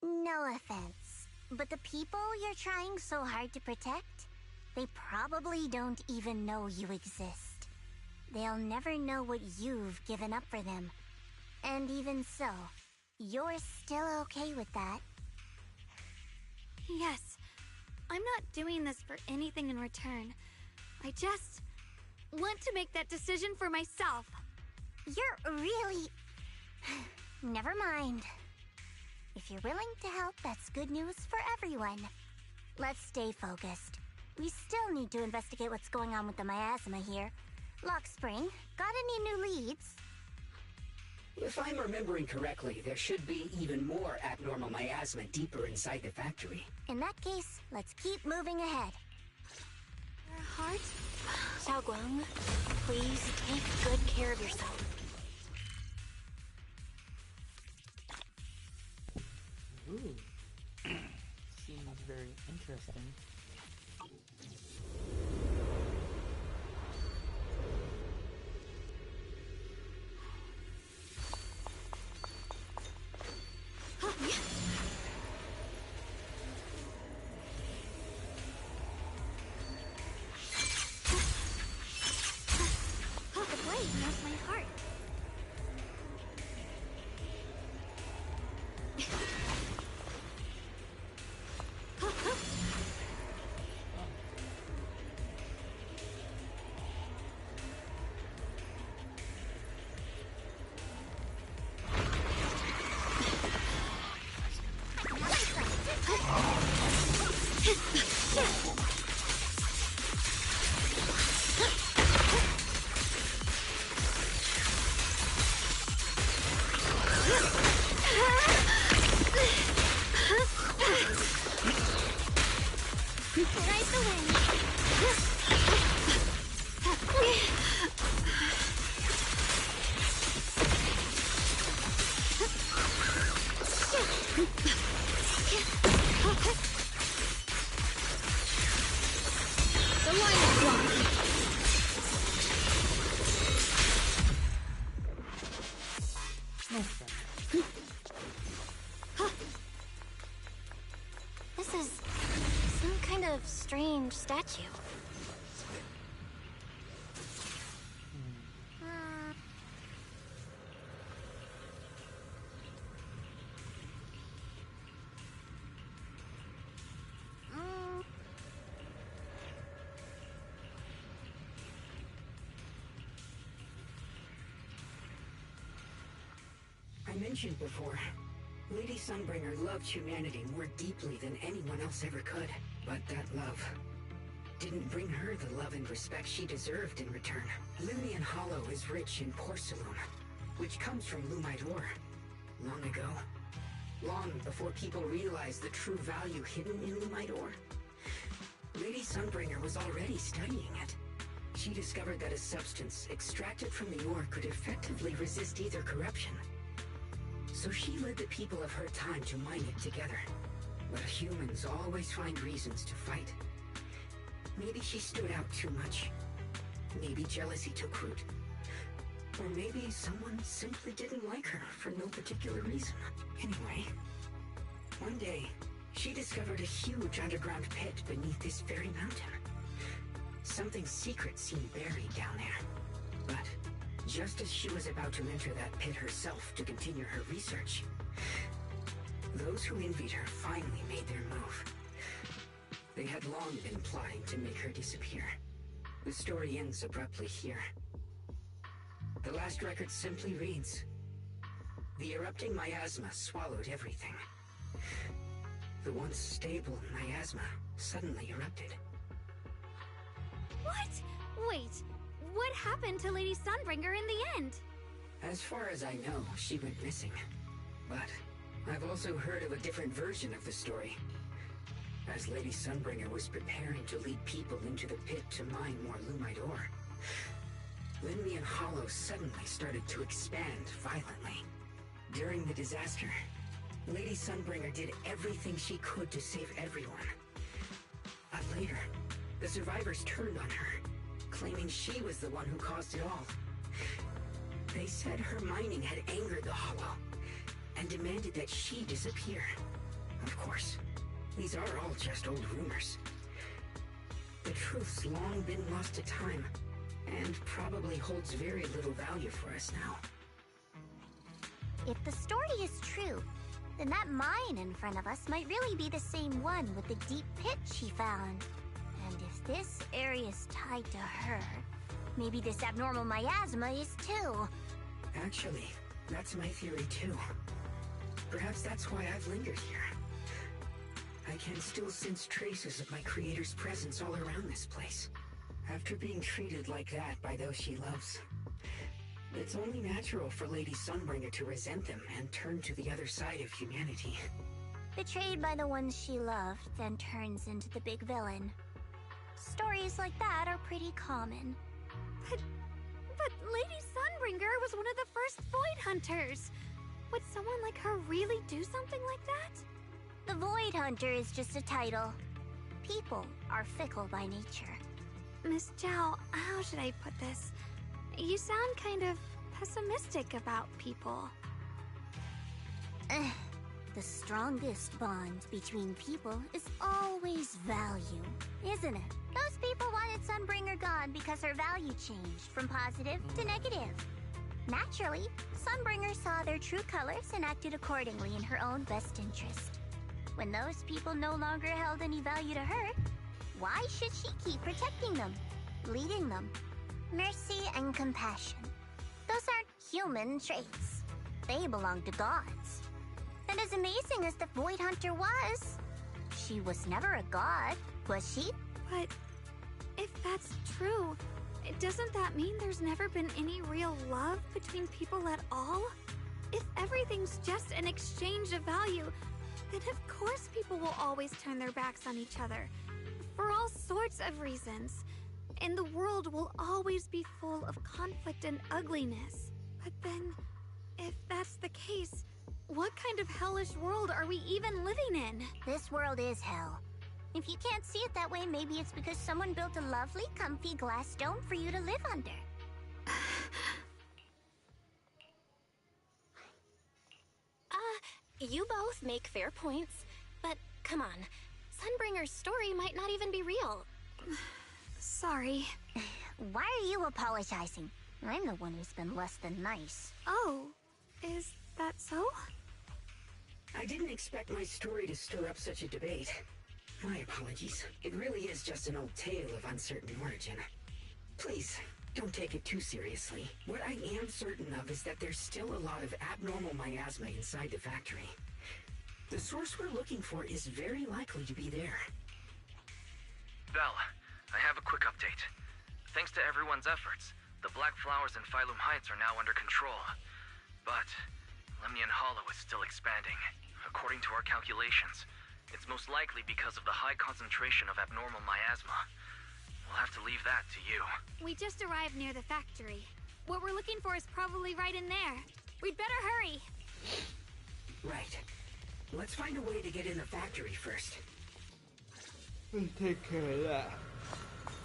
No offense, but the people you're trying so hard to protect, they probably don't even know you exist. They'll never know what you've given up for them. And even so, you're still okay with that? Yes. I'm not doing this for anything in return. I just want to make that decision for myself. You're really... Never mind. If you're willing to help, that's good news for everyone. Let's stay focused. We still need to investigate what's going on with the miasma here. Lock Spring, got any new leads? If I'm remembering correctly, there should be even more abnormal miasma deeper inside the factory. In that case, let's keep moving ahead. Your heart? Xiaoguang, please take good care of yourself. Ooh. Seems very interesting. The blade knows my heart. Ride the wind. The line is blocked. This is some kind of strange statue. I mentioned before, Lady Sunbringer loved humanity more deeply than anyone else ever could. But that love didn't bring her the love and respect she deserved in return. Lemnian Hollow is rich in porcelain, which comes from Lumite ore. Long ago, long before people realized the true value hidden in Lumite ore, Lady Sunbringer was already studying it. She discovered that a substance extracted from the ore could effectively resist either corruption. So she led the people of her time to mine it together. But humans always find reasons to fight. Maybe she stood out too much. Maybe jealousy took root. Or maybe someone simply didn't like her for no particular reason. Anyway, one day, she discovered a huge underground pit beneath this very mountain. Something secret seemed buried down there. But just as she was about to enter that pit herself to continue her research, those who envied her finally made their move. They had long been plotting to make her disappear. The story ends abruptly here. The last record simply reads, "The erupting miasma swallowed everything." The once stable miasma suddenly erupted. What? Wait, what happened to Lady Sunbringer in the end? As far as I know, she went missing. But I've also heard of a different version of the story. As Lady Sunbringer was preparing to lead people into the pit to mine more Lumite ore, Lemnian Hollow suddenly started to expand violently. During the disaster, Lady Sunbringer did everything she could to save everyone. But later, the survivors turned on her, claiming she was the one who caused it all. They said her mining had angered the Hollow, and demanded that she disappear. Of course, these are all just old rumors. The truth's long been lost to time, and probably holds very little value for us now. If the story is true, then that mine in front of us might really be the same one with the deep pit she found. And if this area is tied to her, maybe this abnormal miasma is too. Actually, that's my theory too. Perhaps that's why I've lingered here. I can still sense traces of my creator's presence all around this place. After being treated like that by those she loves, it's only natural for Lady Sunbringer to resent them and turn to the other side of humanity. Betrayed by the ones she loved, then turns into the big villain. Stories like that are pretty common. But Lady Sunbringer was one of the first Void Hunters. Would someone like her really do something like that? The Void Hunter is just a title. People are fickle by nature. Miss Zhao, how should I put this? You sound kind of pessimistic about people. The strongest bond between people is always value, isn't it? Those people wanted Sunbringer gone because her value changed from positive to negative. Naturally, Sunbringer saw their true colors and acted accordingly in her own best interest. When those people no longer held any value to her, why should she keep protecting them, leading them? Mercy and compassion. Those aren't human traits. They belong to gods. And as amazing as the Void Hunter was, she was never a god, was she? But if that's true, doesn't that mean there's never been any real love between people at all? If everything's just an exchange of value, then of course people will always turn their backs on each other. For all sorts of reasons. And the world will always be full of conflict and ugliness. But then, if that's the case, what kind of hellish world are we even living in? This world is hell. If you can't see it that way, maybe it's because someone built a lovely, comfy glass dome for you to live under. You both make fair points, but come on. Sunbringer's story might not even be real. Sorry. Why are you apologizing? I'm the one who's been less than nice. Oh, is that so? I didn't expect my story to stir up such a debate. My apologies. It really is just an old tale of uncertain origin. Please, don't take it too seriously. What I am certain of is that there's still a lot of abnormal miasma inside the factory. The source we're looking for is very likely to be there. Val, I quick update. Thanks to everyone's efforts, the Black Flowers in Phylum Heights are now under control. But Lemnian Hollow is still expanding. According to our calculations, it's most likely because of the high concentration of abnormal miasma. We'll have to leave that to you. We just arrived near the factory. What we're looking for is probably right in there. We'd better hurry. Right. Let's find a way to get in the factory first. We'll take care of that.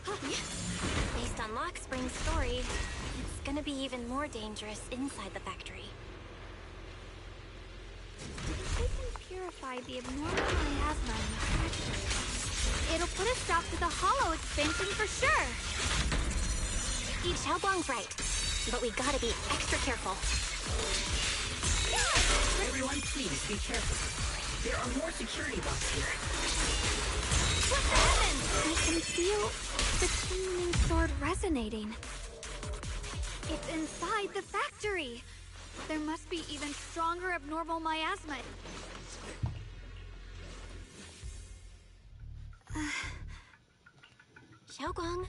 Based on Lock Spring's story, it's gonna be even more dangerous inside the factory. If we can purify the abnormal miasma in the factory, it'll put a stop to the hollow expansion for sure. Xiaoguang's right, but we gotta be extra careful. Everyone, please be careful. There are more security bugs here. What happened? I can feel the Qingming sword resonating. It's inside the factory. There must be even stronger abnormal miasma. Xiaoguang,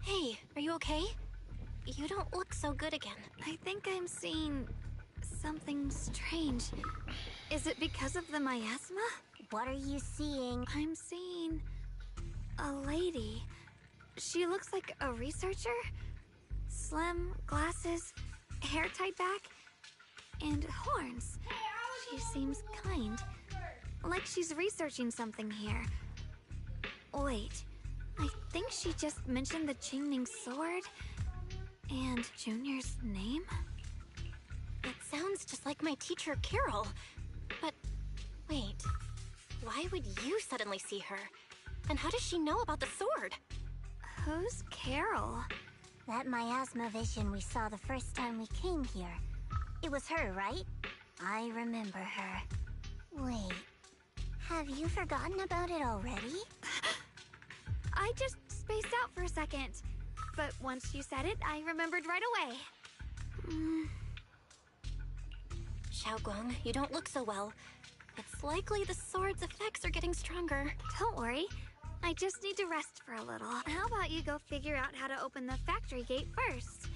hey, are you okay? You don't look so good again. I think I'm seeing something strange. Is it because of the miasma? What are you seeing? I'm seeing a lady. She looks like a researcher. Slim, glasses, hair tied back, and horns. She seems kind. Like she's researching something here. Wait, I think she just mentioned the Qingming sword and Junior's name? It sounds just like my teacher, Carol. But, wait. Why would you suddenly see her? And how does she know about the sword? Who's Carol? That miasma vision we saw the first time we came here. It was her, right? I remember her. Wait, have you forgotten about it already? I just spaced out for a second. But once you said it, I remembered right away. Xiaoguang, you don't look so well. It's likely the sword's effects are getting stronger. Don't worry. I just need to rest for a little. How about you go figure out how to open the factory gate first?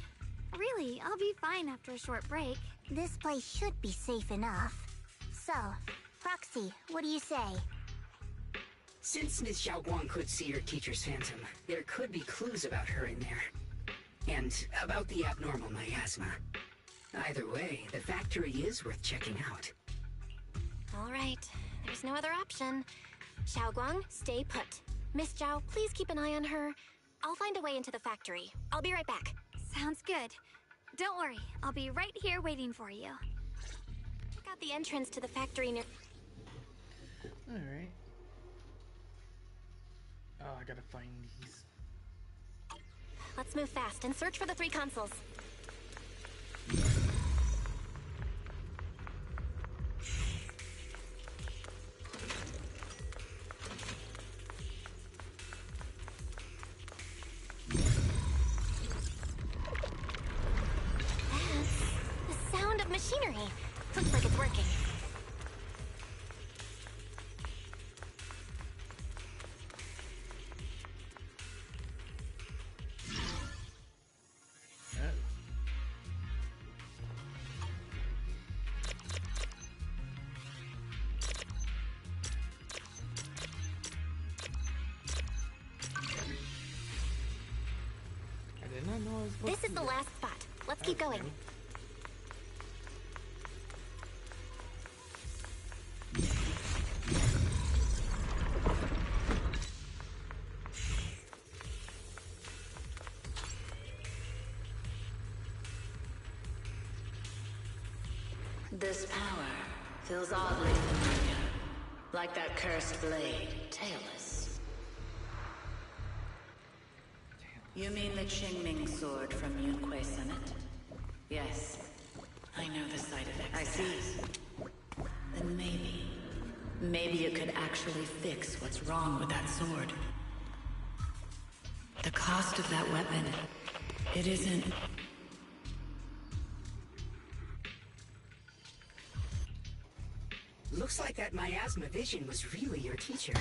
Really, I'll be fine after a short break. This place should be safe enough. So, Proxy, what do you say? Since Ms. Xiaoguang could see her teacher's phantom, there could be clues about her in there. And about the abnormal miasma. Either way, the factory is worth checking out. All right, there's no other option. Xiaoguang, stay put. Miss Zhao, please keep an eye on her. I'll find a way into the factory. I'll be right back. Sounds good. Don't worry, I'll be right here waiting for you. Check out the entrance to the factory near... Alright. Oh, I gotta find these. Let's move fast and search for the 3 consoles. The sound of machinery. Looks like it's working. This is the last spot. Let's keep going. This power feels oddly familiar, like that cursed blade, tailless. You mean the Qingming sword from Yunquei Summit? Yes, I know the side effects. I see. Then maybe you could actually fix what's wrong with that sword. The cost of that weapon, it isn't... Looks like that miasma vision was really your teacher.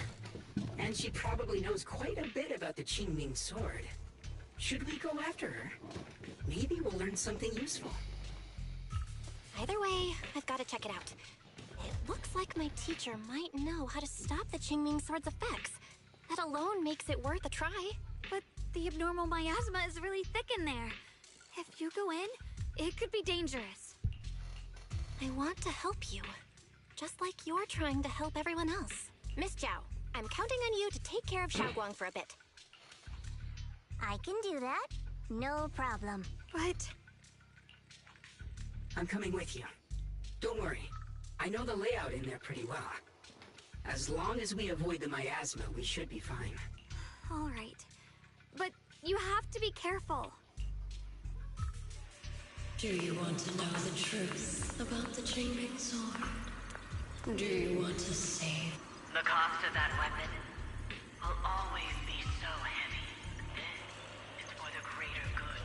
And she probably knows quite a bit about the Qingming sword. Should we go after her? Maybe we'll learn something useful. Either way, I've got to check it out. It looks like my teacher might know how to stop the Qingming sword's effects. That alone makes it worth a try. But the abnormal miasma is really thick in there. If you go in, it could be dangerous. I want to help you, just like you're trying to help everyone else. Miss Zhao, I'm counting on you to take care of Xiaoguang for a bit. I can do that. No problem. But... I'm coming with you. Don't worry. I know the layout in there pretty well. As long as we avoid the miasma, we should be fine. All right. But you have to be careful. Do you want to know the truth about the Qingming sword? Do you want to save? The cost of that weapon will always be so heavy. This is for the greater good.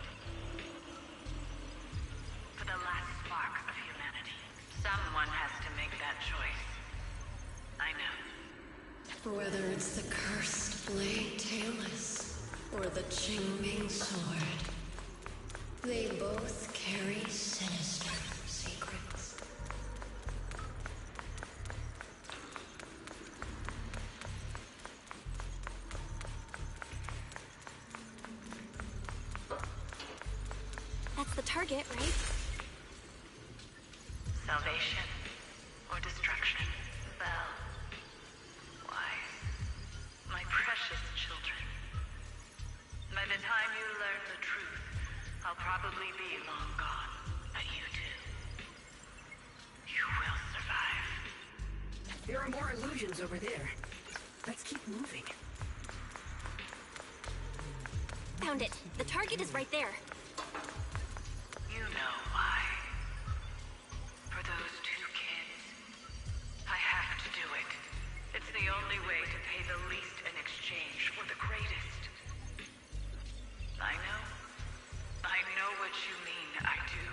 For the last spark of humanity. Someone has to make that choice. I know. Whether it's the cursed blade tailless or the Qingming sword, they both carry sinister secrets. That's the target, right? Salvation or destruction? Belle. Why? My precious children. By the time you learn the truth, I'll probably be long gone. But you two, you will survive. There are more illusions over there. Let's keep moving. Found it. The target is right there. You know why. For those two kids, I have to do it. It's the only way to pay the least in exchange for the greatest. I know what you mean, I do.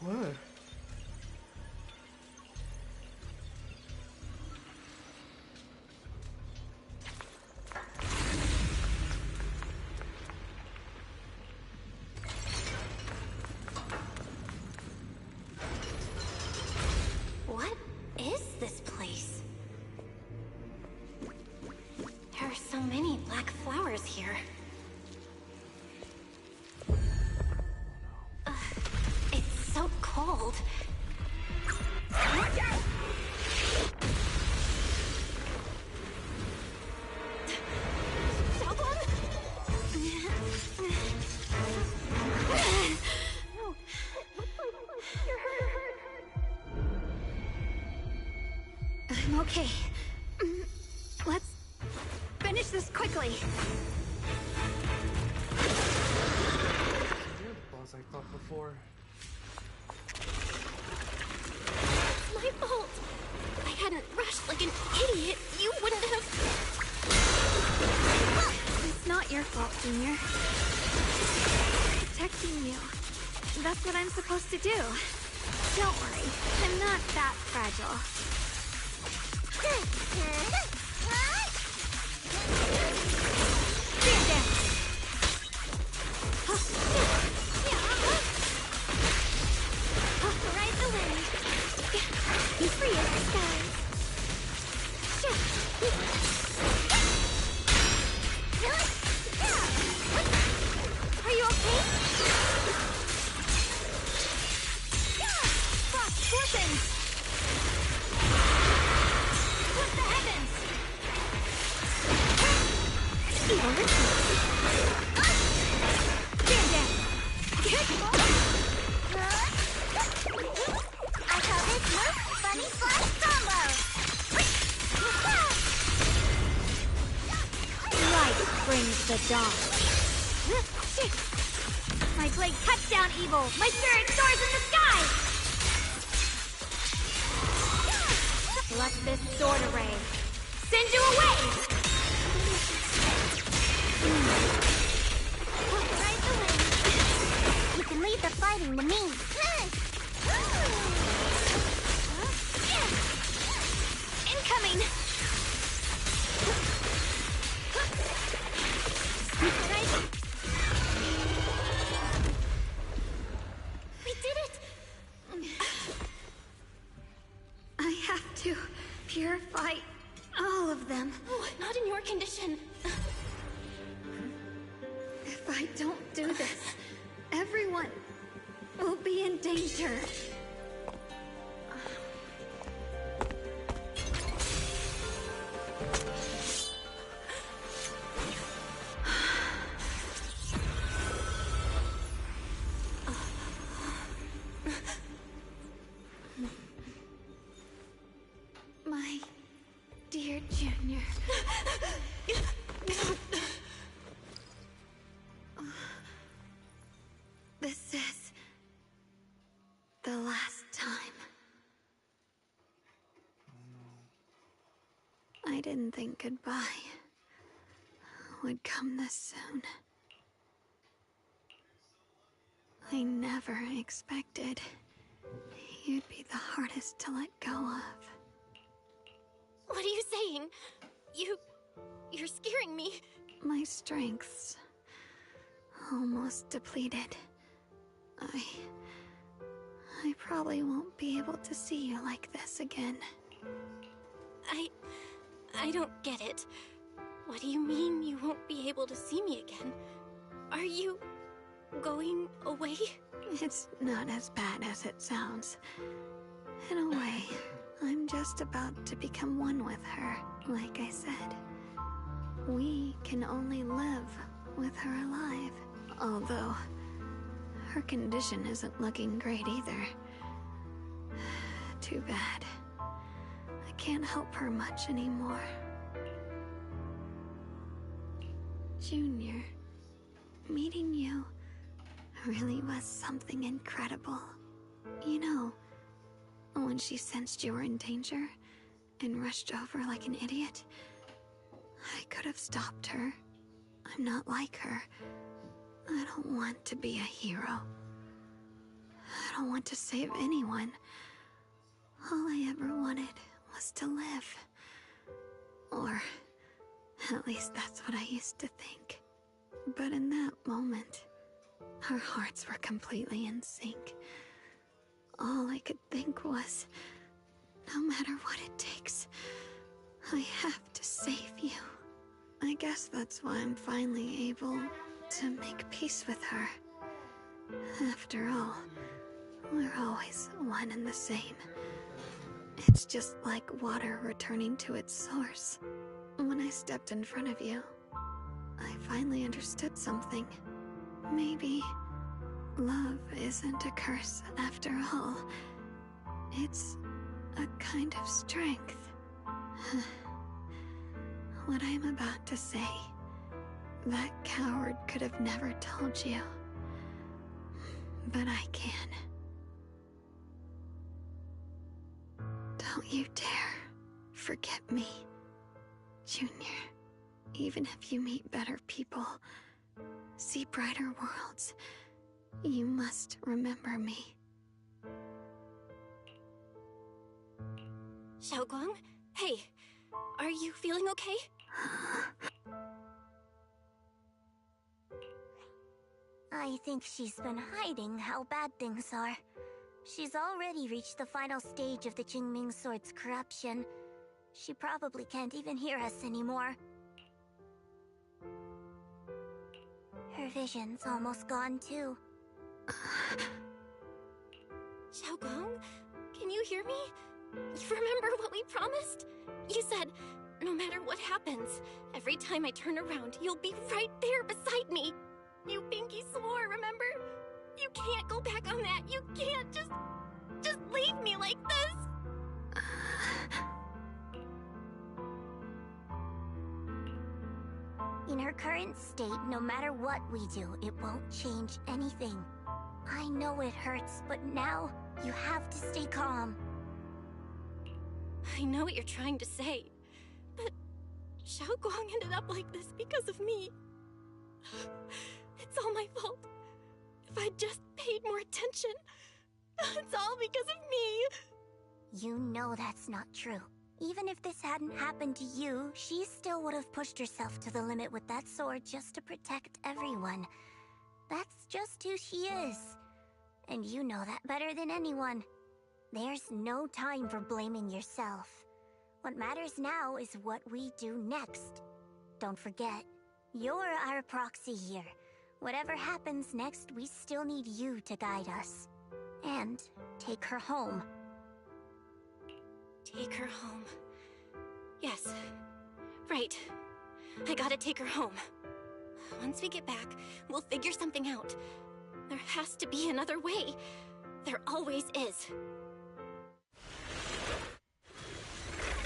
But... What? What is this place? There are so many black flowers here. Ugh, it's so cold. Watch out! I'm okay. Let's finish this quickly. You're the boss I thought before. It's my fault. If I hadn't rushed like an idiot, you wouldn't have... It's not your fault, Junior. Protecting you. That's what I'm supposed to do. Don't worry, I'm not that fragile. Stand down! Ride the wind. Be free as the skies. Are you okay? Frost fortune! What the heavens? Evil rituals. Stand down. I call this move Bunny Slash Combo. Light brings the dawn. My blade cuts down evil. My spirit soars in the sky. Let this sword array send you away. Ride the wind. You can and leave the fighting to me. Incoming! We did it! I have to purify all of them. Oh, not in your condition. If I don't do this, everyone will be in danger. My dear Junior. This is the last time. I didn't think goodbye would come this soon. I never expected you'd be the hardest to let go of. What are you saying? You're scaring me. My strength's almost depleted. I probably won't be able to see you like this again. I don't get it. What do you mean you won't be able to see me again? Are you going away? It's not as bad as it sounds. In a way, I'm just about to become one with her. Like I said, we can only live with her alive. Although, her condition isn't looking great either. Too bad. I can't help her much anymore. Junior, meeting you really was something incredible. You know, when she sensed you were in danger and rushed over like an idiot, I could have stopped her. I'm not like her. I don't want to be a hero. I don't want to save anyone. All I ever wanted was to live. Or, at least that's what I used to think. But in that moment, our hearts were completely in sync. All I could think was, no matter what it takes, I have to save you. I guess that's why I'm finally able to make peace with her. After all, we're always one and the same. It's just like water returning to its source. When I stepped in front of you, I finally understood something. Maybe love isn't a curse after all. It's a kind of strength. What I'm about to say, that coward could have never told you. But I can. Don't you dare forget me, Junior. Even if you meet better people, see brighter worlds, you must remember me. Xiaoguang? Hey, are you feeling okay? I think she's been hiding how bad things are. She's already reached the final stage of the Jingming Sword's corruption. She probably can't even hear us anymore. Her vision's almost gone too. Xiaoguang, can you hear me? You remember what we promised? You said, no matter what happens, every time I turn around, you'll be right there beside me. You pinky swore, remember? You can't go back on that. You can't just leave me like this. In her current state, no matter what we do, it won't change anything. I know it hurts, but now you have to stay calm. I know what you're trying to say, but Xiaoguang ended up like this because of me. It's all my fault. If I'd just paid more attention. It's all because of me. You know that's not true. Even if this hadn't happened to you, she still would have pushed herself to the limit with that sword just to protect everyone. That's just who she is. And you know that better than anyone. There's no time for blaming yourself. What matters now is what we do next. Don't forget, you're our proxy here. Whatever happens next, we still need you to guide us. And take her home. Take her home. Yes. Right. I gotta take her home. Once we get back, we'll figure something out. There has to be another way. There always is.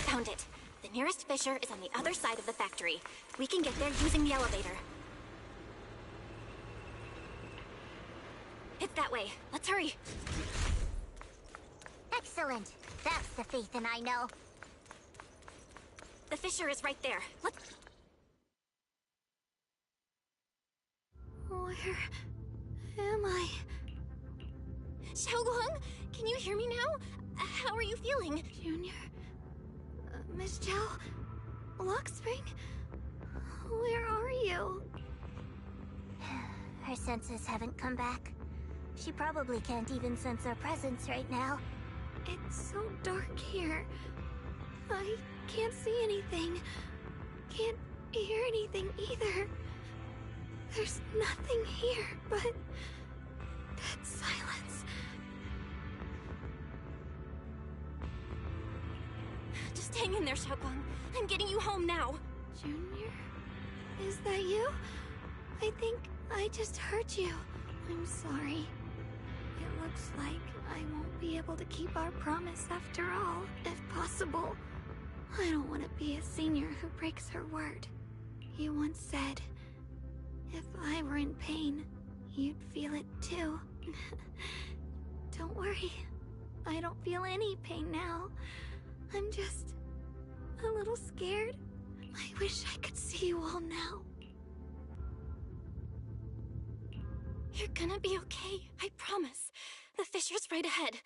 Found it. The nearest fissure is on the other side of the factory. We can get there using the elevator. It's that way. Let's hurry. Excellent. That's the Phaethon I know. The fissure is right there. Let's... Where am I? Xiaoguang, can you hear me now? How are you feeling? Junior? Miss Zhao? Lockspring? Where are you? Her senses haven't come back. She probably can't even sense our presence right now. It's so dark here. I can't see anything. Can't hear anything either. There's nothing here but that silence. Just hang in there, Xiaoguang. I'm getting you home now. Junior? Is that you? I think I just hurt you. I'm sorry. It looks like I won't be able to keep our promise after all, if possible. I don't want to be a senior who breaks her word. You once said, if I were in pain, you'd feel it too. Don't worry. I don't feel any pain now. I'm just a little scared. I wish I could see you all now. You're gonna be okay, I promise. The fissure's right ahead.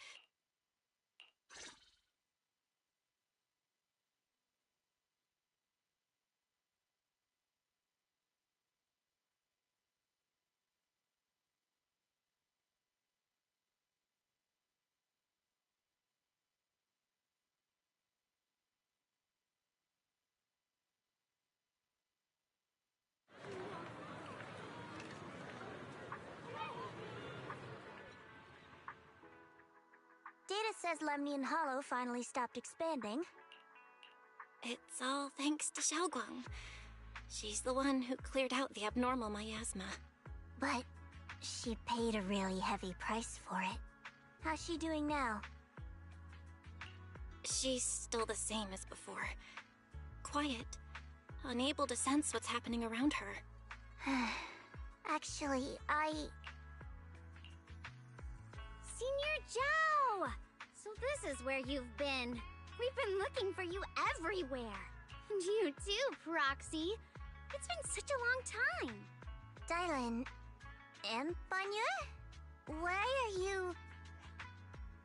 Data says Lemnian Hollow finally stopped expanding. It's all thanks to Xiaoguang. She's the one who cleared out the abnormal miasma. But she paid a really heavy price for it. How's she doing now? She's still the same as before. Quiet. Unable to sense what's happening around her. Actually, Senior Zhao! So this is where you've been. We've been looking for you everywhere. And you too, Proxy. It's been such a long time. Dylan and Banya? Why are you...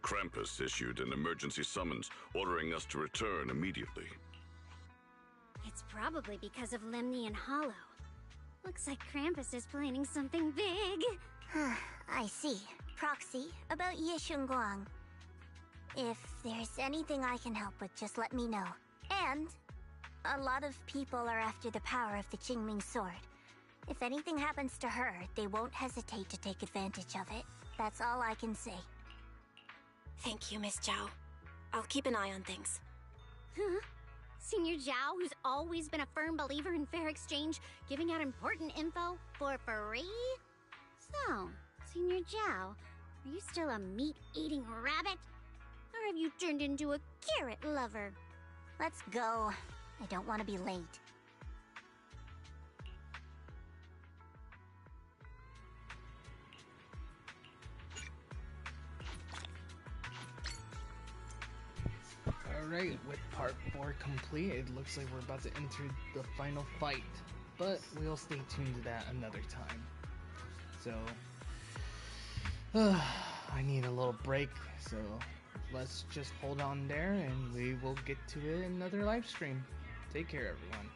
Krampus issued an emergency summons ordering us to return immediately. It's probably because of Lemnian Hollow. Looks like Krampus is planning something big. I see. Proxy, about Yishunguang. If there's anything I can help with, just let me know. And a lot of people are after the power of the Qingming sword. If anything happens to her, they won't hesitate to take advantage of it. That's all I can say. Thank you, Miss Zhao. I'll keep an eye on things. Huh? Senior Zhao, who's always been a firm believer in fair exchange, giving out important info for free? So, Senior Zhao, are you still a meat-eating rabbit? Or have you turned into a carrot lover? Let's go. I don't want to be late. Alright, with part 4 complete, it looks like we're about to enter the final fight. But we'll stay tuned to that another time. So, I need a little break, so let's just hold on there and we will get to it in another live stream. Take care, everyone.